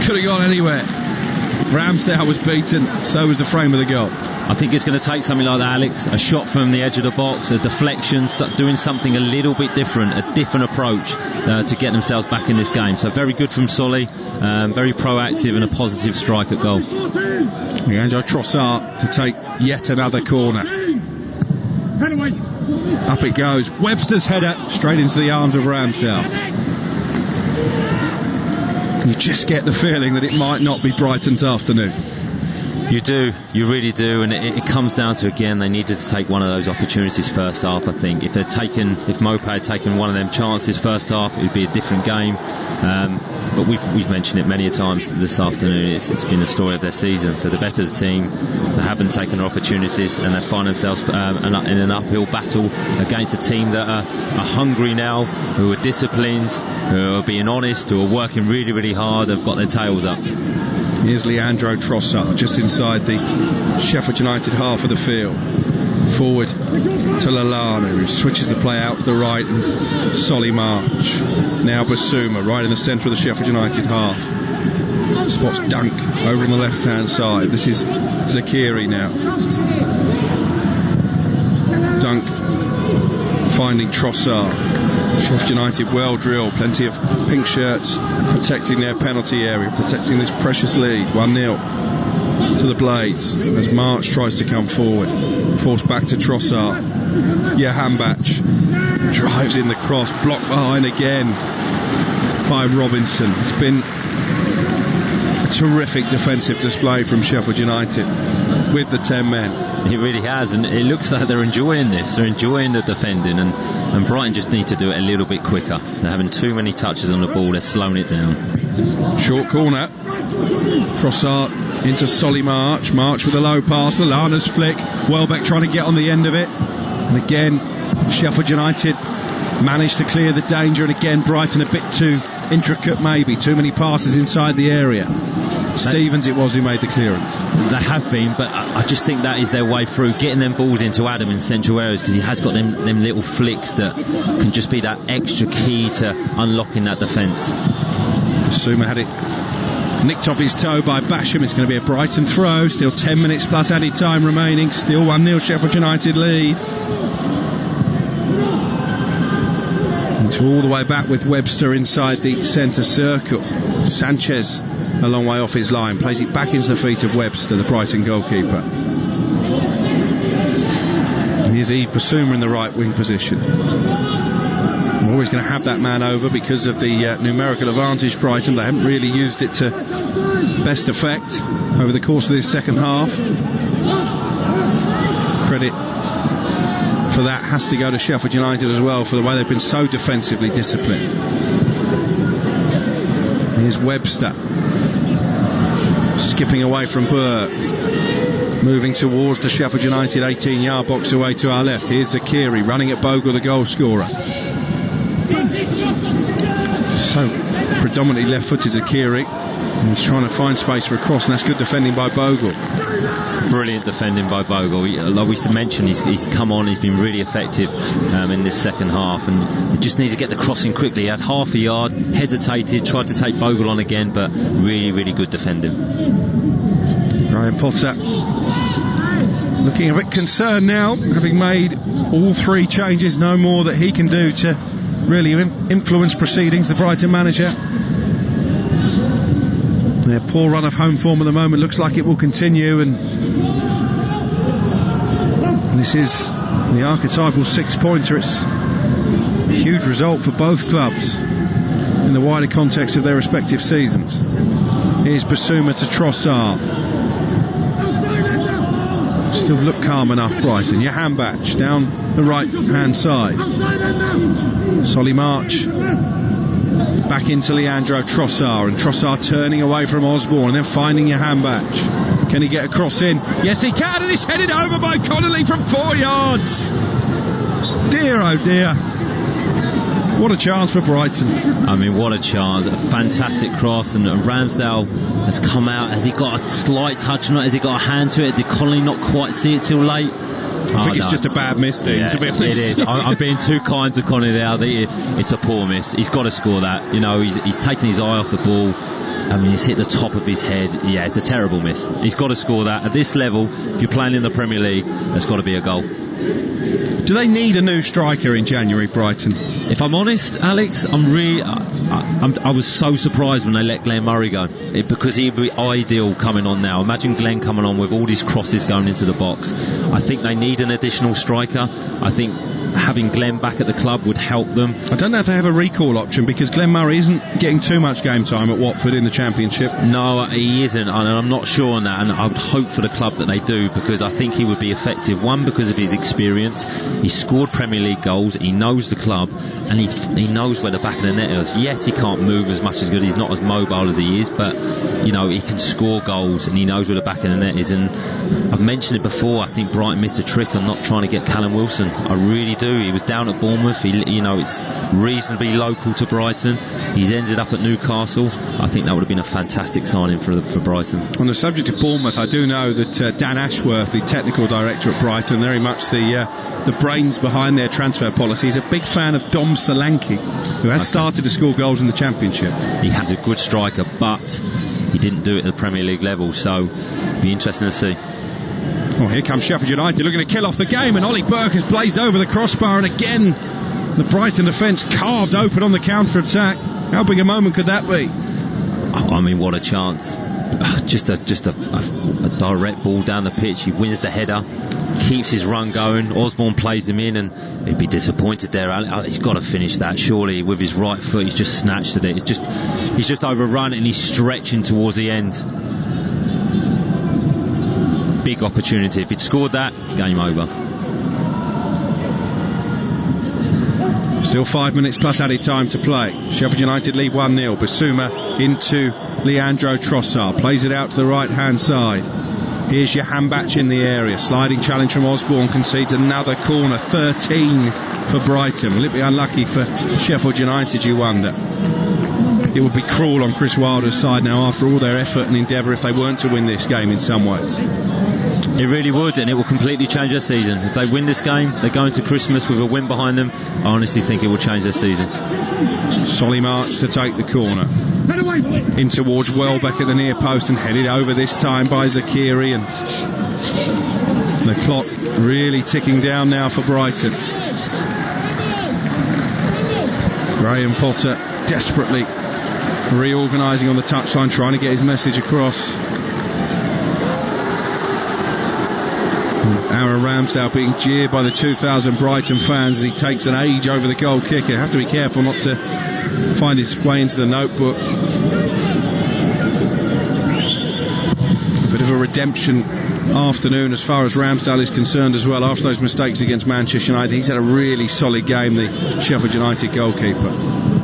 Could have gone anywhere. Ramsdale was beaten, so was the frame of the goal. I think it's going to take something like that, Alex. A shot from the edge of the box, a deflection, doing something a little bit different, a different approach to get themselves back in this game. So very good from Solly, very proactive and a positive strike at goal. Leandro Trossard to take yet another corner. Up it goes. Webster's header straight into the arms of Ramsdale. You just get the feeling that it might not be Brighton's afternoon. You do, you really do, and it comes down to, again, they needed to take one of those opportunities first half. I think if Mope had taken one of them chances first half, it would be a different game. But we've mentioned it many times this afternoon. It's been the story of their season. For the better team, they haven't taken their opportunities, and they find themselves in an uphill battle against a team that are hungry now, who are disciplined, who are being honest, who are working really, really hard. They've got their tails up. Here's Leandro Trossard just inside the Sheffield United half of the field. Forward to Lallana, who switches the play out to the right, and Solly March. Now Bissouma right in the centre of the Sheffield United half. Spots Dunk over on the left hand side. This is Zakiri now. Dunk finding Trossard. Sheffield United well drilled, plenty of pink shirts protecting their penalty area, protecting this precious lead. 1-0 to the Blades as March tries to come forward, forced back to Trossard. Jahanbach drives in the cross, blocked behind again by Robinson. It's been a terrific defensive display from Sheffield United with the 10 men. It really has, and it looks like they're enjoying this. They're enjoying the defending, and Brighton just need to do it a little bit quicker. They're having too many touches on the ball. They're slowing it down. Short corner. Trossard into Solly March. March with a low pass. Lallana's flick. Welbeck trying to get on the end of it. And again, Sheffield United managed to clear the danger, and again Brighton a bit too intricate, maybe too many passes inside the area. Stevens it was who made the clearance. They have been, but I just think that is their way through, getting them balls into Adam in central areas, because he has got them little flicks that can just be that extra key to unlocking that defence. Bissouma had it nicked off his toe by Basham. It's going to be a Brighton throw. Still 10 minutes plus added time remaining. Still 1-0 Sheffield United lead. All the way back with Webster inside the centre circle. Sanchez a long way off his line, plays it back into the feet of Webster, the Brighton goalkeeper. And here's Bissouma in the right wing position. We're always going to have that man over because of the numerical advantage. Brighton, they haven't really used it to best effect over the course of this second half. Credit for that has to go to Sheffield United as well, for the way they've been so defensively disciplined. Here's Webster skipping away from Burke, moving towards the Sheffield United 18-yard box away to our left. Here's Zakiri running at Bogle, the goal scorer. So predominantly left-footed Zakiri, and he's trying to find space for a cross, and that's good defending by Bogle. Brilliant defending by Bogle. Like we mentioned, he's come on, he's been really effective in this second half, and he just needs to get the crossing quickly. He had half a yard, hesitated, tried to take Bogle on again, but really, really good defending. Graham Potter looking a bit concerned now, having made all three changes. No more that he can do to really influence proceedings, the Brighton manager. Their poor run of home form at the moment looks like it will continue, and this is the archetypal 6-pointer. It's a huge result for both clubs in the wider context of their respective seasons. Here's Bissouma to Trossard. Still look calm enough, Brighton. Jagielka down the right hand side. Solly March back into Leandro Trossard, and Trossard turning away from Osborne and then finding Jagielka. Can he get a cross in? Yes he can, and it's headed over by Connolly from 4 yards. Dear oh dear, what a chance for Brighton. I mean, what a chance. A fantastic cross, and Ramsdale has come out. Has he got a slight touch on it? Has he got a hand to it? Did Connolly not quite see it till late? I think it's just a bad miss, Dean, yeah, to be honest. It is. I'm being too kind to Connolly there. It's a poor miss. He's got to score that. You know, he's taken his eye off the ball. I mean, he's hit the top of his head. Yeah, it's a terrible miss. He's got to score that. At this level, if you're playing in the Premier League, there's got to be a goal. Do they need a new striker in January, Brighton? If I'm honest, Alex, I was so surprised when they let Glenn Murray go, because he'd be ideal coming on now. Imagine Glenn coming on with all these crosses going into the box. I think they need an additional striker. I think having Glenn back at the club would help them. I don't know if they have a recall option, because Glenn Murray isn't getting too much game time at Watford in the Championship. No, he isn't, and I'm not sure on that, and I would hope for the club that they do, because I think he would be effective. One, because of his experience. He's scored Premier League goals, he knows the club, and he knows where the back of the net is. Yes, he can't move as much as good, he's not as mobile as he is, but you know, he can score goals and he knows where the back of the net is. And I've mentioned it before, I think Brighton missed a trick on not trying to get Callum Wilson. I really do. He was down at Bournemouth, it's reasonably local to Brighton. He's ended up at Newcastle. I think that would have been a fantastic signing for Brighton. On the subject of Bournemouth, I do know that Dan Ashworth, the technical director at Brighton, very much the brains behind their transfer policy, is a big fan of Dom Solanke, who has started to score goals in the Championship. He has a good striker, but he didn't do it at the Premier League level, so it'll be interesting to see. Oh, here comes Sheffield United looking to kill off the game, and Ollie Burke has blazed over the crossbar, and again the Brighton defence carved open on the counter-attack. How big a moment could that be? I mean, what a chance. Just a direct ball down the pitch. He wins the header, keeps his run going. Osborne plays him in, and he'd be disappointed there. He's got to finish that, surely. With his right foot, he's just snatched at it. He's just overrun, and he's stretching towards the end. big opportunity. If he'd scored that, game over. Still 5 minutes plus added time to play. Sheffield United lead 1-0. Bissouma into Leandro Trossard. Plays it out to the right-hand side. Here's Jahanbach in the area. Sliding challenge from Osborne. Concedes another corner. 13 for Brighton. Will it be unlucky for Sheffield United, you wonder? It would be cruel on Chris Wilder's side now after all their effort and endeavour if they weren't to win this game in some ways. It really would, and it will completely change their season. If they win this game, they go into Christmas with a win behind them. I honestly think it will change their season. Solly March to take the corner. In towards Welbeck at the near post and headed over this time by Zakiri, and the clock really ticking down now for Brighton. Graham Potter desperately reorganising on the touchline, trying to get his message across. Aaron Ramsdale being jeered by the 2,000 Brighton fans as he takes an age over the goal kicker. Have to be careful not to find his way into the notebook. A bit of a redemption afternoon as far as Ramsdale is concerned as well. After those mistakes against Manchester United, he's had a really solid game, the Sheffield United goalkeeper.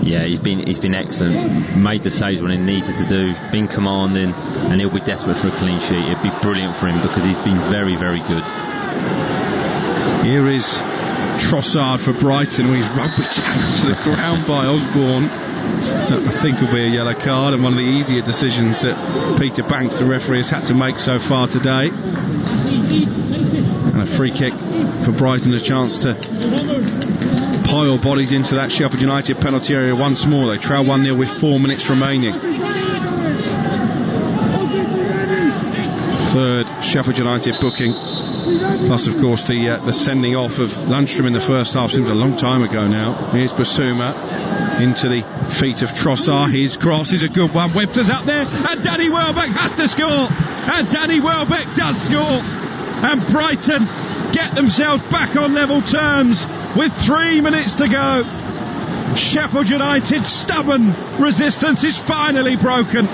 Yeah, he's been excellent. Made the saves when he needed to do, been commanding, and he'll be desperate for a clean sheet. It'd be brilliant for him because he's been very, very good. Here is Trossard for Brighton. He's rugby tackled to the ground by Osborne. I think will be a yellow card, and one of the easier decisions that Peter Banks, the referee, has had to make so far today. And a free kick for Brighton, a chance to pile bodies into that Sheffield United penalty area once more. They trail 1-0 with 4 minutes remaining. Third Sheffield United booking, plus of course the sending off of Lundstram in the first half. Seems a long time ago now. Here's Bissouma into the feet of Trossard. His cross is a good one. Webster's up there, and Danny Welbeck has to score, and Danny Welbeck does score, and Brighton get themselves back on level terms with 3 minutes to go. Sheffield United's stubborn resistance is finally broken.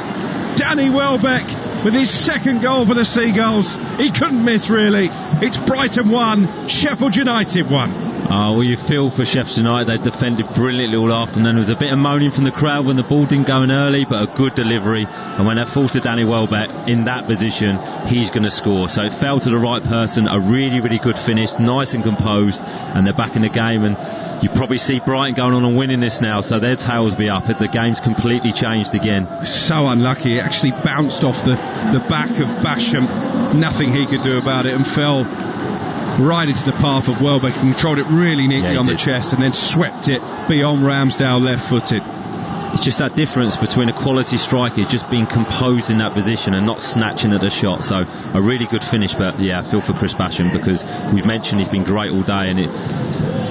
Danny Welbeck with his second goal for the Seagulls. He couldn't miss, really. It's Brighton 1, Sheffield United 1. Oh, well, you feel for Sheffield United. They defended brilliantly all afternoon. There was a bit of moaning from the crowd when the ball didn't go in early, but a good delivery. And when they forced to Danny Welbeck in that position, he's going to score. So it fell to the right person. A really, really good finish, nice and composed, and they're back in the game. And you probably see Brighton going on and winning this now, so their tails be up. The game's completely changed again. So unlucky. It actually bounced off the back of Basham. Nothing he could do about it, and fell right into the path of Welbeck, and controlled it really neatly on the chest, and then swept it beyond Ramsdale left-footed. It's just that difference between a quality striker just being composed in that position and not snatching at the shot. So a really good finish, but yeah, I feel for Chris Basham because we've mentioned he's been great all day, and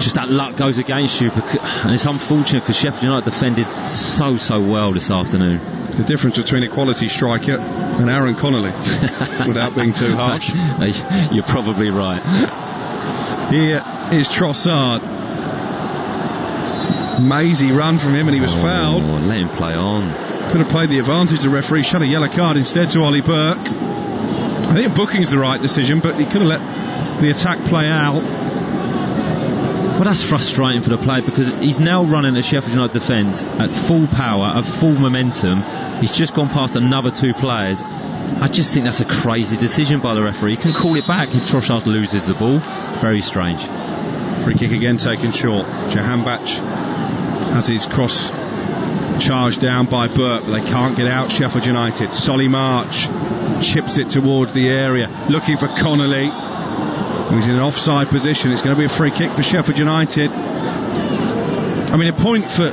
just that luck goes against you, and it's unfortunate because Sheffield United defended so well this afternoon. The difference between a quality striker and Aaron Connolly, without being too harsh. You're probably right. Here is Trossard. Mazy run from him, and he was fouled. Let him play on. Could have played the advantage. The referee shot a yellow card instead to Ollie Burke. I think booking's the right decision, but he could have let the attack play out. Well, that's frustrating for the player because he's now running at Sheffield United defence at full power, at full momentum. He's just gone past another two players. I just think that's a crazy decision by the referee. He can call it back if Trossard loses the ball. Very strange. Free kick again taken short. Jahanbach has his cross charged down by Burke, but they can't get out, Sheffield United. Solly March chips it towards the area, looking for Connolly. He's in an offside position. It's going to be a free kick for Sheffield United. I mean, a point for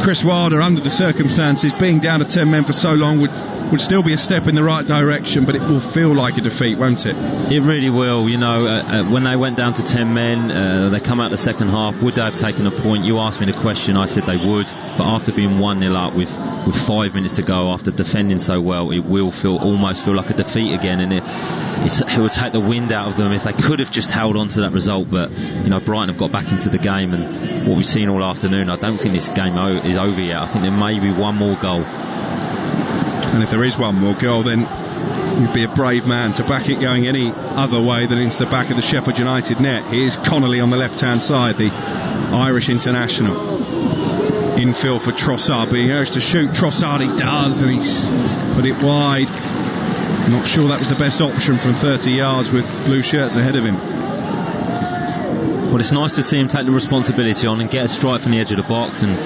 Chris Wilder under the circumstances, being down to 10 men for so long would still be a step in the right direction, but it will feel like a defeat, won't it? It really will. You know, when they went down to 10 men, they come out the second half. Would they have taken a point? You asked me the question. I said they would, but after being 1-0 up with 5 minutes to go, after defending so well, it will almost feel like a defeat again, and it will take the wind out of them if they could have just held on to that result. But you know, Brighton have got back into the game, and what we've seen all afternoon, I don't think this game is over yet. I think there may be one more goal. And if there is one more goal, then You'd be a brave man to back it going any other way than into the back of the Sheffield United net. Here's Connolly on the left-hand side, the Irish international. Infield for Trossard, being urged to shoot. Trossard, he does, and he's put it wide. Not sure that was the best option from 30 yards with blue shirts ahead of him. Well, it's nice to see him take the responsibility on and get a strike from the edge of the box. And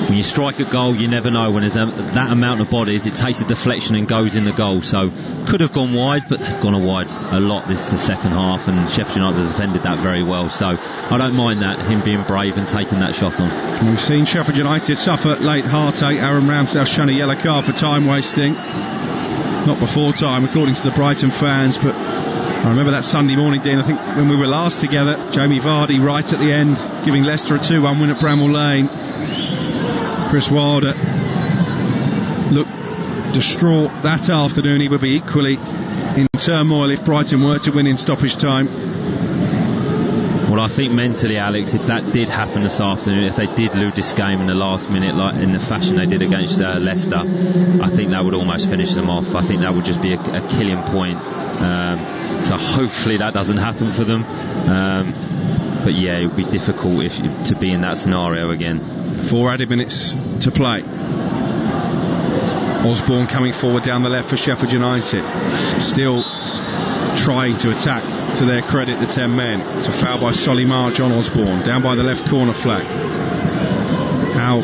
when you strike a goal, you never know when there's that amount of bodies. It takes a deflection and goes in the goal. So could have gone wide, but they've gone wide a lot this second half, and Sheffield United has defended that very well. So I don't mind that, him being brave and taking that shot on. We've seen Sheffield United suffer late heartache. Aaron Ramsdale shown a yellow card for time wasting. Not before time, according to the Brighton fans, but I remember that Sunday morning, Dean, I think when we were last together, Jamie Vardy right at the end, giving Leicester a 2-1 win at Bramall Lane. Chris Wilder looked distraught that afternoon. He would be equally in turmoil if Brighton were to win in stoppage time. Well, I think mentally, Alex, if that did happen this afternoon, if they did lose this game in the last minute, like in the fashion they did against Leicester, I think that would almost finish them off. I think that would just be a killing point. So hopefully that doesn't happen for them. But yeah, it would be difficult to be in that scenario again. 4 added minutes to play. Osborne coming forward down the left for Sheffield United. Still trying to attack, to their credit, the 10 men. It's a foul by Solly March on Osborne, down by the left corner flag. How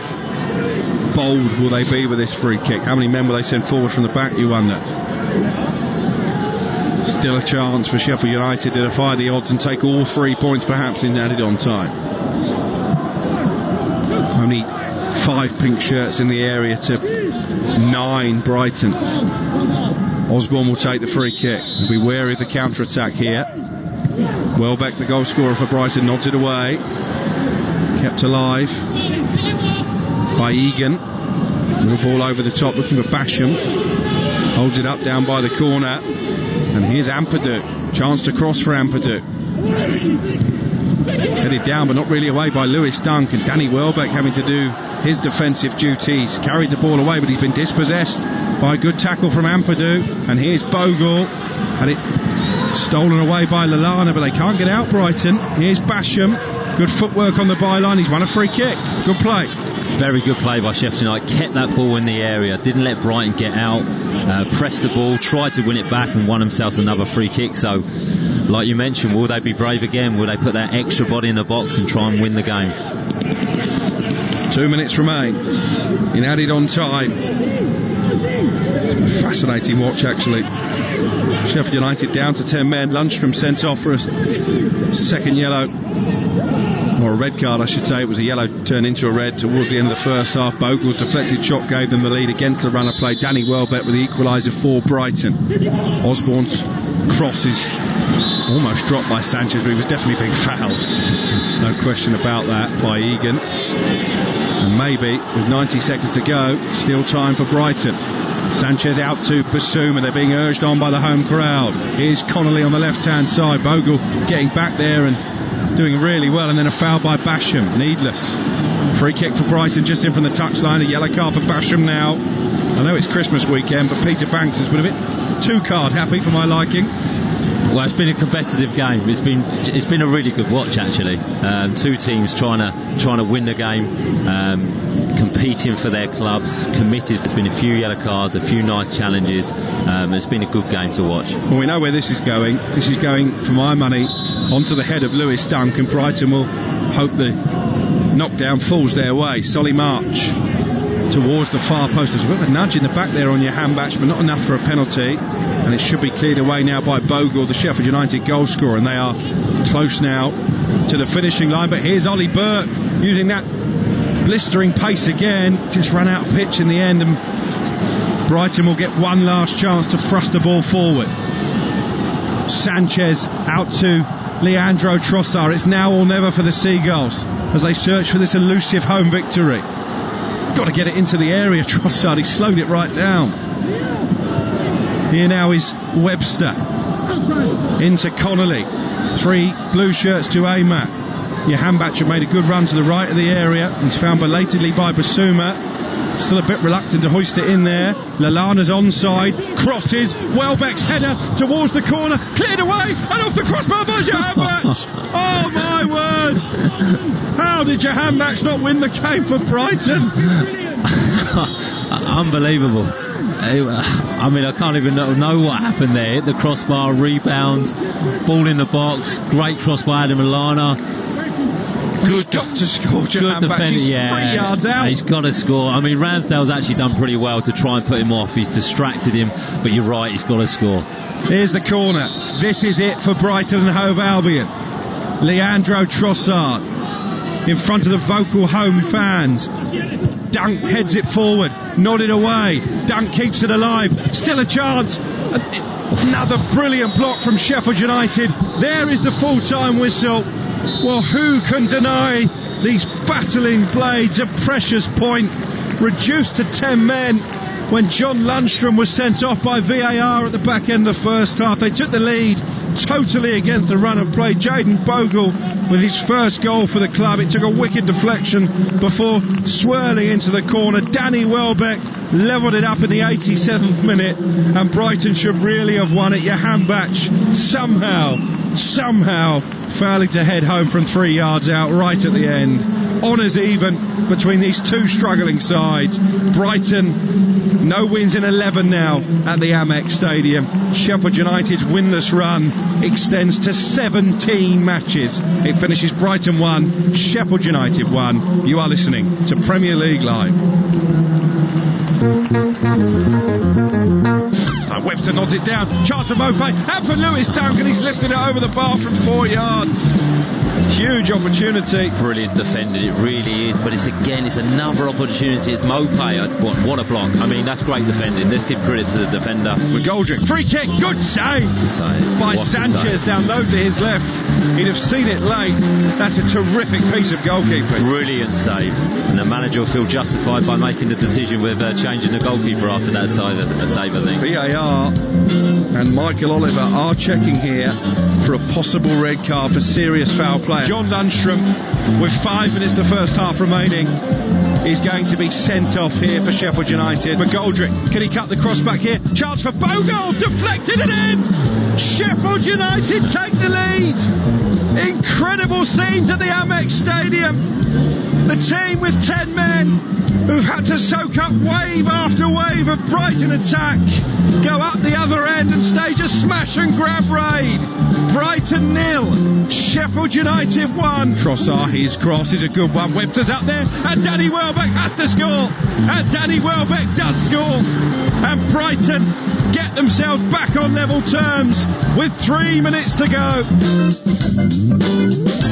bold will they be with this free kick? How many men will they send forward from the back, you wonder? Still a chance for Sheffield United to defy the odds and take all 3 points perhaps in added on time. Only 5 pink shirts in the area to 9 Brighton. Osborne will take the free kick. He'll be wary of the counter-attack here. Welbeck, the goal scorer for Brighton, nods it away. Kept alive by Egan. Little ball over the top, looking for Basham. Holds it up down by the corner. And here's Ampadu. Chance to cross for Ampadu. Headed down, but not really away by Lewis Dunk. And Danny Welbeck having to do his defensive duties. Carried the ball away, but he's been dispossessed by a good tackle from Ampadu. And here's Bogle. Had it stolen away by Lallana, but they can't get out, Brighton. Here's Basham. Good footwork on the byline. He's won a free kick. Good play. Very good play by Sheffield United. Kept that ball in the area, didn't let Brighton get out, pressed the ball, tried to win it back, and won themselves another free kick. So, like you mentioned, will they be brave again? Will they put that extra body in the box and try and win the game? 2 minutes remain in added on time. It's been a fascinating watch, actually. Sheffield United down to 10 men. Lundstram sent off for a second yellow, or a red card I should say. It was a yellow turned into a red towards the end of the first half. Bogle's deflected shot gave them the lead against the run of play. Danny Welbeck with the equaliser for Brighton. Osborne's cross is almost dropped by Sanchez, but he was definitely being fouled. No question about that by Egan. And maybe with 90 seconds to go, still time for Brighton. Sanchez out to Bissouma. They're being urged on by the home crowd. Here's Connolly on the left-hand side. Bogle getting back there and doing really well, and then a foul by Basham. Needless. Free kick for Brighton just in from the touchline. A yellow card for Basham now. I know it's Christmas weekend, but Peter Banks has been a bit two-card happy for my liking. Well, it's been a competitive game. It's been a really good watch, actually. 2 teams trying to win the game, competing for their clubs, committed. There's been a few yellow cards, a few nice challenges. It's been a good game to watch. Well, we know where this is going. This is going, for my money, onto the head of Lewis Dunk, and Brighton will hope the knockdown falls their way. Solly March towards the far post. There's a bit of a nudge in the back there on your handbatch, but not enough for a penalty, and it should be cleared away now by Bogle, the Sheffield United goal scorer, and they are close now to the finishing line. But here's Ollie Burke using that blistering pace again, just ran out of pitch in the end, and Brighton will get one last chance to thrust the ball forward. Sanchez out to Leandro Trossard. It's now or never for the Seagulls as they search for this elusive home victory. Got to get it into the area. Trossard, he slowed it right down. Here now is Webster into Connolly. 3 blue shirts to Amac. Johanbach made a good run to the right of the area. He's found belatedly by Bissouma. Still a bit reluctant to hoist it in there. Lallana's onside, crosses, Welbeck's header towards the corner, cleared away, and off the crossbar by Johanbach. Oh my word! How did Johanbach not win the game for Brighton? Unbelievable. I mean, I can't even know what happened there. Hit the crossbar, rebound, ball in the box, great cross by Adam Lallana. He's got to score, good defender, He's 3 yards out. He's got to score. I mean, Ramsdale's actually done pretty well to try and put him off. He's distracted him, but you're right, he's got to score. Here's the corner. This is it for Brighton and Hove Albion. Leandro Trossard in front of the vocal home fans. Dunk heads it forward, nodded away. Dunk keeps it alive. Still a chance. Another brilliant block from Sheffield United. There is the full-time whistle. Well, who can deny these battling blades a precious point? Reduced to 10 men when John Lundstram was sent off by VAR at the back end of the first half. They took the lead totally against the run of play. Jayden Bogle with his first goal for the club. It took a wicked deflection before swirling into the corner. Danny Welbeck levelled it up in the 87th minute, and Brighton should really have won it. Johanbach somehow failing to head home from 3 yards out right at the end. Honours even between these two struggling sides. Brighton, no wins in 11 now at the Amex Stadium. Sheffield United's winless run extends to 17 matches. It finishes Brighton 1, Sheffield United 1. You are listening to Premier League Live. Webster nods it down. Chance for Mopé. And for Lewis Duncan. He's lifted it over the bar from 4 yards. Huge opportunity. Brilliant defending, it really is. But it's another opportunity. It's Mopé. What a block. I mean, that's great defending. Let's give credit to the defender. McGoldrick. Free kick. Good save by Sanchez down low to his left. He'd have seen it late. That's a terrific piece of goalkeeping. Brilliant save. And the manager will feel justified by making the decision with changing the goalkeeper after that save, I think. VAR and Michael Oliver are checking here for a possible red card for serious foul play. John Lundstram, with 5 minutes the first half remaining, is going to be sent off here for Sheffield United. McGoldrick, can he cut the cross back here? Chance for Bogle, deflected it in! Sheffield United take the lead! Incredible scenes at the Amex Stadium. The team with 10 men who've had to soak up wave after wave of Brighton attack go up the other end and stage a smash and grab raid. Brighton 0, Sheffield United 1. Trossard, his cross is a good one. Webster's up there, and Danny Welbeck has to score. And Danny Welbeck does score. And Brighton get themselves back on level terms with 3 minutes to go.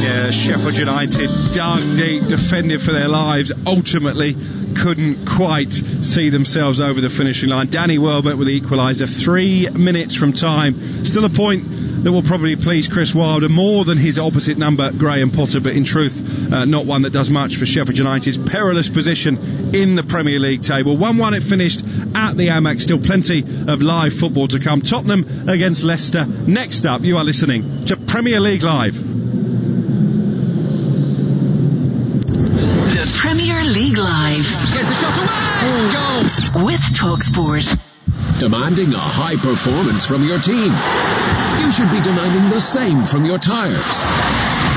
Yeah, Sheffield United dug deep, defended for their lives, ultimately couldn't quite see themselves over the finishing line. Danny Welbeck with the equaliser 3 minutes from time. Still a point that will probably please Chris Wilder more than his opposite number, Graham Potter, but in truth, not one that does much for Sheffield United's perilous position in the Premier League table. 1-1 it finished at the Amex. Still plenty of live football to come. Tottenham against Leicester. Next up, you are listening to Premier League Live. The Premier League Live. Here's the shot away! Goal! With TalkSport. Demanding a high performance from your team? You should be demanding the same from your tyres.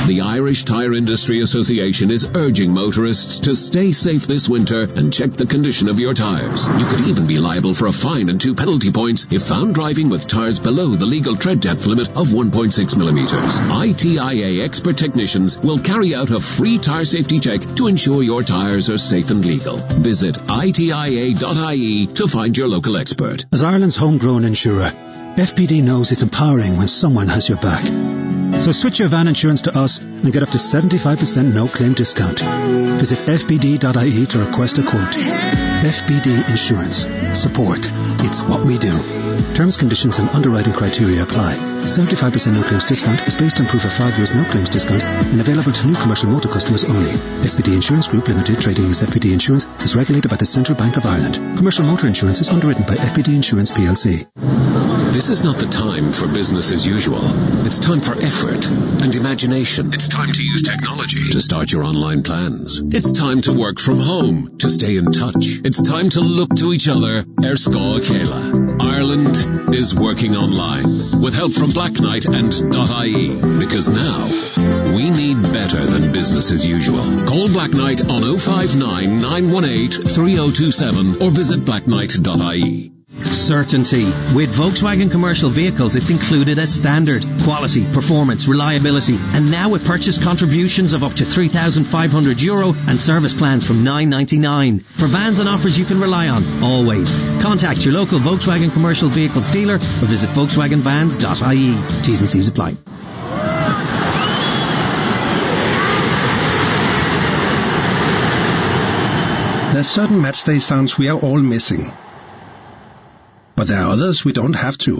The Irish Tyre Industry Association is urging motorists to stay safe this winter and check the condition of your tyres. You could even be liable for a fine and 2 penalty points if found driving with tyres below the legal tread depth limit of 1.6 millimetres. ITIA expert technicians will carry out a free tyre safety check to ensure your tyres are safe and legal. Visit itia.ie to find your local expert. As Ireland's homegrown insurer, FPD knows it's empowering when someone has your back. So switch your van insurance to us and get up to 75% no-claim discount. Visit fpd.ie to request a quote. FPD Insurance. Support. It's what we do. Terms, conditions and underwriting criteria apply. 75% no-claims discount is based on proof of 5 years no-claims discount and available to new commercial motor customers only. FPD Insurance Group Limited, trading as FPD Insurance, is regulated by the Central Bank of Ireland. Commercial motor insurance is underwritten by FPD Insurance plc. This is not the time for business as usual. It's time for effort and imagination. It's time to use technology to start your online plans. It's time to work from home to stay in touch. It's time to look to each other. Erscá Chéile. Ireland is working online with help from Black Knight and .ie, because now we need better than business as usual. Call Black Knight on 059 918 3027 or visit blackknight.ie. Certainty. With Volkswagen commercial vehicles, it's included as standard. Quality, performance, reliability, and now with purchase contributions of up to €3,500 and service plans from $999. For vans and offers you can rely on, always. Contact your local Volkswagen commercial vehicles dealer or visit volkswagenvans.ie. T's and C's apply. There's certain matchday sounds we are all missing. But there are others we don't have to.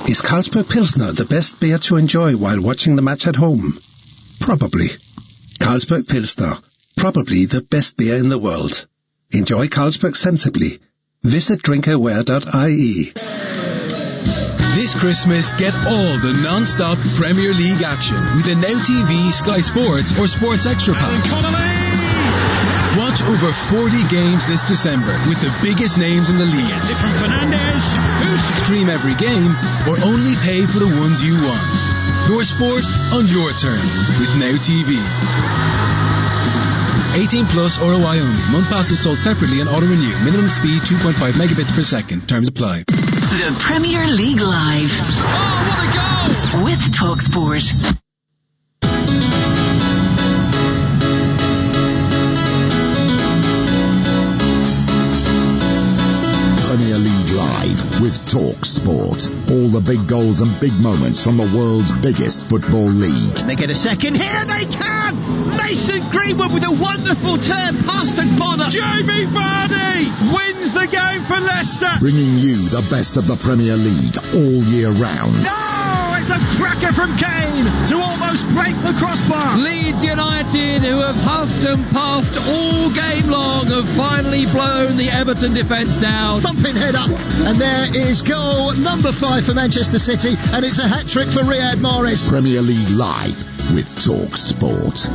Is Carlsberg Pilsner the best beer to enjoy while watching the match at home? Probably. Carlsberg Pilsner. Probably the best beer in the world. Enjoy Carlsberg sensibly. Visit drinkaware.ie. This Christmas, get all the non-stop Premier League action with the Now TV, Sky Sports or Sports Extra pack. Watch over 40 games this December with the biggest names in the league. Gets it from Fernandes. Stream every game or only pay for the ones you want. Your sport on your terms with Now TV. 18 plus ROI only. Month passes sold separately and auto-renew. Minimum speed 2.5 megabits per second. Terms apply. The Premier League Live. Oh, what a goal! With TalkSport. Premier League Live with TalkSport. All the big goals and big moments from the world's biggest football league. They get a second here, they can! Mason Greenwood with a wonderful turn past Bonner. Jamie Vardy wins the game for Leicester. Bringing you the best of the Premier League all year round. No, it's a cracker from Kane to almost break the crossbar. Leeds United, who have huffed and puffed all game long, have finally blown the Everton defence down. Thumping head up, and there is goal number 5 for Manchester City, and it's a hat-trick for Riyad Mahrez. Premier League Live with TalkSport.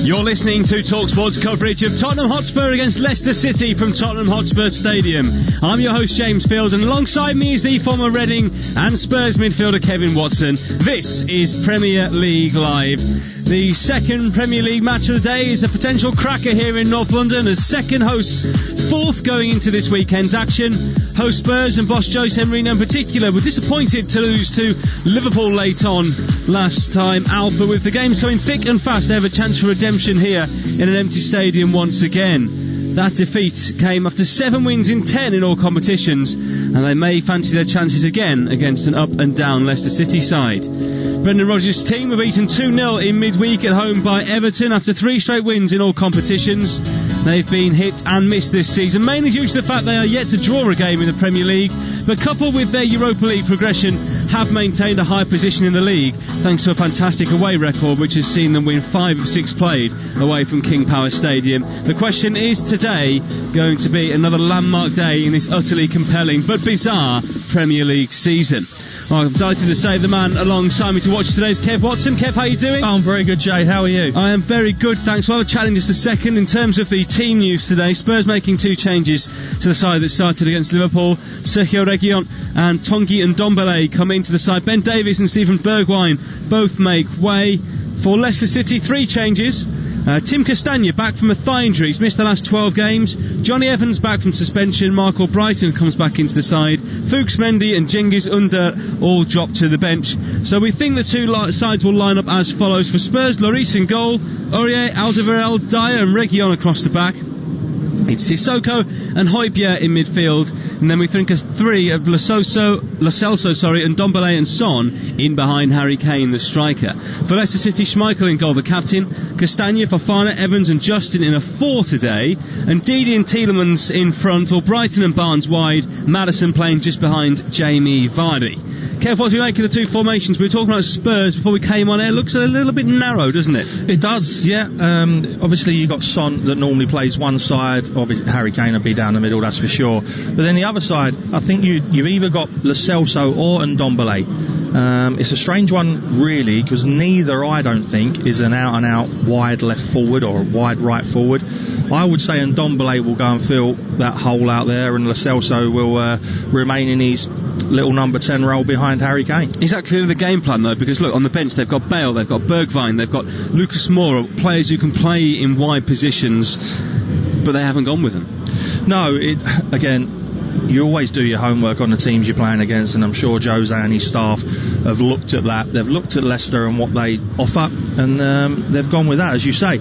You're listening to TalkSport's coverage of Tottenham Hotspur against Leicester City from Tottenham Hotspur Stadium. I'm your host, James Field, and alongside me is the former Reading and Spurs midfielder Kevin Watson. This is Premier League Live. The second Premier League match of the day is a potential cracker here in North London as second hosts, fourth going into this weekend's action. Host Spurs and boss Jose Mourinho in particular were disappointed to lose to Liverpool late on last time out, but with the games going thick and fast, they have a chance for redemption here in an empty stadium once again. That defeat came after 7 wins in 10 in all competitions, and they may fancy their chances again against an up and down Leicester City side. Brendan Rodgers' team were beaten 2-0 in midweek at home by Everton after 3 straight wins in all competitions. They've been hit and missed this season, mainly due to the fact they are yet to draw a game in the Premier League, but coupled with their Europa League progression, have maintained a high position in the league thanks to a fantastic away record which has seen them win 5 of 6 played away from King Power Stadium. The question is today going to be another landmark day in this utterly compelling but bizarre Premier League season. I'm delighted to say the man alongside me to watch today's Kev Watson. Kev, how are you doing? I'm very good, Jay. How are you? I am very good, thanks. We'll have a chat in just a second in terms of the team news today. Spurs making 2 changes to the side that started against Liverpool. Sergio Reguilon and Tanguy Ndombele come into the side. Ben Davies and Stephen Bergwijn both make way. For Leicester City, 3 changes. Tim Castagne back from a thigh injury. He's missed the last 12 games. Johnny Evans back from suspension. Michael Brighton comes back into the side. Fuchs Mendy and Cengiz Under all drop to the bench. So we think the 2 sides will line up as follows. For Spurs, Lloris in goal. Aurier, Alderweireld, Dyer and Reguilon across the back. It's Sissoko and Højbjerg in midfield, and then we think of 3 of Lo Celso, and Ndombele and Son in behind Harry Kane, the striker. For Leicester City, Schmeichel in goal, the captain. Castagne, Fofana, Evans and Justin in a 4 today, and Didi and Tielemans in front, or Brighton and Barnes wide, Maddison playing just behind Jamie Vardy. Kev, what do we make of the 2 formations? We were talking about Spurs before we came on air. It looks a little bit narrow, doesn't it? It does, yeah. Obviously you've got Son that normally plays one side obviously Harry Kane will be down the middle, that's for sure. But then the other side, I think you've either got Lo Celso or Ndombele. It's a strange one, really, because neither, I don't think, is an out-and-out wide left forward or wide right forward. I would say Ndombele will go and fill that hole out there, and Lo Celso will remain in his little number 10 role behind Harry Kane. Exactly the game plan, though, because look, on the bench they've got Bale, they've got Bergwijn, they've got Lucas Moura, players who can play in wide positions, but they haven't gone with them. No, again, you always do your homework on the teams you're playing against, and I'm sure Jose and his staff have looked at that. They've looked at Leicester and what they offer, and they've gone with that, as you say.